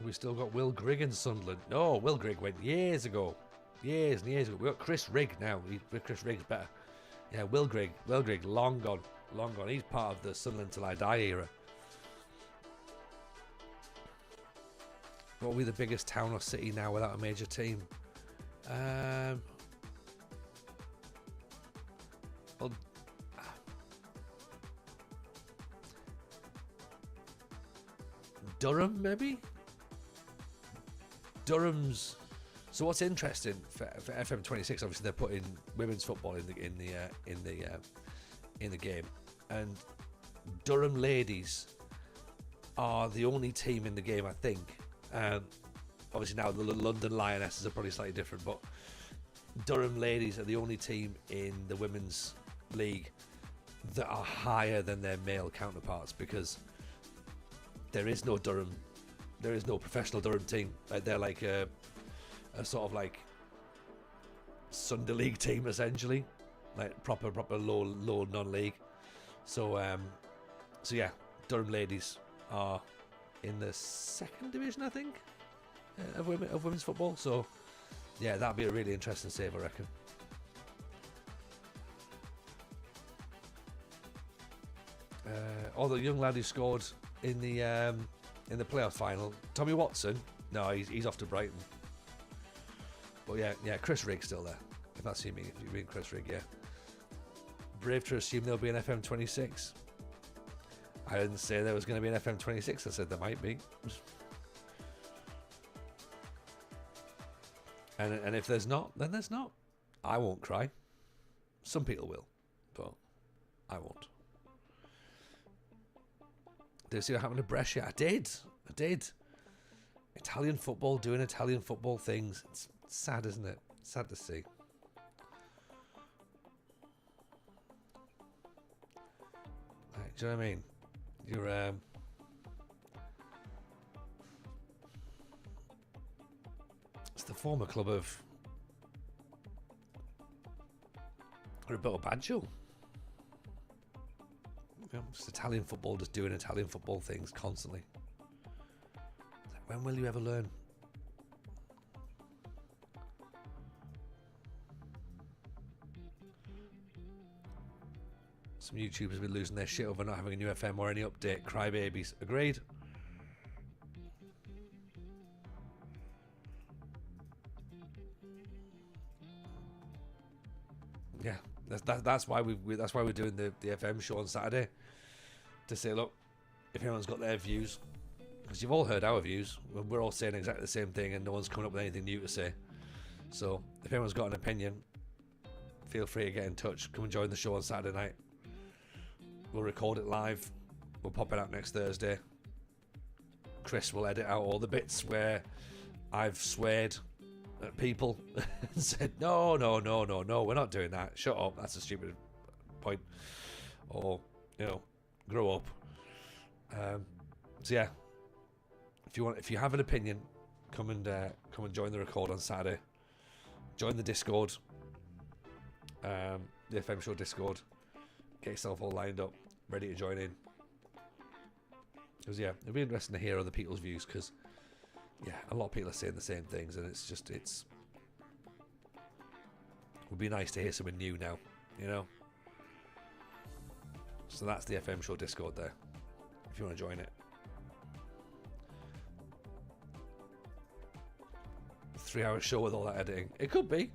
We still got Will Grigg in Sunderland. No, Will Grigg went years ago. Years and years ago. We got Chris Rigg now. Chris Rigg's better. Yeah, Will Grigg, long gone. Long gone. He's part of the Sunderland Till I Die era. What will be the biggest town or city now without a major team? Well, Durham, maybe? Durham's. So what's interesting for FM26? Obviously, they're putting women's football in the game, and Durham ladies are the only team in the game, I think. Obviously now the London Lionesses are probably slightly different, but Durham ladies are the only team in the women's league that are higher than their male counterparts, because there is no professional Durham team. Like, they're like a sort of like Sunday League team, essentially, like proper low non-league. So yeah, Durham ladies are in the second division, I think, of women's football. So yeah, that'd be a really interesting save, I reckon. Or the young lad who scored in the playoff final, Tommy Watson. No, he's off to Brighton. But yeah, Chris Rigg still there. If that's you mean, if you mean Chris Rigg, yeah. Brave to assume there'll be an FM26. I didn't say there was going to be an FM26. I said there might be. And if there's not, then there's not. I won't cry. Some people will, but I won't. Did you see what happened to Brescia? I did. Italian football doing Italian football things. It's sad, isn't it? Sad to see. Like, do you know what I mean? You're it's the former club of Roberto Baggio. Just Italian football, just doing Italian football things constantly. Like, when will you ever learn? Some YouTubers have been losing their shit over not having a new FM or any update. Crybabies. Agreed. Yeah, that's why we're doing the FM show on Saturday, to say, look, if anyone's got their views, because you've all heard our views, we're all saying exactly the same thing, and no one's coming up with anything new to say. So if anyone's got an opinion, feel free to get in touch. Come and join the show on Saturday night. We'll record it live. We'll pop it out next Thursday. Chris will edit out all the bits where I've sweared at people and said, no, we're not doing that. Shut up. That's a stupid point. Or, grow up. So yeah, if you have an opinion, come and join the record on Saturday. Join the Discord, the FM show Discord. Get yourself all lined up, ready to join in. Because yeah, it'll be interesting to hear other people's views, because yeah, a lot of people are saying the same things, and it would be nice to hear something new now, So that's the FM show Discord there, if you want to join it. 3-hour show with all that editing. It could be.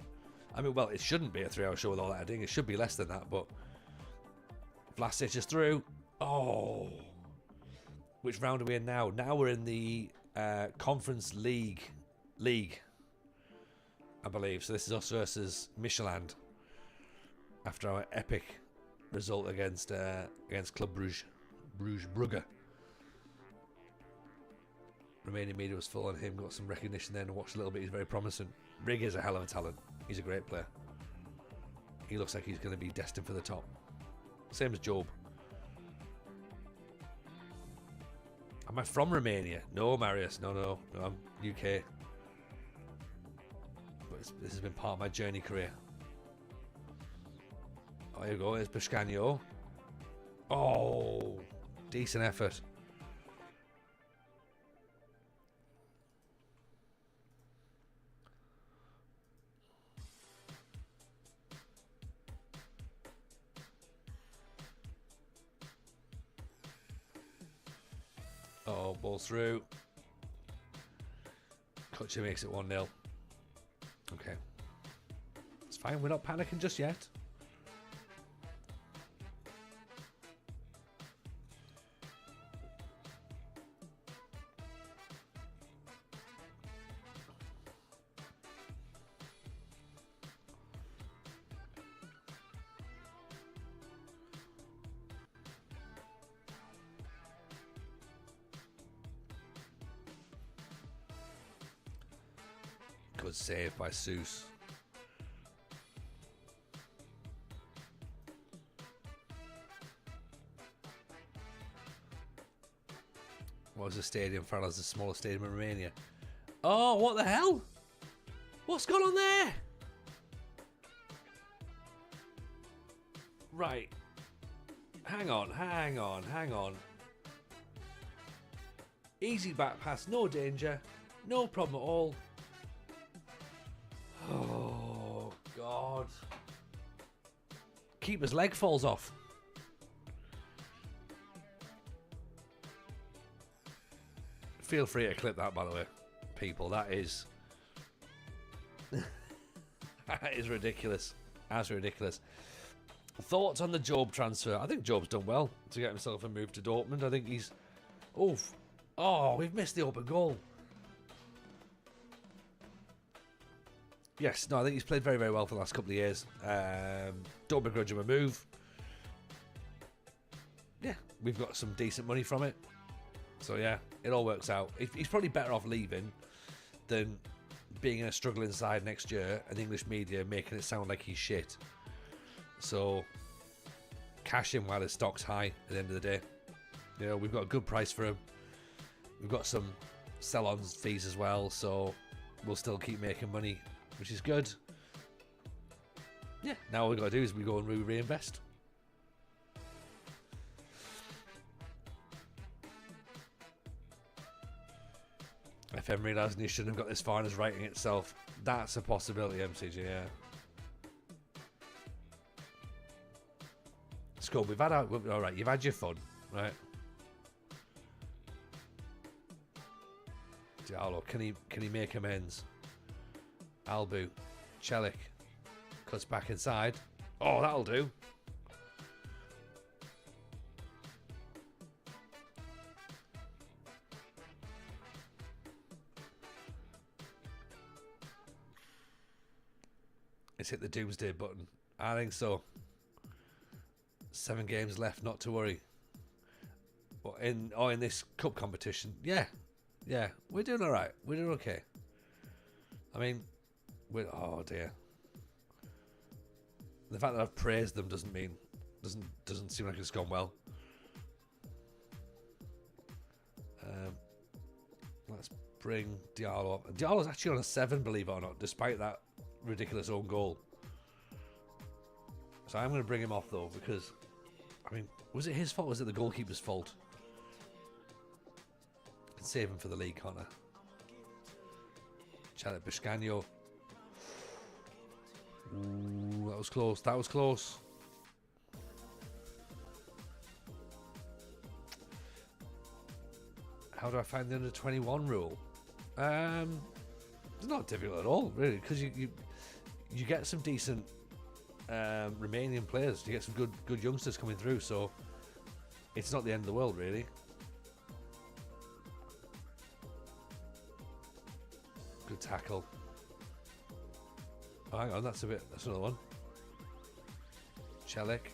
I mean, well, it shouldn't be a 3-hour show with all that editing. It should be less than that, but Vlasic is through. Oh. Which round are we in now? Now we're in the Conference League, I believe. So this is us versus Michelin after our epic result against Club Brugge. Brugge. Romanian media was full on him, got some recognition there and watched a little bit. He's very promising. Rig is a hell of a talent. He's a great player. He looks like he's going to be destined for the top. Same as Job. Am I from Romania? No, Marius. No. I'm UK. But this has been part of my journey career. Oh, here we go. There's Pescanio. Oh, decent effort. Oh, ball through. Kutcher makes it 1-0. Okay. It's fine. We're not panicking just yet. Good save by Seuss. What was the stadium? Farul is the smallest stadium in Romania. Oh, what the hell? What's going on there? Right. Hang on. Easy back pass, no danger, no problem at all. Oh, God. Keeper's leg falls off. Feel free to clip that, by the way, people. That is... that is ridiculous. That's ridiculous. Thoughts on the Job transfer? I think Job's done well to get himself a move to Dortmund. I think he's... Oh, we've missed the open goal. Yes, no, I think he's played very, very well for the last couple of years. Don't begrudge him a move. Yeah, we've got some decent money from it. So, yeah, it all works out. He's probably better off leaving than being in a struggling side next year and English media making it sound like he's shit. So, cash in while his stock's high at the end of the day. You know, we've got a good price for him. We've got some sell-on fees as well, so we'll still keep making money, which is good. Yeah, now all we've got to do is we go and reinvest. FM realising he shouldn't have got this far and is writing itself. That's a possibility, MCG, yeah. It's cool. We've had our... Alright, you've had your fun, right? Diallo, can he make amends? Albu, Chelik cuts back inside. Oh, that'll do. It's hit the doomsday button. I think so. 7 games left, not to worry. But in this cup competition, yeah, we're doing all right. We're doing okay. I mean, oh dear. The fact that I've praised them doesn't seem like it's gone well. Let's bring Diallo up. Diallo's actually on a 7, believe it or not, despite that ridiculous own goal. So I'm going to bring him off though, because I mean, was it his fault or was it the goalkeeper's fault? I can save him for the league, can't I? Chalet Biscagno. Ooh, that was close. That was close. How do I find the under 21 rule? It's not difficult at all, really, because you get some decent Romanian players. You get some good youngsters coming through, so it's not the end of the world, really. Good tackle. Oh, hang on, that's another one. Celik.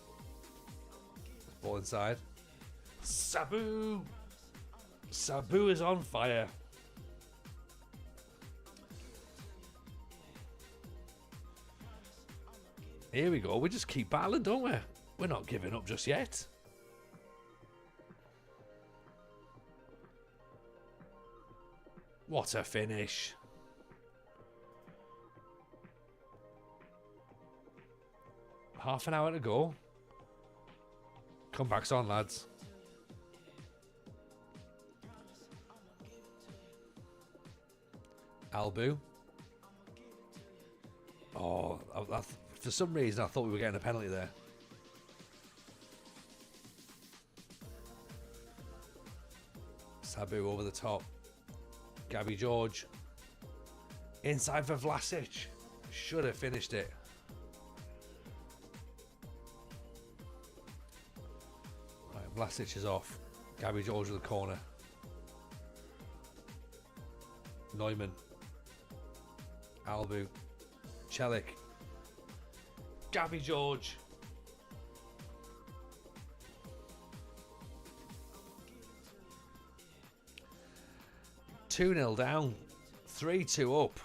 Ball inside. Sabu! Sabu is on fire. Here we go. We just keep battling, don't we? We're not giving up just yet. What a finish. Half an hour to go. Comeback's on, lads. Albu. Oh, for some reason I thought we were getting a penalty there. Sabu over the top. Gabby George. Inside for Vlasic. Should have finished it. Right, Vlasic is off. Gabby George in the corner. Neumann. Albu. Celik. Gabby George. Two 0 down. 3-2 up.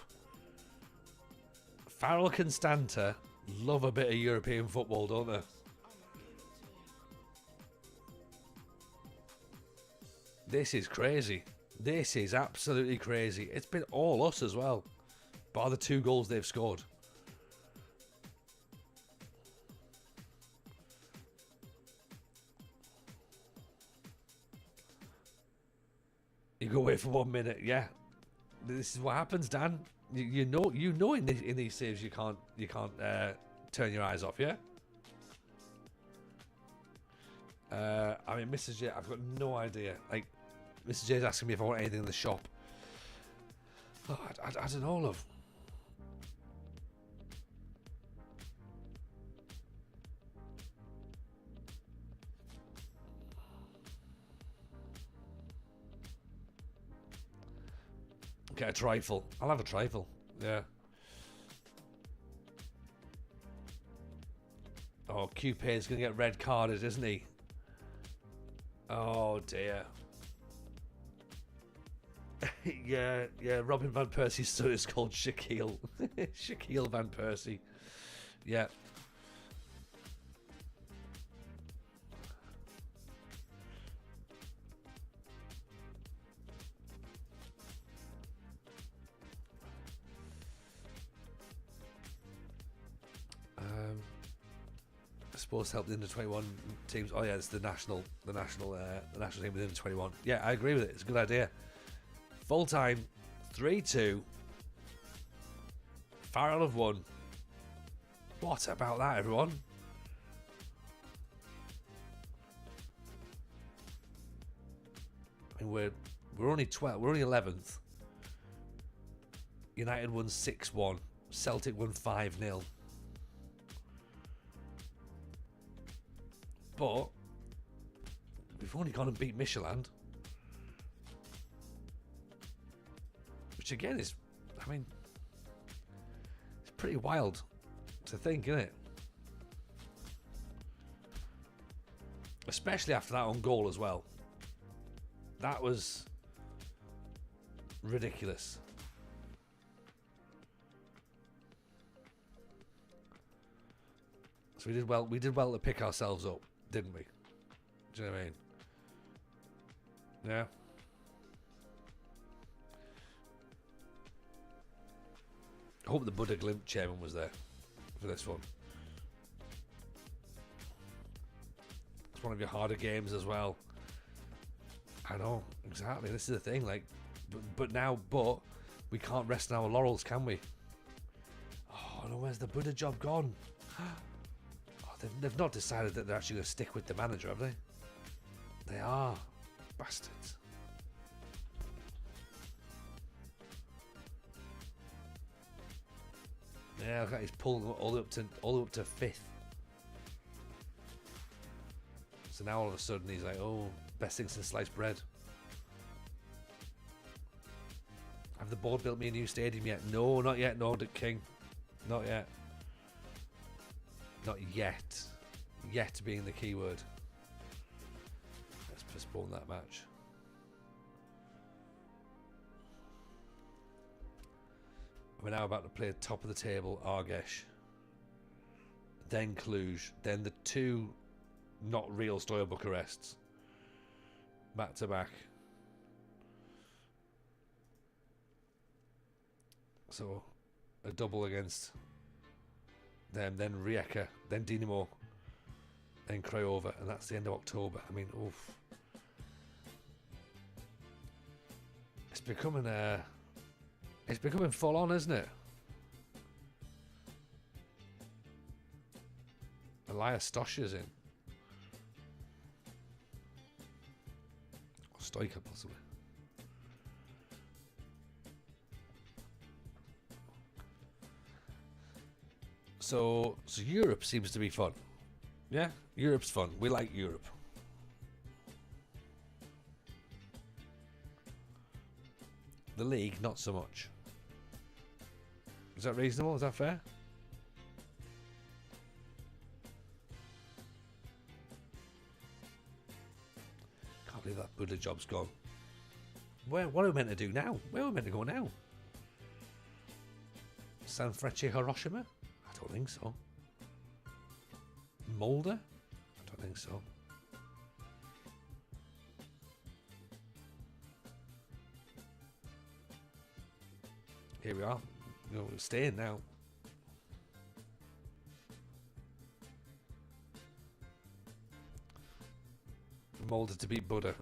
Farul Constanta love a bit of European football, don't they? This is crazy. This is absolutely crazy. It's been all us as well, bar the 2 goals they've scored. You go away for 1 minute, yeah. This is what happens, Dan. You know in these saves you can't turn your eyes off, yeah. I mean, Mrs. J, I've got no idea. Like, Mrs. J's asking me if I want anything in the shop. Oh, I don't know, love. Get a trifle. I'll have a trifle. Yeah. Oh, Coupe's going to get red carded, isn't he? Oh, dear. yeah. Robin Van Persie's son is called Shaquille. Shaquille Van Persie. Yeah. Supposed to help the under 21 teams. Oh yeah, it's the national team within the 21. Yeah, I agree with it. It's a good idea. Full time, 3-2. Farrell have won. What about that, everyone? I mean, we're only 12th. We're only 11th. United won 6-1. Celtic won 5-0. But we've only gone and beat Michelin, which again is, I mean, it's pretty wild to think, isn't it? Especially after that own goal as well. That was ridiculous. So we did well to pick ourselves up, didn't we? Do you know what I mean? Yeah. I hope the Buddha Glimp chairman was there for this one. It's one of your harder games as well. I know, exactly. This is the thing, like, but we can't rest on our laurels, can we? Oh no, where's the Buddha job gone? They've not decided that they're actually going to stick with the manager, have they? They are. Bastards. Yeah, look, he's pulled all the way up to 5th. So now all of a sudden he's like, oh, best thing since sliced bread. Have the board built me a new stadium yet? No, not yet, Nordic King. Not yet. Not yet. Yet being the key word. Let's postpone that match. We're now about to play top of the table, Argesh. Then Cluj. Then the 2 not real Stoya Bucharests. Back to back. So a double against them, then Rijeka, then Dinamo, then Craiova, and that's the end of October. I mean, oof. It's becoming full on, isn't it? Elias Stosha's in. Or Stoica, possibly. So Europe seems to be fun. Yeah, Europe's fun. We like Europe. The league, not so much. Is that reasonable? Is that fair? Can't believe that Buddha job's gone. What are we meant to do now? Where are we meant to go now? San Frecce Hiroshima? I don't think so. Molde? I don't think so. Here we are. We're staying now. Molde to beat Buddha.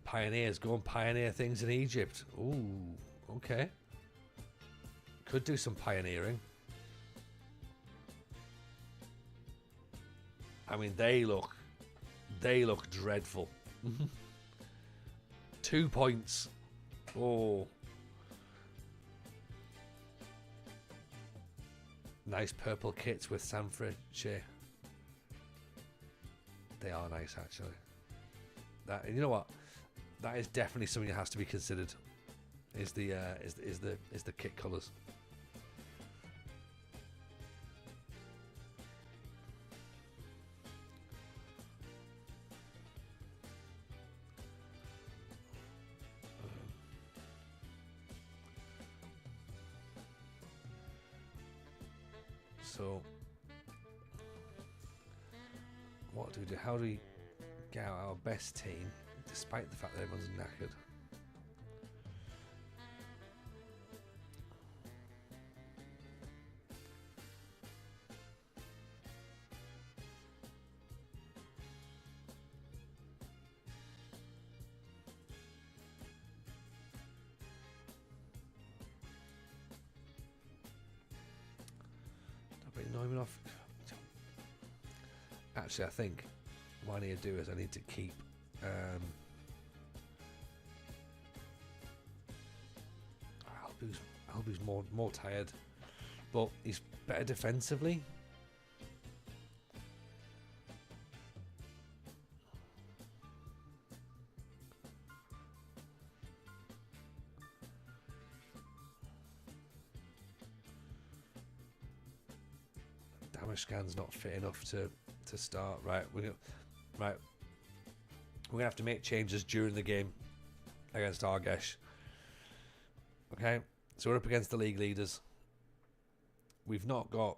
Pioneers, go and pioneer things in Egypt. Ooh, okay. Could do some pioneering. I mean, they look dreadful. 2 points. Oh. Nice purple kits with San Frecce. They are nice, actually. That, you know what? That is definitely something that has to be considered. Is the kit colours. So, what do we do? How do we get out our best team, despite the fact that everyone's knackered? Actually, I think what I need to do is I need to keep Albu's more tired, but he's better defensively. Damashkan's not fit enough to start. Right, we're gonna have to make changes during the game against Argesh. Okay, so we're up against the league leaders. We've not got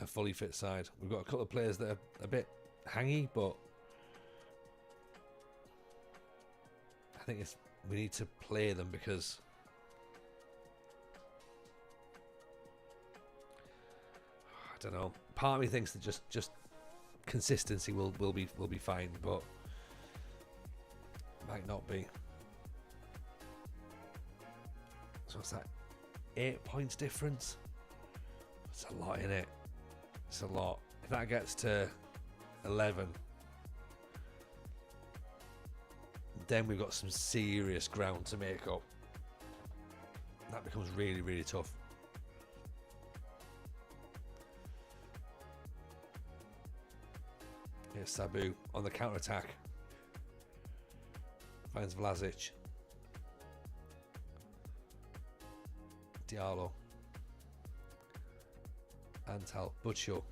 a fully fit side. We've got a couple of players that are a bit hangy, but I think we need to play them because I don't know. Part of me thinks that just consistency will be fine, but might not be. So what's that? 8 points difference. It's a lot in it. It's a lot. If that gets to 11, then we've got some serious ground to make up. That becomes really, really tough. Here's Sabu on the counter-attack. Finds Vlasic. Diallo. Antal. Butcho.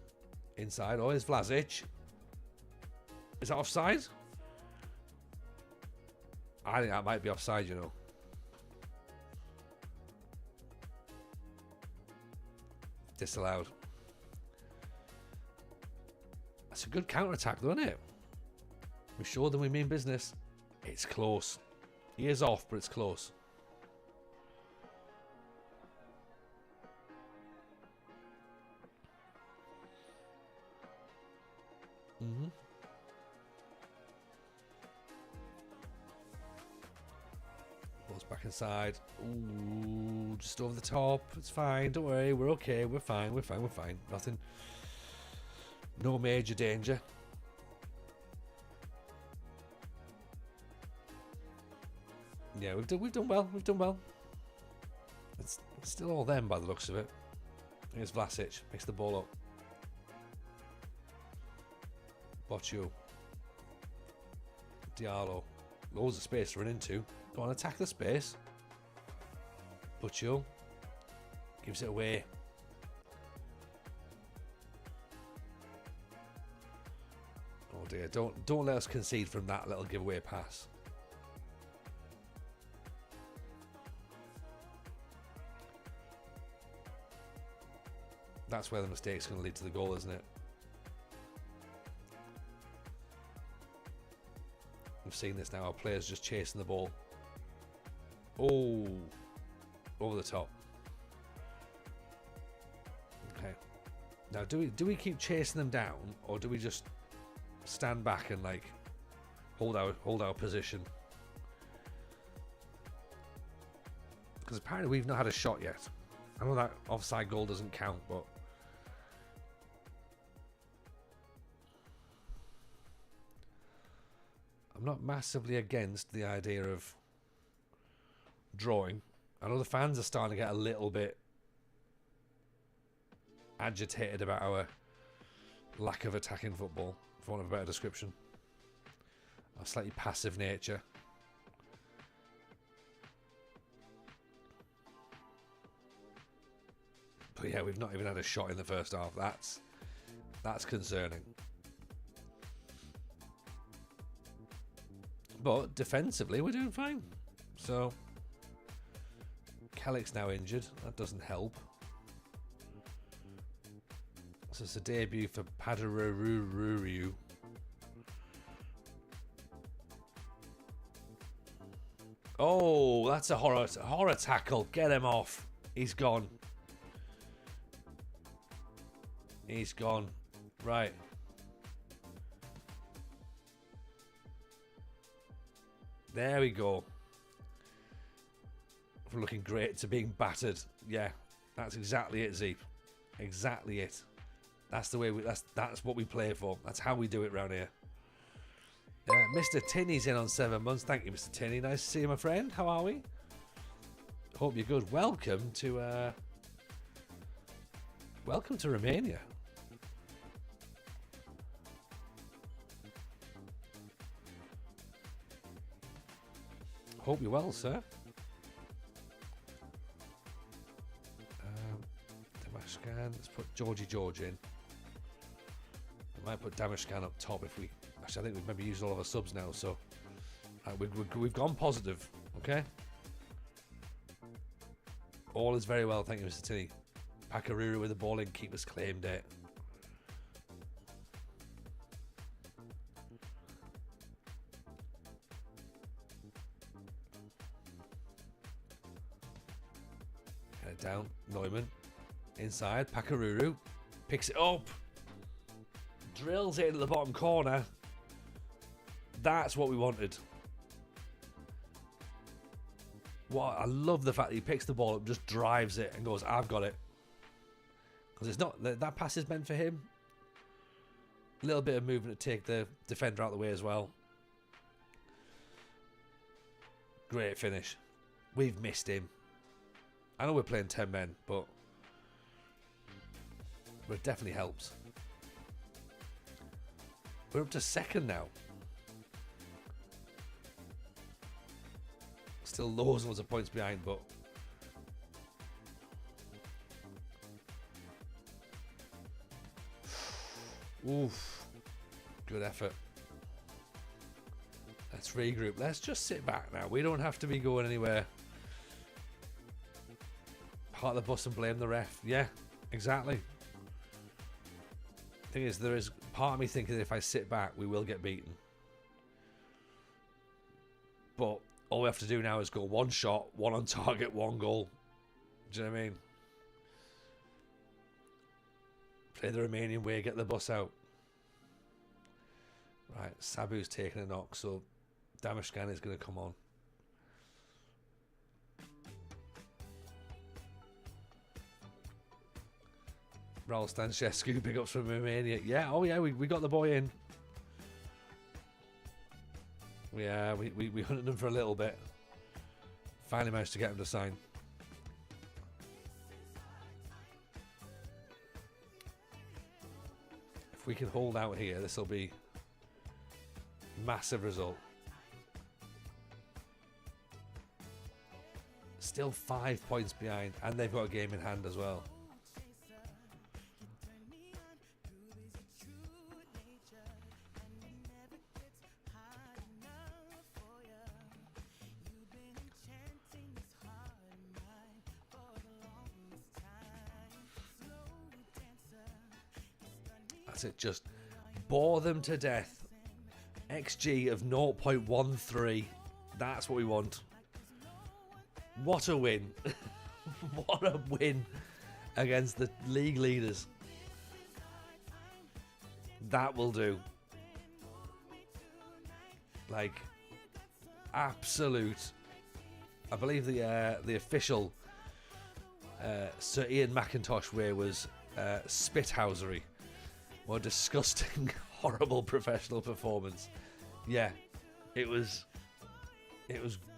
Inside. Oh, here's Vlasic. Is that offside? I think that might be offside, you know. Disallowed. That's a good counter-attack, though, isn't it? We showed them we mean business. It's close. He is off, but it's close. Ball's back inside. Ooh, just over the top. It's fine. Don't worry. We're okay. We're fine. We're fine. We're fine. Nothing. No major danger. Yeah, we've done well. We've done well. It's still all them by the looks of it. Here's Vlasic. Picks the ball up. Boccio. Diallo. Loads of space to run into. Go on, attack the space. Boccio. Gives it away. Oh dear, don't let us concede from that little giveaway pass. That's where the mistake's going to lead to the goal, isn't it? We've seen this now. Our players just chasing the ball. Oh, over the top. Okay. Now, do we keep chasing them down, or do we just stand back and like hold our position? Because apparently we've not had a shot yet. I know that offside goal doesn't count, but I'm not massively against the idea of drawing. I know the fans are starting to get a little bit agitated about our lack of attacking football, for want of a better description. Our slightly passive nature. But yeah, we've not even had a shot in the first half. That's concerning. But defensively, we're doing fine. So, Kellick's now injured. That doesn't help. So it's a debut for Padarururu. Oh, that's a horror tackle. Get him off. He's gone. He's gone. Right. There we go. From looking great to being battered. Yeah, that's exactly it, Zeep. Exactly it. That's the way that's what we play for. That's how we do it round here. Mr. Tinney's in on 7 months. Thank you, Mr. Tinney. Nice to see you, my friend. How are we? Hope you're good. Welcome to Romania. Hope you're well, sir. Damashkan. Let's put Georgie George in. We might put Damashkan up top if we... Actually, I think we've maybe used all of our subs now, so... we've gone positive, okay? All is very well, thank you, Mr. Tinney. Pakaruru with the ball in, keepers claimed it. Head down, Neumann. Inside, Pakaruru. Picks it up. Drills it into the bottom corner. That's what we wanted. I love the fact that he picks the ball up, just drives it and goes, I've got it. Because it's not that pass is meant for him. A little bit of movement to take the defender out of the way as well. Great finish. We've missed him. I know we're playing 10 men, but it definitely helps. We're up to second now. Still loads and loads of points behind, but oof, good effort. Let's regroup. Let's just sit back now. We don't have to be going anywhere. Part of the bus and blame the ref. Yeah, exactly. Thing is, there is part of me thinking that if I sit back, we will get beaten. But all we have to do now is go one shot, one on target, one goal. Do you know what I mean? Play the Romanian way, get the bus out. Right, Sabu's taking a knock, so Damashkan is going to come on. Raul Stancescu, big ups from Romania. Yeah, oh yeah, we got the boy in. Yeah, we hunted him for a little bit. Finally managed to get him to sign. If we can hold out here, this will be massive result. Still 5 points behind, and they've got a game in hand as well. That's it, just bore them to death. XG of 0.13. That's what we want. What a win. What a win against the league leaders. That will do. Like, absolute. I believe the official Sir Ian McIntosh way was spithousery. More disgusting, horrible professional performance. Yeah, it was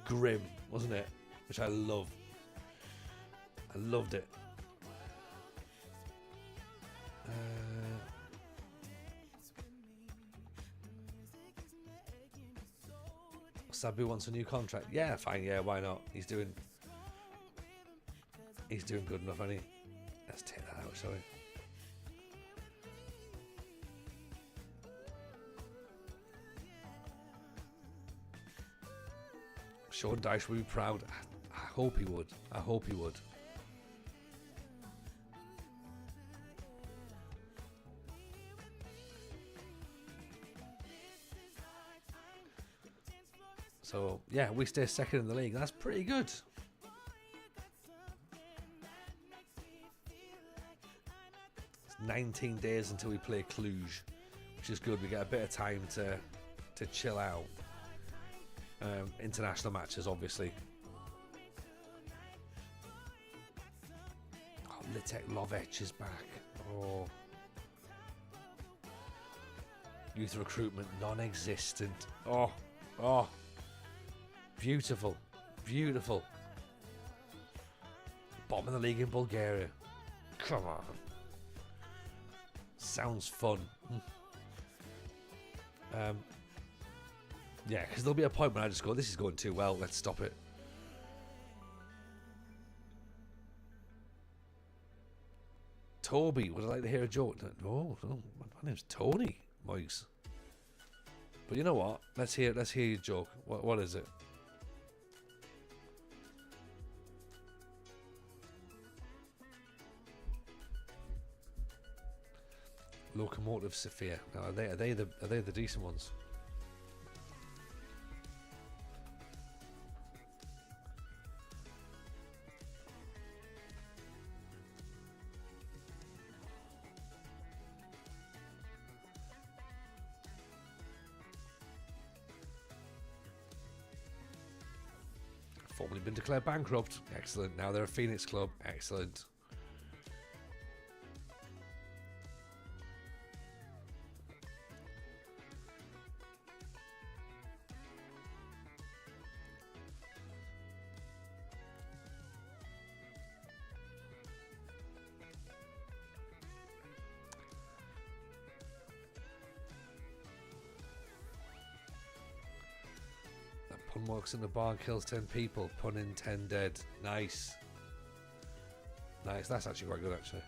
grim, wasn't it? Which I love. I loved it. Sabu wants a new contract. Yeah, fine. Yeah, why not? He's doing good enough, isn't he? Let's take that out, shall we? Sean Dyche would be proud. I hope he would. I hope he would. So, yeah, we stay second in the league. That's pretty good. It's 19 days until we play Cluj, which is good. We get a bit of time to chill out. International matches, obviously. Oh, Litek Lovech is back. Oh. Youth recruitment non-existent. Oh. Beautiful. Beautiful. Bottom of the league in Bulgaria. Come on. Sounds fun. Yeah, because there'll be a point when I just go, this is going too well, let's stop it. Toby, would I like to hear a joke? No, my name's Tony, Moise. But you know what? Let's hear your joke. What is it? Locomotive Sophia. Now, are they the decent ones? Formerly been declared bankrupt. Excellent. Now they're a Phoenix club. Excellent. Pun walks in the barn, kills 10 people. Pun in 10 dead. Nice. Nice. That's actually quite good, actually.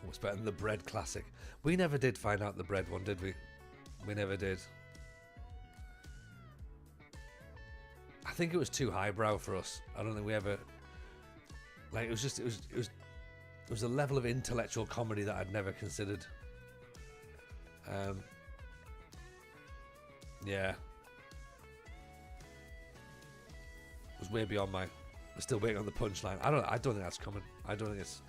Almost better than the bread classic. We never did find out the bread one, did we? We never did. I think it was too highbrow for us. I don't think we ever... Like, it was a level of intellectual comedy that I'd never considered. Yeah. It was way beyond my... I'm still waiting on the punchline. I don't think that's coming. I don't think it's...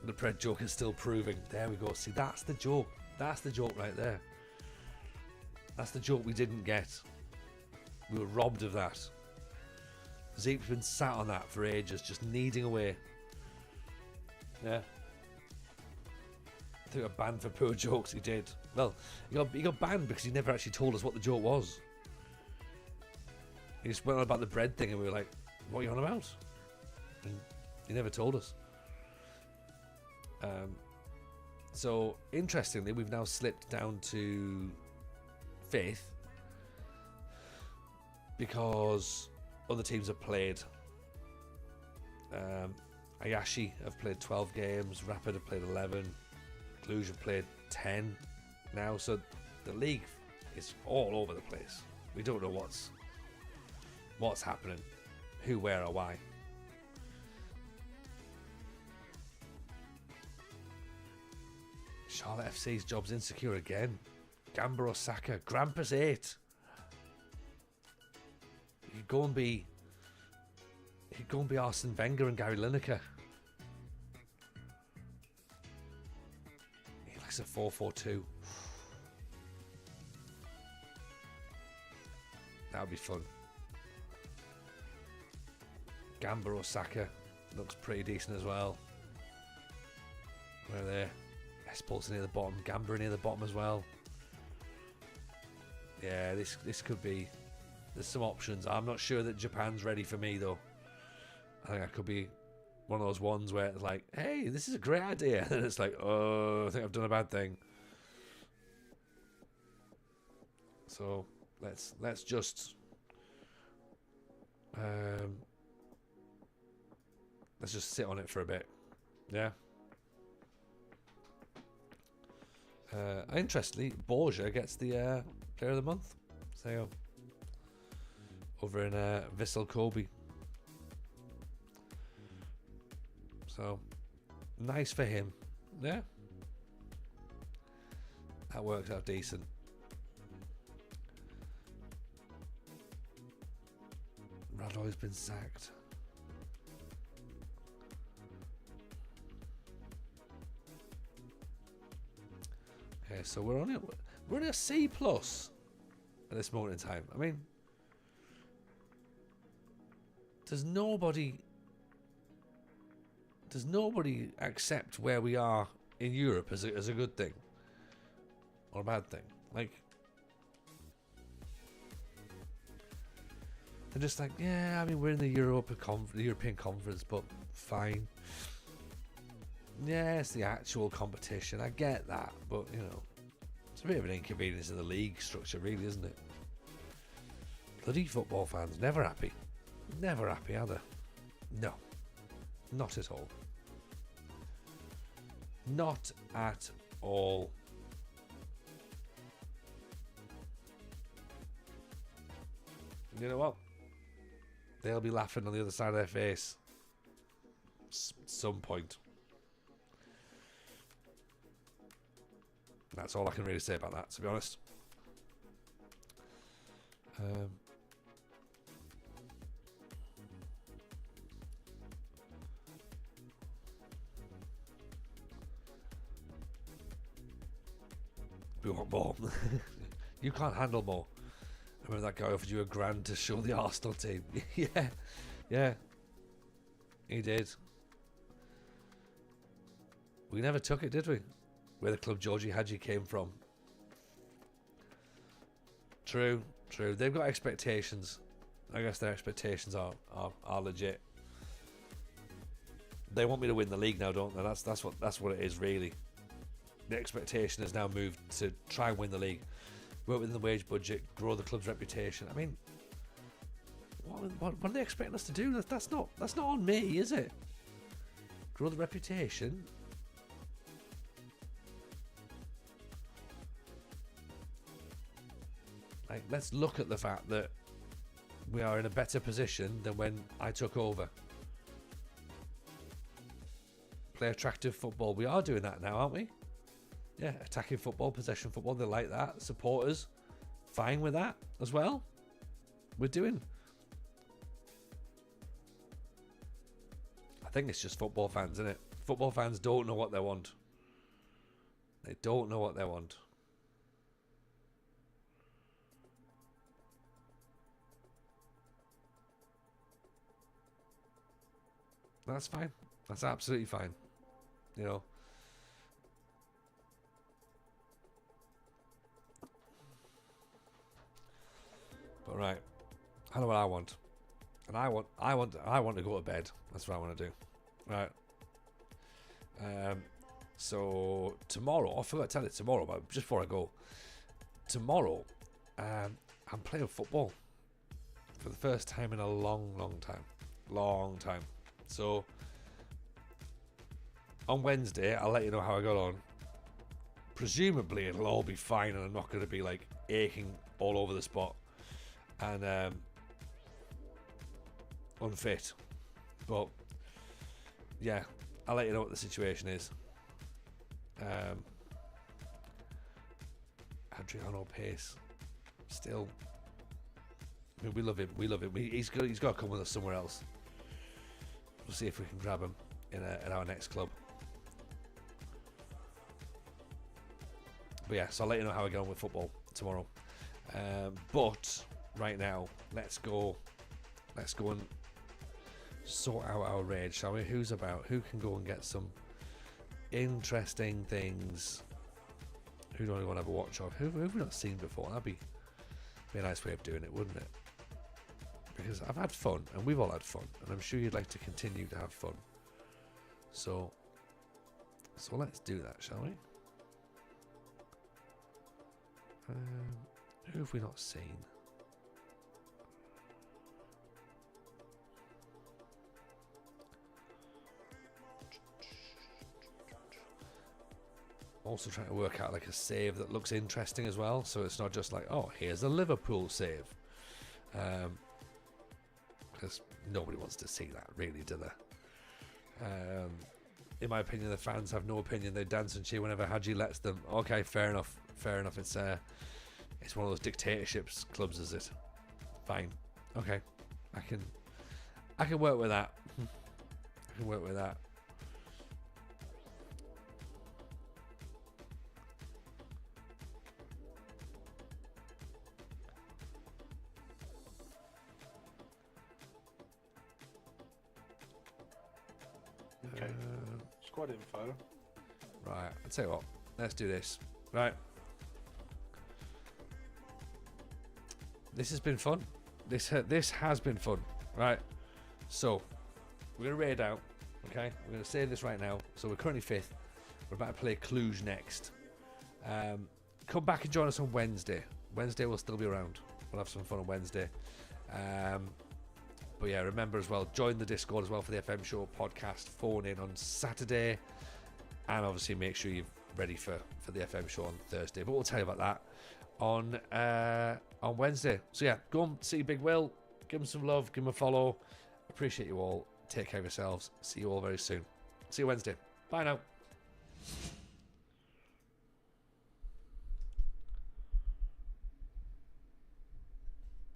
The bread joke is still proving. There we go. See, that's the joke. That's the joke right there. That's the joke we didn't get. We were robbed of that. Zeke's been sat on that for ages, just kneading away. Yeah. I think I got banned for poor jokes. He did. Well, he got banned because he never actually told us what the joke was. He just went on about the bread thing, and we were like, "What are you on about?" And he never told us. So interestingly, we've now slipped down to 5th because other teams have played. Ayashi have played 12 games, Rapid have played 11, Cluj have played 10 now, so the league is all over the place. We don't know what's happening, who, where, or why. Charlotte FC's job's insecure again. Gamba Osaka, Grampus 8. You go and be Arsene Wenger and Gary Lineker. He likes a 4-4-2. That would be fun. Gamba Osaka looks pretty decent as well. Where are they? Esports near the bottom. Gamba near the bottom as well. Yeah, this could be... There's some options. I'm not sure that Japan's ready for me, though. I think I could be one of those ones where it's like, hey, this is a great idea. And it's like, oh, I think I've done a bad thing. So let's just sit on it for a bit. Yeah. Interestingly, Borgia gets the Player of the Month. So over in Vissel Kobe. So nice for him. Yeah. That works out decent. Radoy's been sacked. Okay, so we're only a C plus at this moment in time. I mean, does nobody accept where we are in Europe as a good thing or a bad thing? Like, they're just like, yeah, I mean, we're in the European Conference, but fine. Yeah, it's the actual competition. I get that, but you know, it's a bit of an inconvenience in the league structure, really, isn't it? Bloody football fans, never happy. Never happy, are they? No, not at all. Not at all. You know what? They'll be laughing on the other side of their face at some point. That's all I can really say about that, to be honest. We want more. You can't handle more. I remember that guy offered you $1,000 to show the Arsenal team. Yeah. He did. We never took it, did we? Where the club Georgie Hadji came from. True. They've got expectations. I guess their expectations are legit. They want me to win the league now, don't they? That's what it is, really. The expectation has now moved to try and win the league, work within the wage budget, grow the club's reputation. I mean, what are they expecting us to do? That's not on me, is it? Grow the reputation. Like, let's look at the fact that we are in a better position than when I took over. Play attractive football. We are doing that now, aren't we? Yeah, attacking football, possession football. They like that. Supporters, fine with that as well. We're doing. I think it's just football fans, isn't it? Football fans don't know what they want. They don't know what they want. That's fine. That's absolutely fine. You know. But right, I know what I want, and I want to go to bed. That's what I want to do. Right. So tomorrow, I forgot to tell you tomorrow, but just before I go, tomorrow, I'm playing football for the first time in a long time. So on Wednesday, I'll let you know how I got on. Presumably, it'll all be fine, and I'm not going to be like aching all over the spot and unfit. But yeah, I'll let you know what the situation is. Adriano Pace, still. I mean, we love him. He's got to come with us somewhere else. We'll see if we can grab him in our next club. But yeah, so I'll let you know how I get on with football tomorrow. But right now, let's go and sort out our raid, shall we? Who's about? Who can go and get some interesting things? Who do I want to have a watch of? Who have we not seen before? That'd be a nice way of doing it, wouldn't it? Because I've had fun, and we've all had fun, and I'm sure you'd like to continue to have fun. So let's do that, shall we? Who have we not seen? Also trying to work out like a save that looks interesting as well, so it's not just like, oh, here's a Liverpool save. Because nobody wants to see that, really, do they? In my opinion, the fans have no opinion. They dance and cheer whenever Hadji lets them. Okay, fair enough. It's one of those dictatorships clubs, is it? Fine. Okay, I can work with that. I can work with that. Okay. Squad info. Right, I'll tell you what. Let's do this. Right. This has been fun. This has been fun. Right. So, we're going to raid out. Okay? We're going to say this right now. So, we're currently 5th. We're about to play Cluj next. Come back and join us on Wednesday. Wednesday will still be around. We'll have some fun on Wednesday. But yeah, remember as well, join the Discord as well for the FM Show podcast. Phone in on Saturday. And obviously make sure you're ready for the FM Show on Thursday. But we'll tell you about that on Wednesday. So yeah, go and see Big Will. Give him some love. Give him a follow. Appreciate you all. Take care of yourselves. See you all very soon. See you Wednesday. Bye now.